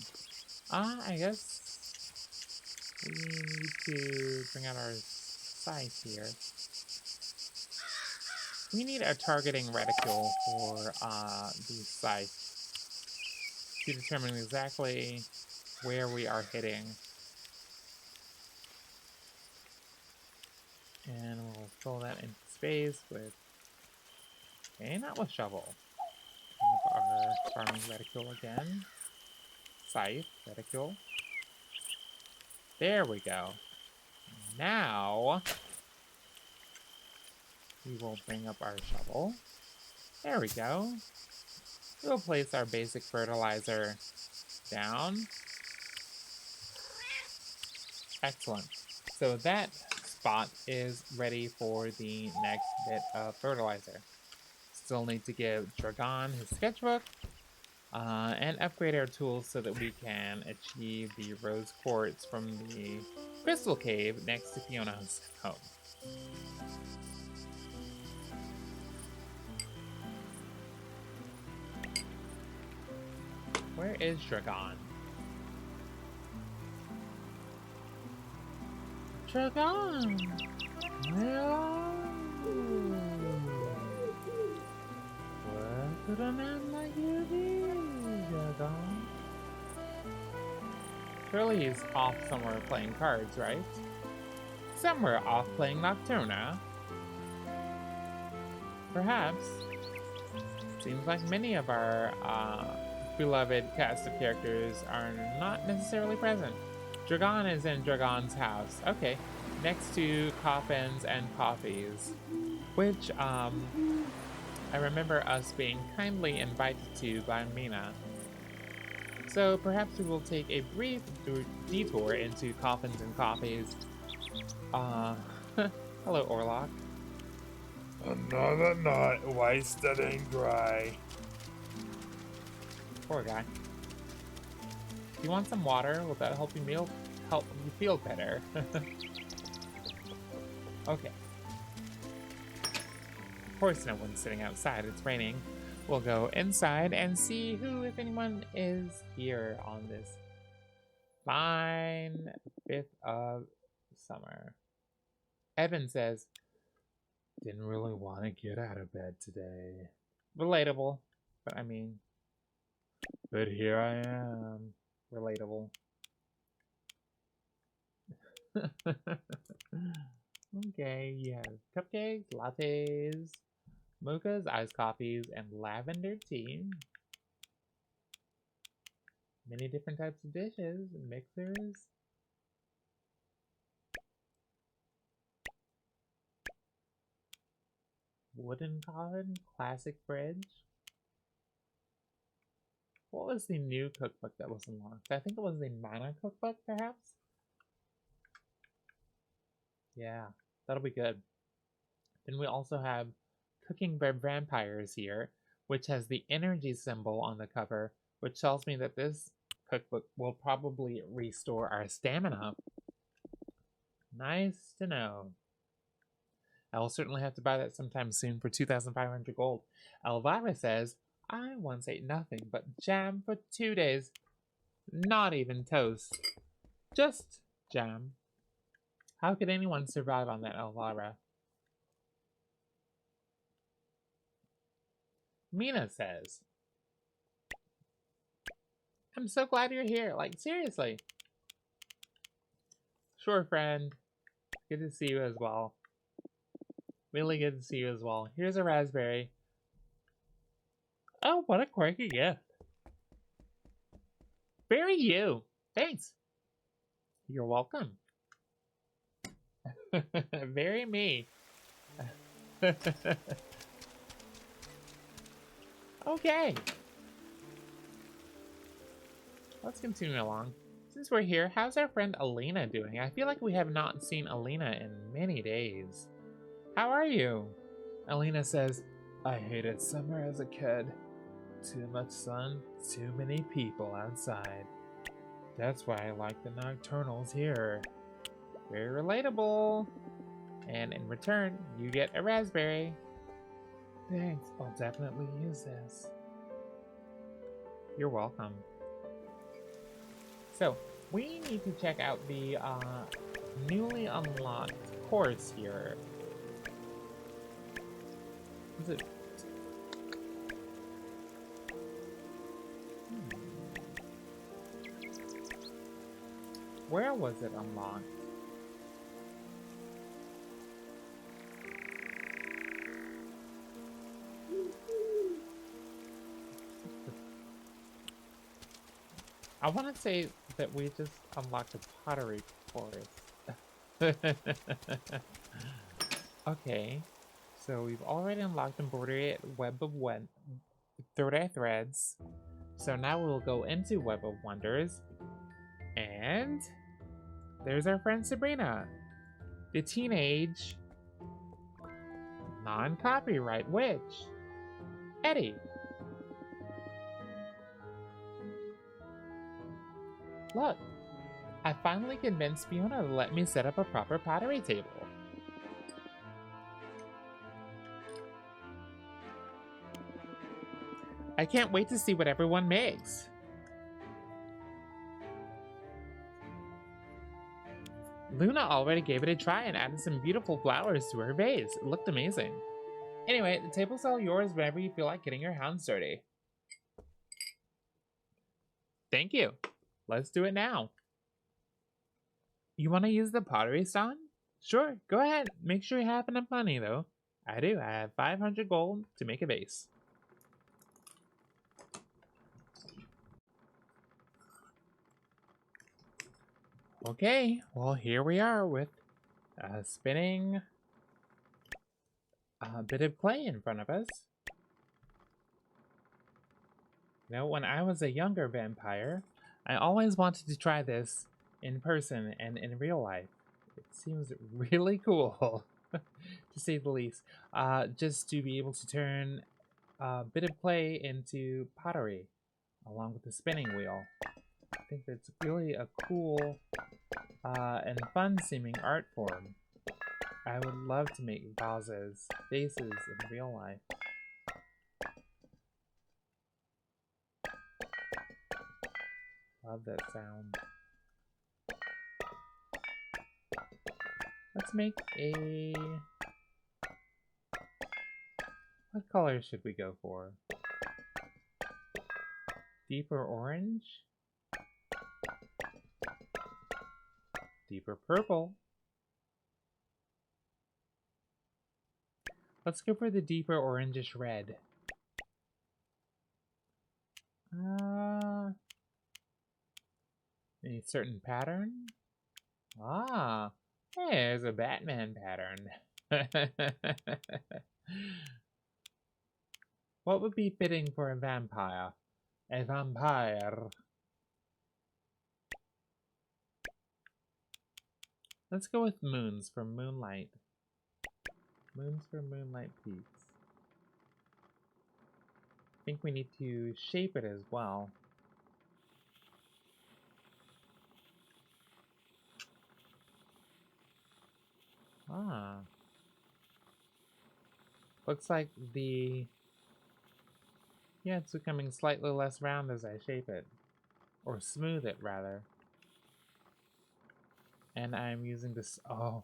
I guess we need to bring out our scythe here. We need a targeting reticule for the scythe to determine exactly where we are hitting. And we'll fill that into space with, okay, not with shovel. Our farming reticule again. Scythe reticule. There we go. Now we will bring up our shovel. There we go. We'll place our basic fertilizer down. Excellent. So that spot is ready for the next bit of fertilizer. Still need to give 𝙃𝙊𝙐𝙍 his sketchbook and upgrade our tools so that we can achieve the rose quartz from the crystal cave next to Fiona's home. Where is 𝙃𝙊𝙐𝙍? 𝙃𝙊𝙐𝙐! Where are you? Where could a man like you be, 𝙃𝙊𝙐𝙐? Surely he's off somewhere playing cards, right? Somewhere off playing Nocturna. Perhaps. Seems like many of our beloved cast of characters are not necessarily present. 𝙃𝙊𝙐𝙍 is in 𝙃𝙊𝙐𝙍's house. Okay. Next to coffins and coffees. Which, I remember us being kindly invited to by Mina. So perhaps we will take a brief detour into coffins and coffees. Hello, Orlock. Another night wasted in grey. Poor guy. Do you want some water? Will that help you feel better? Okay. Of course no one's sitting outside, it's raining. We'll go inside and see who, if anyone, is here on this fine 5th of summer. Evan says, didn't really want to get out of bed today. Relatable, but I mean, but here I am. Relatable. Okay, you have cupcakes, lattes, mochas, iced coffees, and lavender tea. Many different types of dishes and mixers. Wooden coffin, classic fridge. What was the new cookbook that was unlocked? I think it was the Mana cookbook, perhaps? Yeah. That'll be good. Then we also have Cooking Vampires here, which has the energy symbol on the cover, which tells me that this cookbook will probably restore our stamina. Nice to know. I will certainly have to buy that sometime soon for 2,500 gold. Elvira says, I once ate nothing but jam for 2 days. Not even toast. Just jam. How could anyone survive on that, Elvira? Mina says, I'm so glad you're here. Like, seriously. Sure, friend. Good to see you as well. Really good to see you as well. Here's a raspberry. Oh, what a quirky gift. Very you. Thanks. You're welcome. Very me. Okay. Let's continue along. Since we're here, how's our friend Alina doing? I feel like we have not seen Alina in many days. How are you? Alina says, I hated summer as a kid. Too much sun, too many people outside. That's why I like the nocturnals here. Very relatable. And in return, you get a raspberry. Thanks, I'll definitely use this. You're welcome. So, we need to check out the newly unlocked course here. Is it? Where was it unlocked? I want to say that we just unlocked a pottery course. Okay, so we've already unlocked embroidery web of third eye threads. So now we'll go into Web of Wonders, and there's our friend Sabrina, the teenage non-copyright witch, Eddie. Look, I finally convinced Fiona to let me set up a proper pottery table. I can't wait to see what everyone makes. Luna already gave it a try and added some beautiful flowers to her vase. It looked amazing. Anyway, the table's all yours whenever you feel like getting your hands dirty. Thank you. Let's do it now. You want to use the pottery stone? Sure, go ahead. Make sure you have enough money, though. I do. I have 500 gold to make a vase. Okay, well, here we are with spinning a bit of clay in front of us. You know, when I was a younger vampire, I always wanted to try this in person and in real life. It seems really cool, to say the least. Just to be able to turn a bit of clay into pottery, along with the spinning wheel. I think that's really a cool and fun-seeming art form. I would love to make vases, vases in real life. Love that sound. Let's make a... What color should we go for? Deeper orange? Deeper purple? Let's go for the deeper orangish red. Any certain pattern? Ah, hey, there's a Batman pattern. What would be fitting for a vampire? A vampire. Let's go with moons from Moonlight Moons for Moonlight Peaks. I think we need to shape it as well. Ah. Looks like the... Yeah, it's becoming slightly less round as I shape it. Or smooth it, rather. And I'm using this... Oh.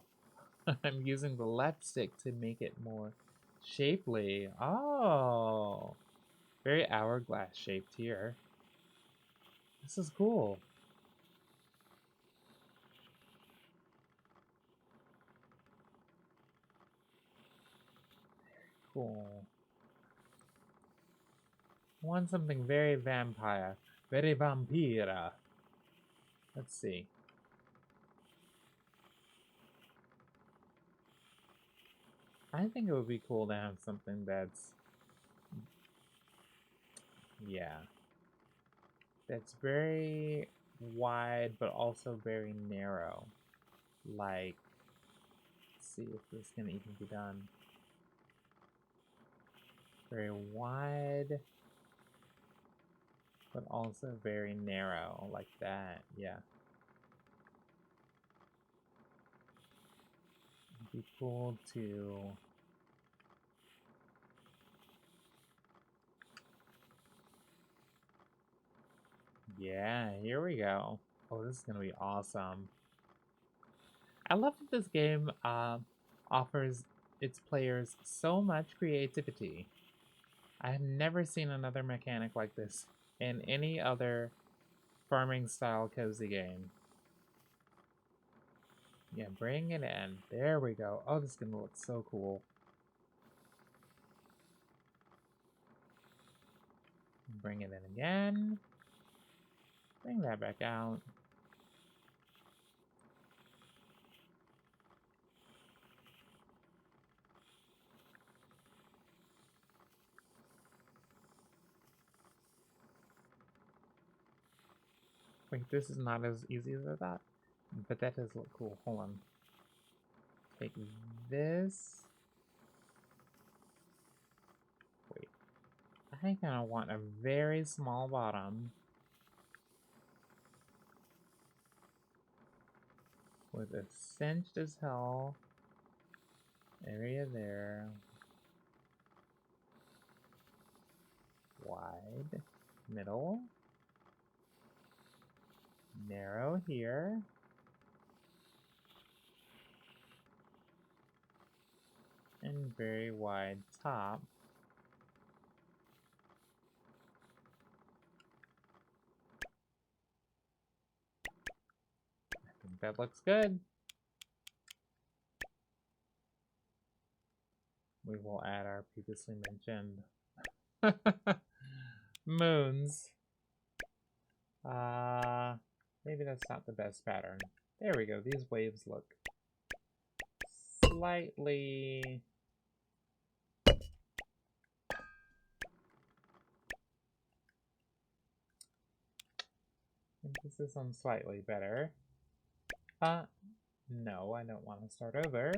I'm using the left stick to make it more shapely. Oh. Very hourglass shaped here. This is cool. Cool. I want something very vampire. Very vampira. Let's see. I think it would be cool to have something that's... Yeah. That's very wide, but also very narrow. Like... Let's see if this can even be done. Very wide, but also very narrow, like that, yeah. It'd be cool to... Yeah, here we go. Oh, this is gonna be awesome. I love that this game offers its players so much creativity. I have never seen another mechanic like this in any other farming style cozy game. Yeah, bring it in. There we go. Oh, this is gonna look so cool. Bring it in again. Bring that back out. Wait, this is not as easy as I thought. But that does look cool. Hold on. Take this. Wait. I think I want a very small bottom. With a cinched as hell area there. Wide. Middle. Narrow here. And very wide top. I think that looks good. We will add our previously mentioned moons. Maybe that's not the best pattern. There we go. These waves look slightly... Emphasis on slightly better. No, I don't want to start over.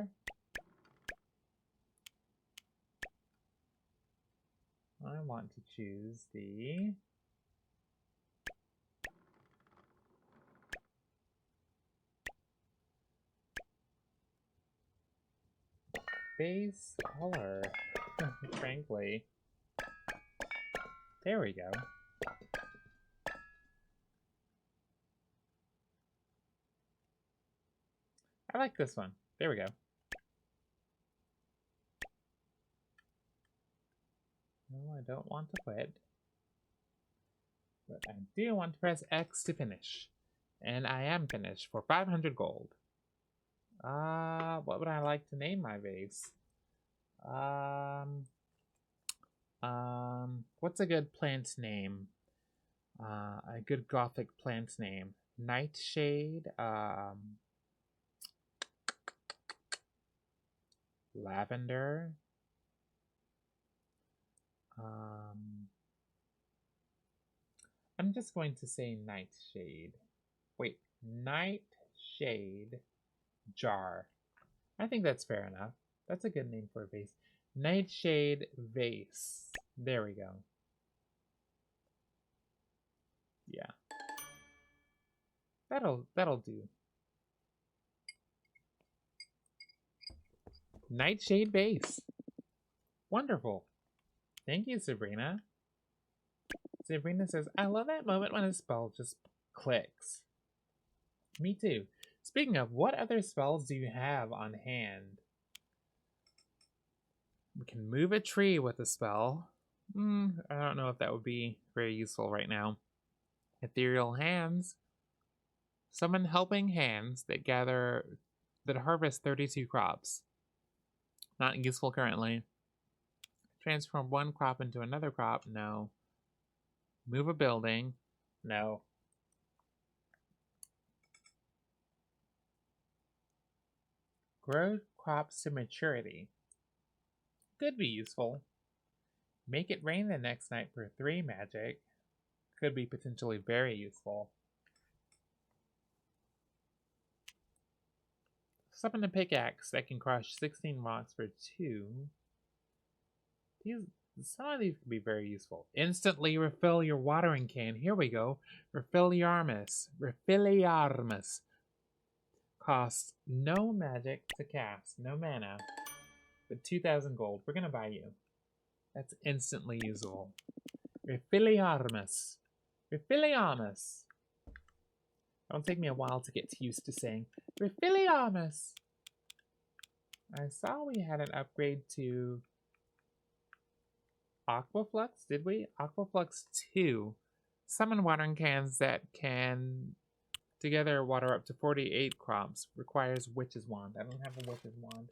I want to choose the... base color, frankly. There we go. I like this one. There we go. No, I don't want to quit. But I do want to press X to finish. And I am finished for 500 gold. What would I like to name my vase? What's a good plant name? A good gothic plant name. Nightshade, lavender. I'm just going to say nightshade. Wait, nightshade jar. I think that's fair enough. That's a good name for a vase. Nightshade vase. There we go. Yeah. That'll do. Nightshade vase. Wonderful. Thank you, Sabrina. Sabrina says, I love that moment when a spell just clicks. Me too. Speaking of, what other spells do you have on hand? We can move a tree with a spell. I don't know if that would be very useful right now. Ethereal hands. Summon helping hands that harvest 32 crops. Not useful currently. Transform one crop into another crop. No. Move a building. No. Grow crops to maturity. Could be useful. Make it rain the next night for 3 magic. Could be potentially very useful. Summon a pickaxe that can crush 16 rocks for 2. Some of these could be very useful. Instantly refill your watering can. Here we go. Refilliarmus. Refilliarmus. Costs no magic to cast. No mana. But 2,000 gold. We're going to buy you. That's instantly usable. Refilliarmus. Refilliarmus. It'll take me a while to get used to saying Refilliarmus. I saw we had an upgrade to Aquaflux, did we? Aquaflux 2. Summon watering cans that can together water up to 48 crops. Requires Witch's Wand. I don't have a Witch's Wand.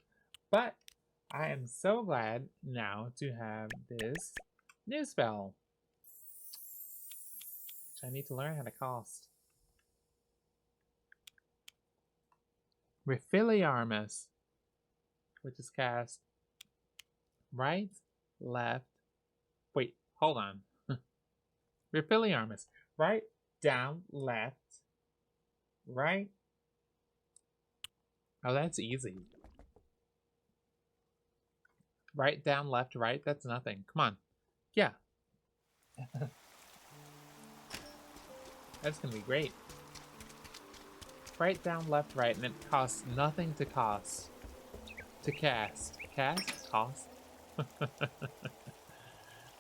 But I am so glad now to have this new spell. Which I need to learn how to cast. Refilliarmus. Which is cast right, left. Wait, hold on. Refilliarmus. Right, down, left, right. Oh, that's easy. Right, down, left, right. That's nothing. Come on. Yeah. That's gonna be great. Right, down, left, right, and it costs nothing to cast. To cast. Cast? Cost?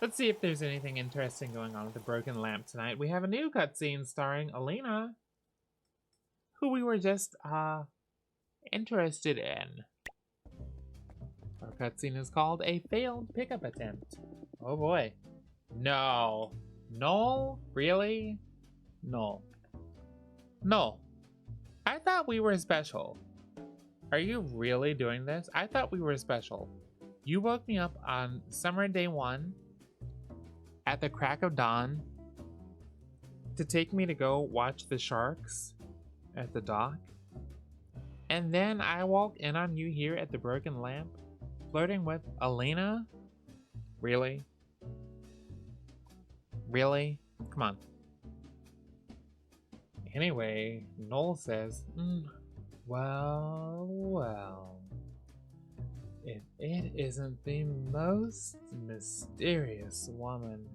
Let's see if there's anything interesting going on with the Broken Lamp tonight. We have a new cutscene starring Alina, who we were just, interested in. Our cutscene is called A Failed Pickup Attempt. Oh boy. No. No? Really? No. No. I thought we were special. Are you really doing this? I thought we were special. You woke me up on summer day 1 at the crack of dawn to take me to go watch the sharks at the dock. And then I walk in on you here at the Broken Lamp, flirting with Alina? Really? Really? Come on. Anyway, Noel says, well, if it isn't the most mysterious woman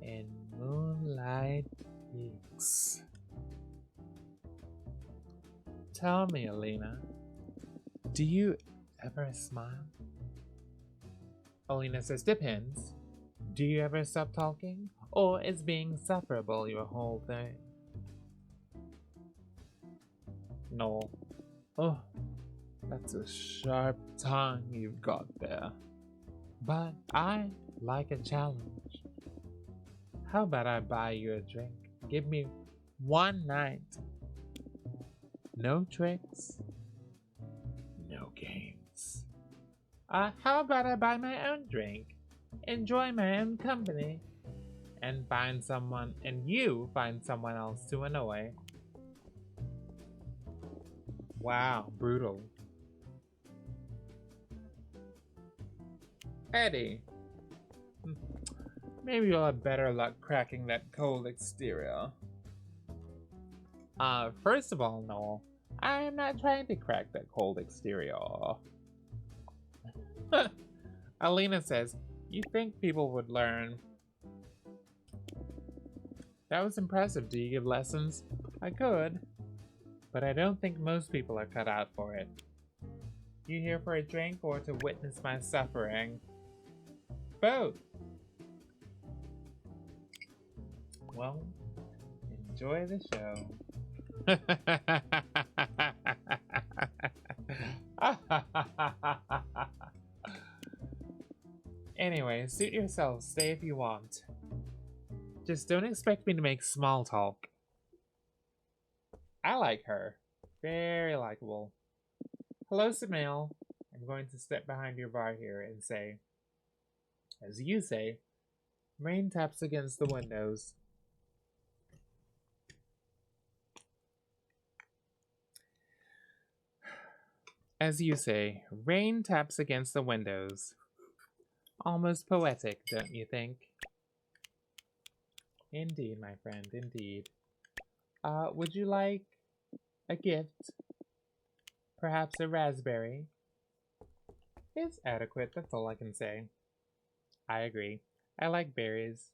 in Moonlight Peaks. Tell me, Alina, do you ever smile? Alina says, depends. Do you ever stop talking? Or is being sufferable your whole thing? No. Oh, that's a sharp tongue you've got there. But I like a challenge. How about I buy you a drink? Give me one night. No tricks. No games. How about I buy my own drink? Enjoy my own company. And you find someone else to annoy. Wow, brutal. Eddie. Maybe you'll have better luck cracking that cold exterior. First of all, Noel, I am not trying to crack that cold exterior. Alina says, "You think people would learn." That was impressive. Do you give lessons? I could, but I don't think most people are cut out for it. You here for a drink or to witness my suffering? Both. Well, enjoy the show. Anyway, suit yourself. Stay if you want. Just don't expect me to make small talk. I like her. Very likable. Hello, Samil. I'm going to step behind your bar here and say, as you say, rain taps against the windows. As you say, rain taps against the windows. Almost poetic, don't you think? Indeed, my friend, indeed. Would you like a gift? Perhaps a raspberry? It's adequate, that's all I can say. I agree. I like berries.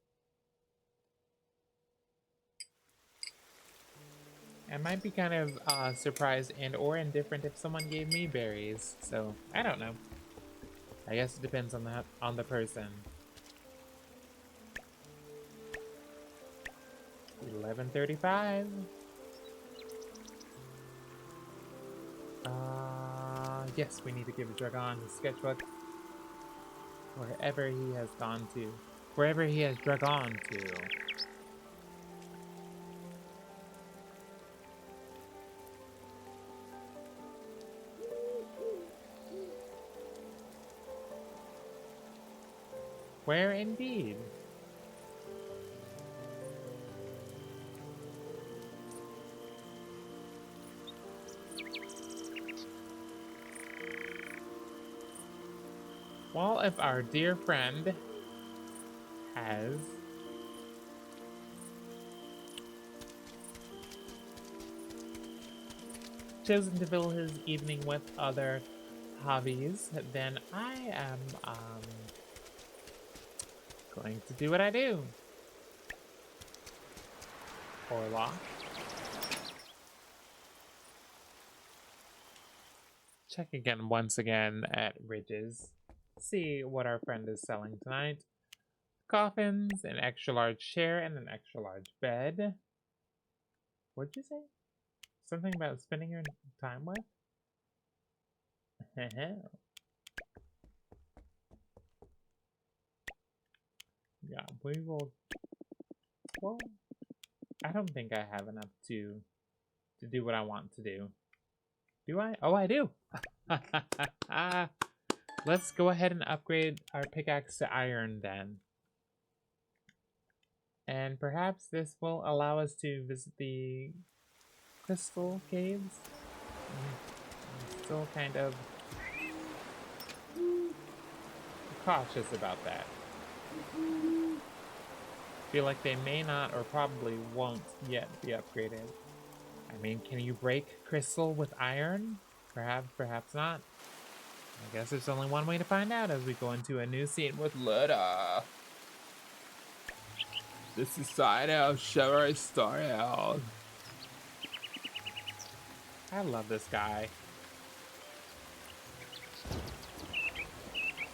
I might be kind of surprised and or indifferent if someone gave me berries, so I don't know. I guess it depends on the person. 11:35. Yes, we need to give Dragon his sketchbook. Wherever he has gone to. Wherever he has Dragon to. Where indeed? Well, if our dear friend has chosen to fill his evening with other hobbies, then I am going to do what I do. Orla. Check again once again at Ridges. See what our friend is selling tonight. Coffins, an extra large chair, and an extra large bed. What'd you say? Something about spending your time with? Yeah, we will. Well, I don't think I have enough to do what I want to do. Do I? Oh, I do! Let's go ahead and upgrade our pickaxe to iron then. And perhaps this will allow us to visit the crystal caves. I'm still kind of cautious about that. Feel like they may not or probably won't yet be upgraded. I mean, can you break crystal with iron? Perhaps, perhaps not. I guess there's only one way to find out as we go into a new scene with Luda. This is Sino Shiver Story Out. I love this guy.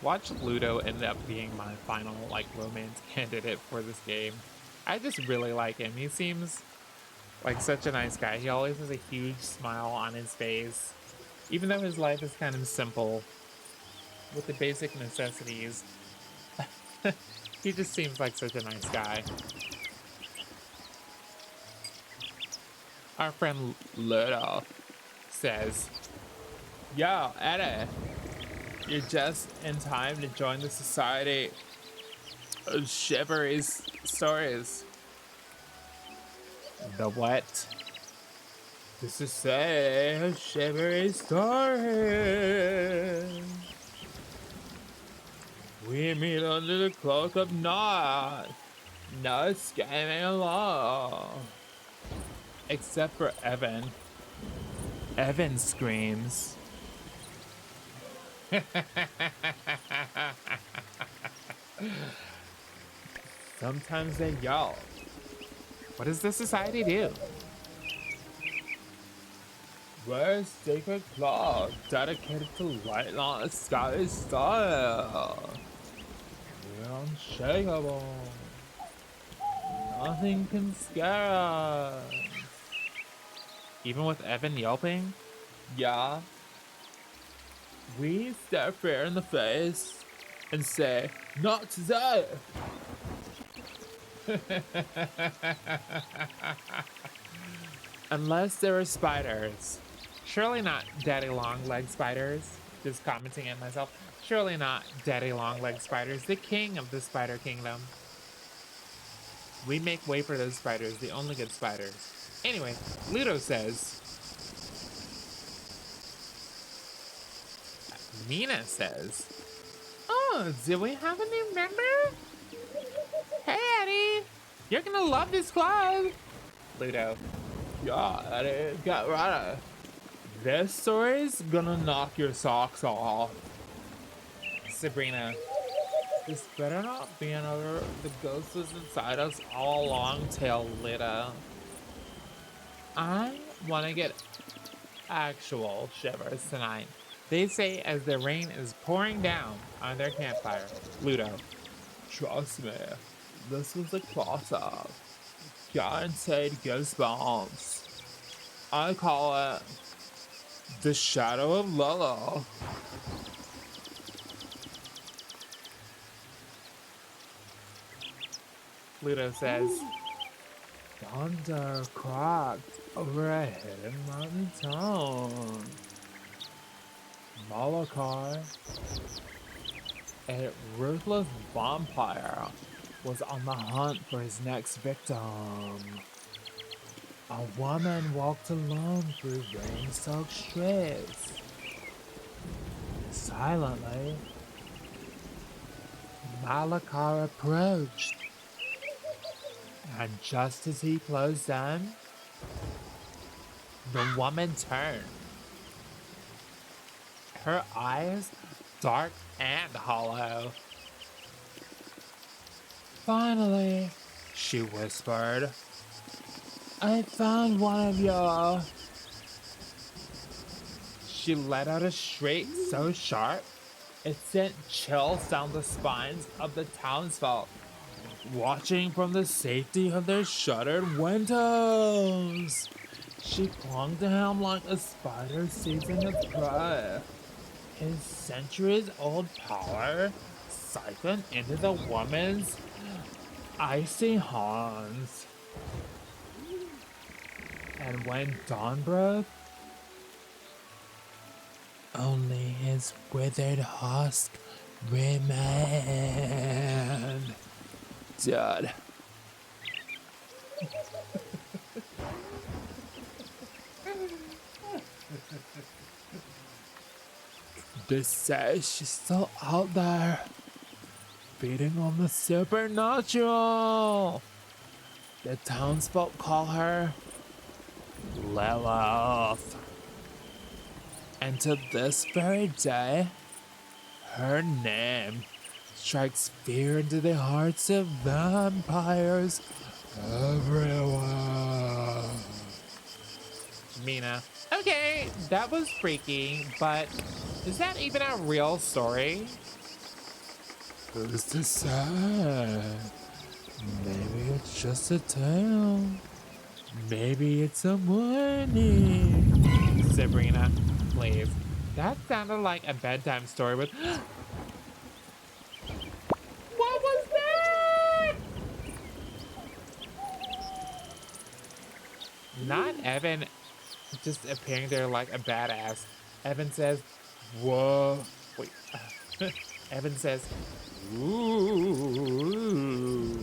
Watch Ludo end up being my final, romance candidate for this game. I just really like him. He seems like such a nice guy. He always has a huge smile on his face. Even though his life is kind of simple, with the basic necessities, he just seems like such a nice guy. Our friend Ludo says, "Yo, Eddie, you're just in time to join the Society of Shivery Stories." The what? The Society of Shivery Stories. We meet under the cloak of night, no escaping along. Except for Evan. Evan screams. Sometimes they yell. What does the society do? Wear a sacred cloth dedicated to light on the sky style. We're unshakable. Nothing can scare us. Even with Evan yelping? Yeah. We stare fear in the face and say, not today. Unless there are spiders. Surely not daddy long leg spiders. Just commenting at myself. Surely not daddy long leg spiders, the king of the spider kingdom. We make way for those spiders, the only good spiders. Anyway, Ludo says, Mina says, oh, do we have a new member? Hey, Eddie, you're gonna love this club. Ludo, Yeah, Eddie, get ready. This story's gonna knock your socks off. Sabrina, This better not be another the ghost was inside us all along tale, Lita. I wanna get actual shivers tonight. they say as the rain is pouring down on their campfire. Ludo, Trust me, this was a close-up. Guaranteed goosebumps. I call it the shadow of Lolo. Ludo says, Thunder cracked over a hidden mountain town. Malachi, a ruthless vampire, was on the hunt for his next victim. A woman walked alone through rain-soaked streets. Silently, Malachi approached. And just as he closed in, the woman turned. Her eyes dark and hollow. Finally, she whispered, I found one of you. She let out a shriek so sharp, it sent chills down the spines of the townsfolk, watching from the safety of their shuttered windows. She clung to him like a spider seizing its prey. His centuries-old power siphoned into the woman's icy hands. And when dawn broke, only his withered husk remained. Dead. They say she's still out there, feeding on the supernatural. The townsfolk call her Lilith. And to this very day, her name strikes fear into the hearts of vampires everywhere. Mina, okay, that was freaky, but is that even a real story? Who's to say? Maybe it's just a tale. Maybe it's a warning. Sabrina, please. That sounded like a bedtime story with. What was that? Not Evan just appearing there like a badass. Evan says, Whoa. wait. Evan says, ooh.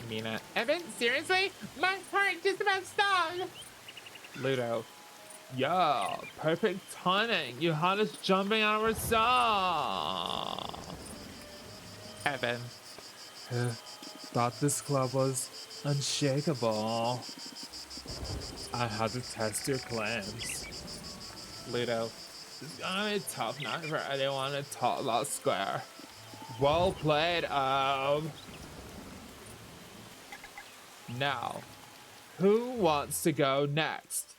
Mina, Evan, seriously? My heart just about stopped. Ludo, Yeah, perfect timing. You had us jumping out of our song. Evan, Thought this club was unshakable. I had to test your claims. Ludo. It's gonna be tough night for anyone in Toddler Square. Well played, Now, who wants to go next?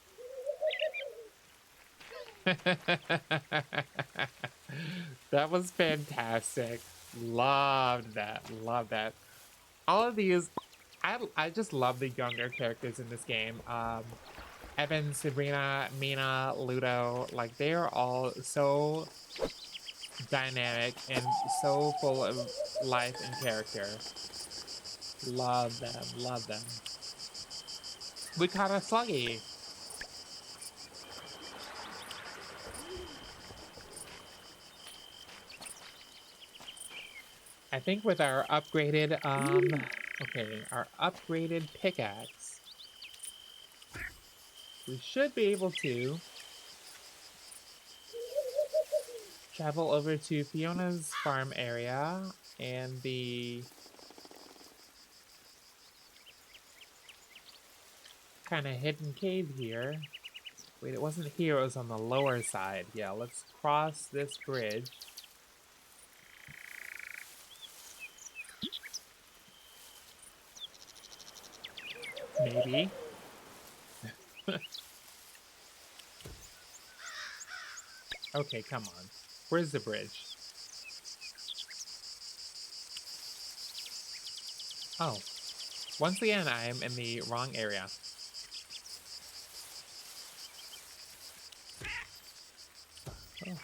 That was fantastic. Loved that. Loved that. All of these, I just love the younger characters in this game. Evan, Sabrina, Mina, Ludo, like they are all so dynamic and so full of life and character. Love them, love them. We caught a Sluggy. I think with our upgraded, okay, our upgraded pickaxe, we should be able to travel over to Fiona's farm area and the kind of hidden cave here. Wait, it wasn't here, it was on the lower side. Yeah, let's cross this bridge. Maybe. Okay, come on. Where's the bridge? Oh. Once again, I am in the wrong area. Oh.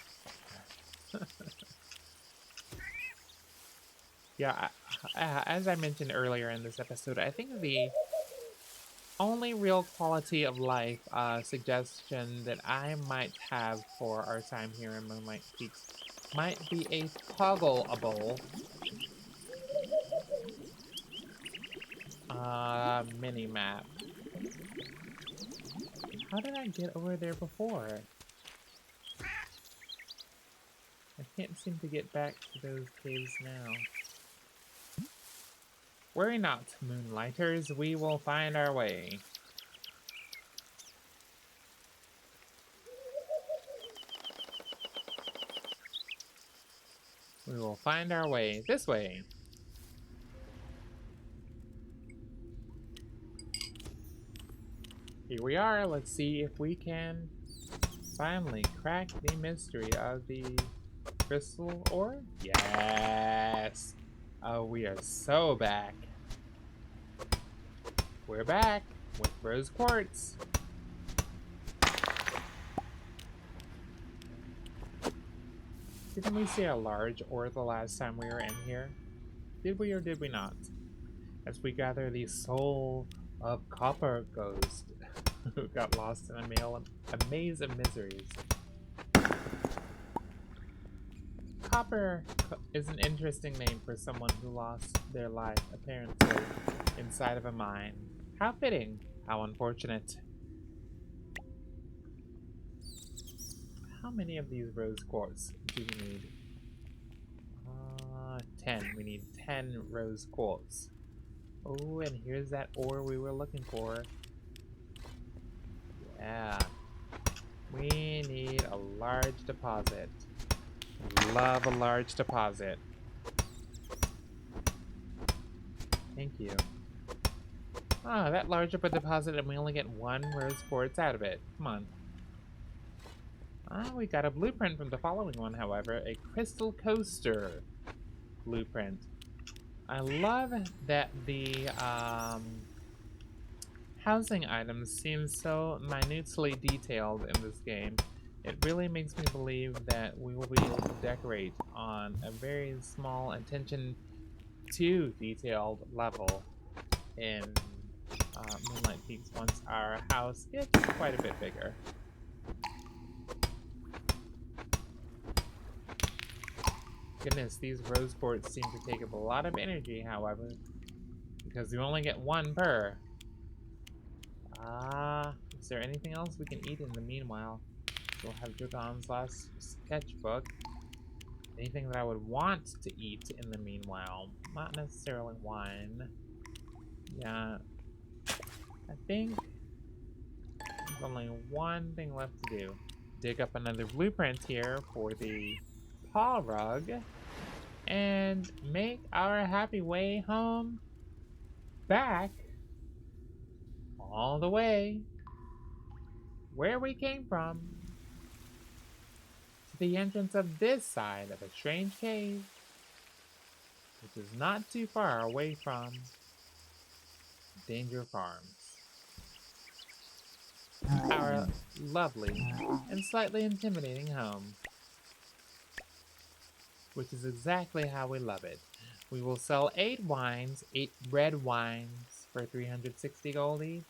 Yeah, as I mentioned earlier in this episode, I think the only real quality of life suggestion that I might have for our time here in Moonlight Peaks might be a toggleable mini-map. How did I get over there before? I can't seem to get back to those caves now. Worry not, Moonlighters, we will find our way. We will find our way this way. Here we are. Let's see if we can finally crack the mystery of the crystal ore. Yes! Oh, we are so back. We're back with rose quartz. Didn't we see a large ore the last time we were in here? Did we or did we not? As we gather the soul of Copper Ghost, who got lost in a maze of miseries. Copper is an interesting name for someone who lost their life, apparently, inside of a mine. How fitting. How unfortunate. How many of these rose quartz do we need? 10. We need 10 rose quartz. Oh, and here's that ore we were looking for. Yeah. We need a large deposit. Love a large deposit. Thank you. Ah, that large of a deposit and we only get 1 rose quartz out of it. Come on. Ah, we got a blueprint from the following one, however. A crystal coaster blueprint. I love that the housing items seem so minutely detailed in this game. It really makes me believe that we will be able to decorate on a very small attention to detailed level in Moonlight Peaks once our house gets quite a bit bigger. Goodness, these rose quartz seem to take up a lot of energy, however, because you only get 1 per. Is there anything else we can eat in the meanwhile? We'll have 𝙃𝙊𝙐𝙍 last sketchbook. Anything that I would want to eat in the meanwhile? Not necessarily wine. Yeah. I think there's only one thing left to do. dig up another blueprint here for the paw rug and make our happy way home back all the way where we came from to the entrance of this side of a strange cave, which is not too far away from Danger Farms. Our lovely and slightly intimidating home, which is exactly how we love it. We will sell 8 wines, 8 red wines for 360 gold each.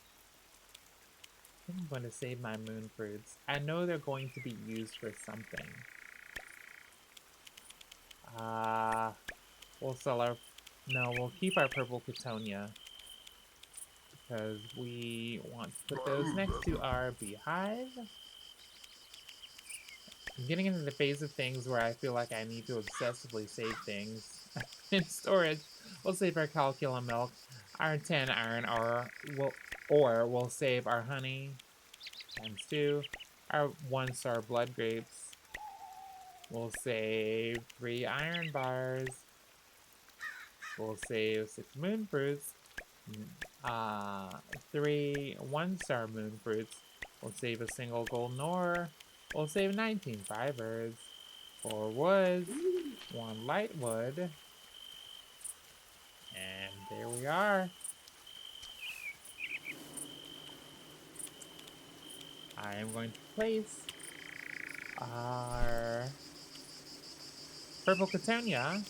I'm going to save my moon fruits. I know they're going to be used for something. We'll sell our... No, we'll keep our purple Cotonia, because we want to put those next to our beehive. I'm getting into the phase of things where I feel like I need to obsessively save things in storage. We'll save our calculum milk, our 10 iron ore, we'll save our honey times 2, our 1-star blood grapes. We'll save 3 iron bars. We'll save 6 moon fruits. 3 1-star moon fruits. We'll save a single golden ore. We'll save 19 fibers. 4 woods. 1 light wood. And there we are. I am going to place our purple Cotonia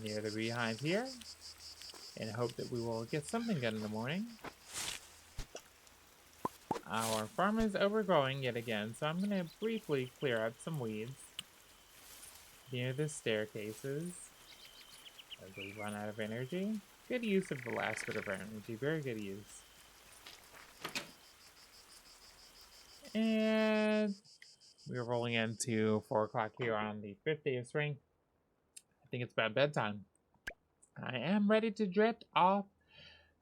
near the beehive here, and hope that we will get something done in the morning. Our farm is overgrowing yet again, so I'm going to briefly clear out some weeds near the staircases as we run out of energy. Good use of the last bit of our energy, very good use. And we're rolling into 4 o'clock here on the 5th day of spring. I think it's about bedtime. I am ready to drift off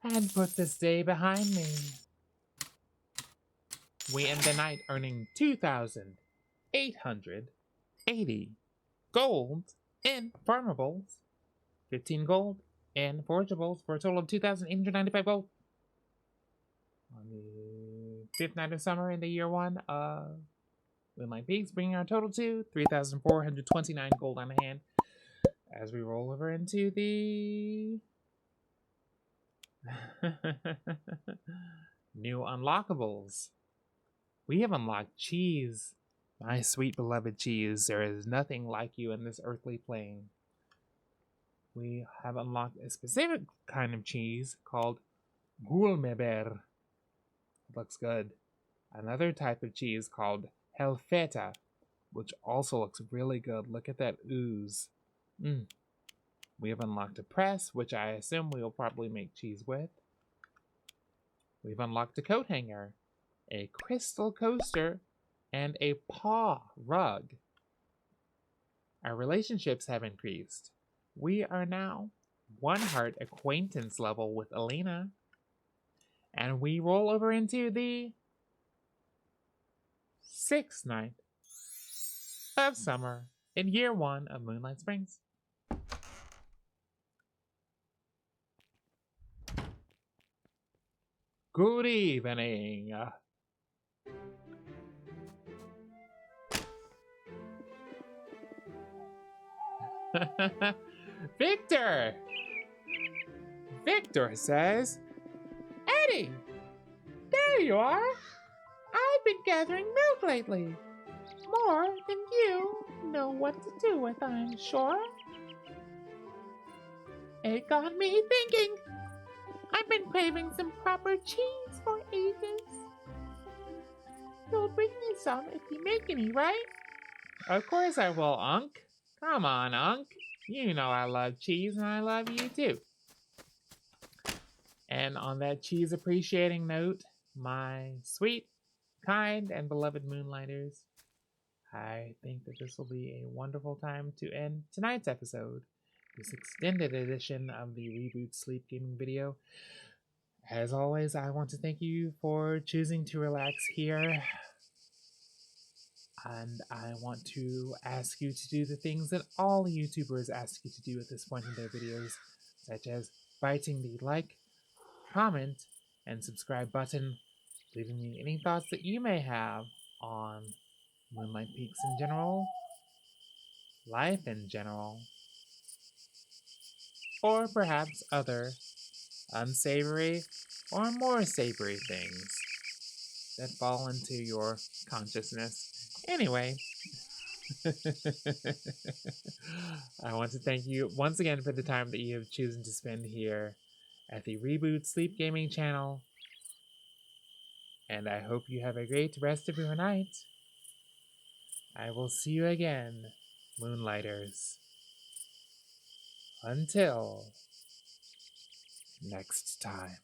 and put this day behind me. We end the night earning 2,880 gold in farmables, 15 gold in forageables, for a total of 2,895 gold. On the 5th night of summer in the year 1 of Moonlight Peaks, bringing our total to 3,429 gold on hand. As we roll over into the new unlockables. We have unlocked cheese. My sweet beloved cheese, there is nothing like you in this earthly plane. We have unlocked a specific kind of cheese called 𝙃𝙊𝙐𝙍. It looks good. Another type of cheese called 𝙃𝙊𝙐𝙍, which also looks really good. Look at that ooze. We have unlocked a press, which I assume we will probably make cheese with. We've unlocked a coat hanger, a crystal coaster, and a paw rug. Our relationships have increased. We are now 1 heart acquaintance level with Alina. And we roll over into the 6th night of summer in year 1 of Moonlight Springs. Good evening. Victor! Victor says, Eddie, there you are. I've been gathering milk lately. More than you know what to do with, I'm sure. It got me thinking. I've been craving some proper cheese for ages. You'll bring me some if you make any, right? Of course I will, Unc. Come on, Unc. You know I love cheese and I love you too. And on that cheese appreciating note, my sweet, kind, and beloved Moonlighters, I think that this will be a wonderful time to end tonight's episode. this extended edition of the Reboot Sleep Gaming video. As always, I want to thank you for choosing to relax here. And I want to ask you to do the things that all YouTubers ask you to do at this point in their videos, such as biting the like, comment, and subscribe button, leaving me any thoughts that you may have on Moonlight Peaks in general, life in general, or perhaps other unsavory or more savory things that fall into your consciousness. Anyway, I want to thank you once again for the time that you have chosen to spend here at the Reboot Sleep Gaming channel. And I hope you have a great rest of your night. I will see you again, Moonlighters. Until next time.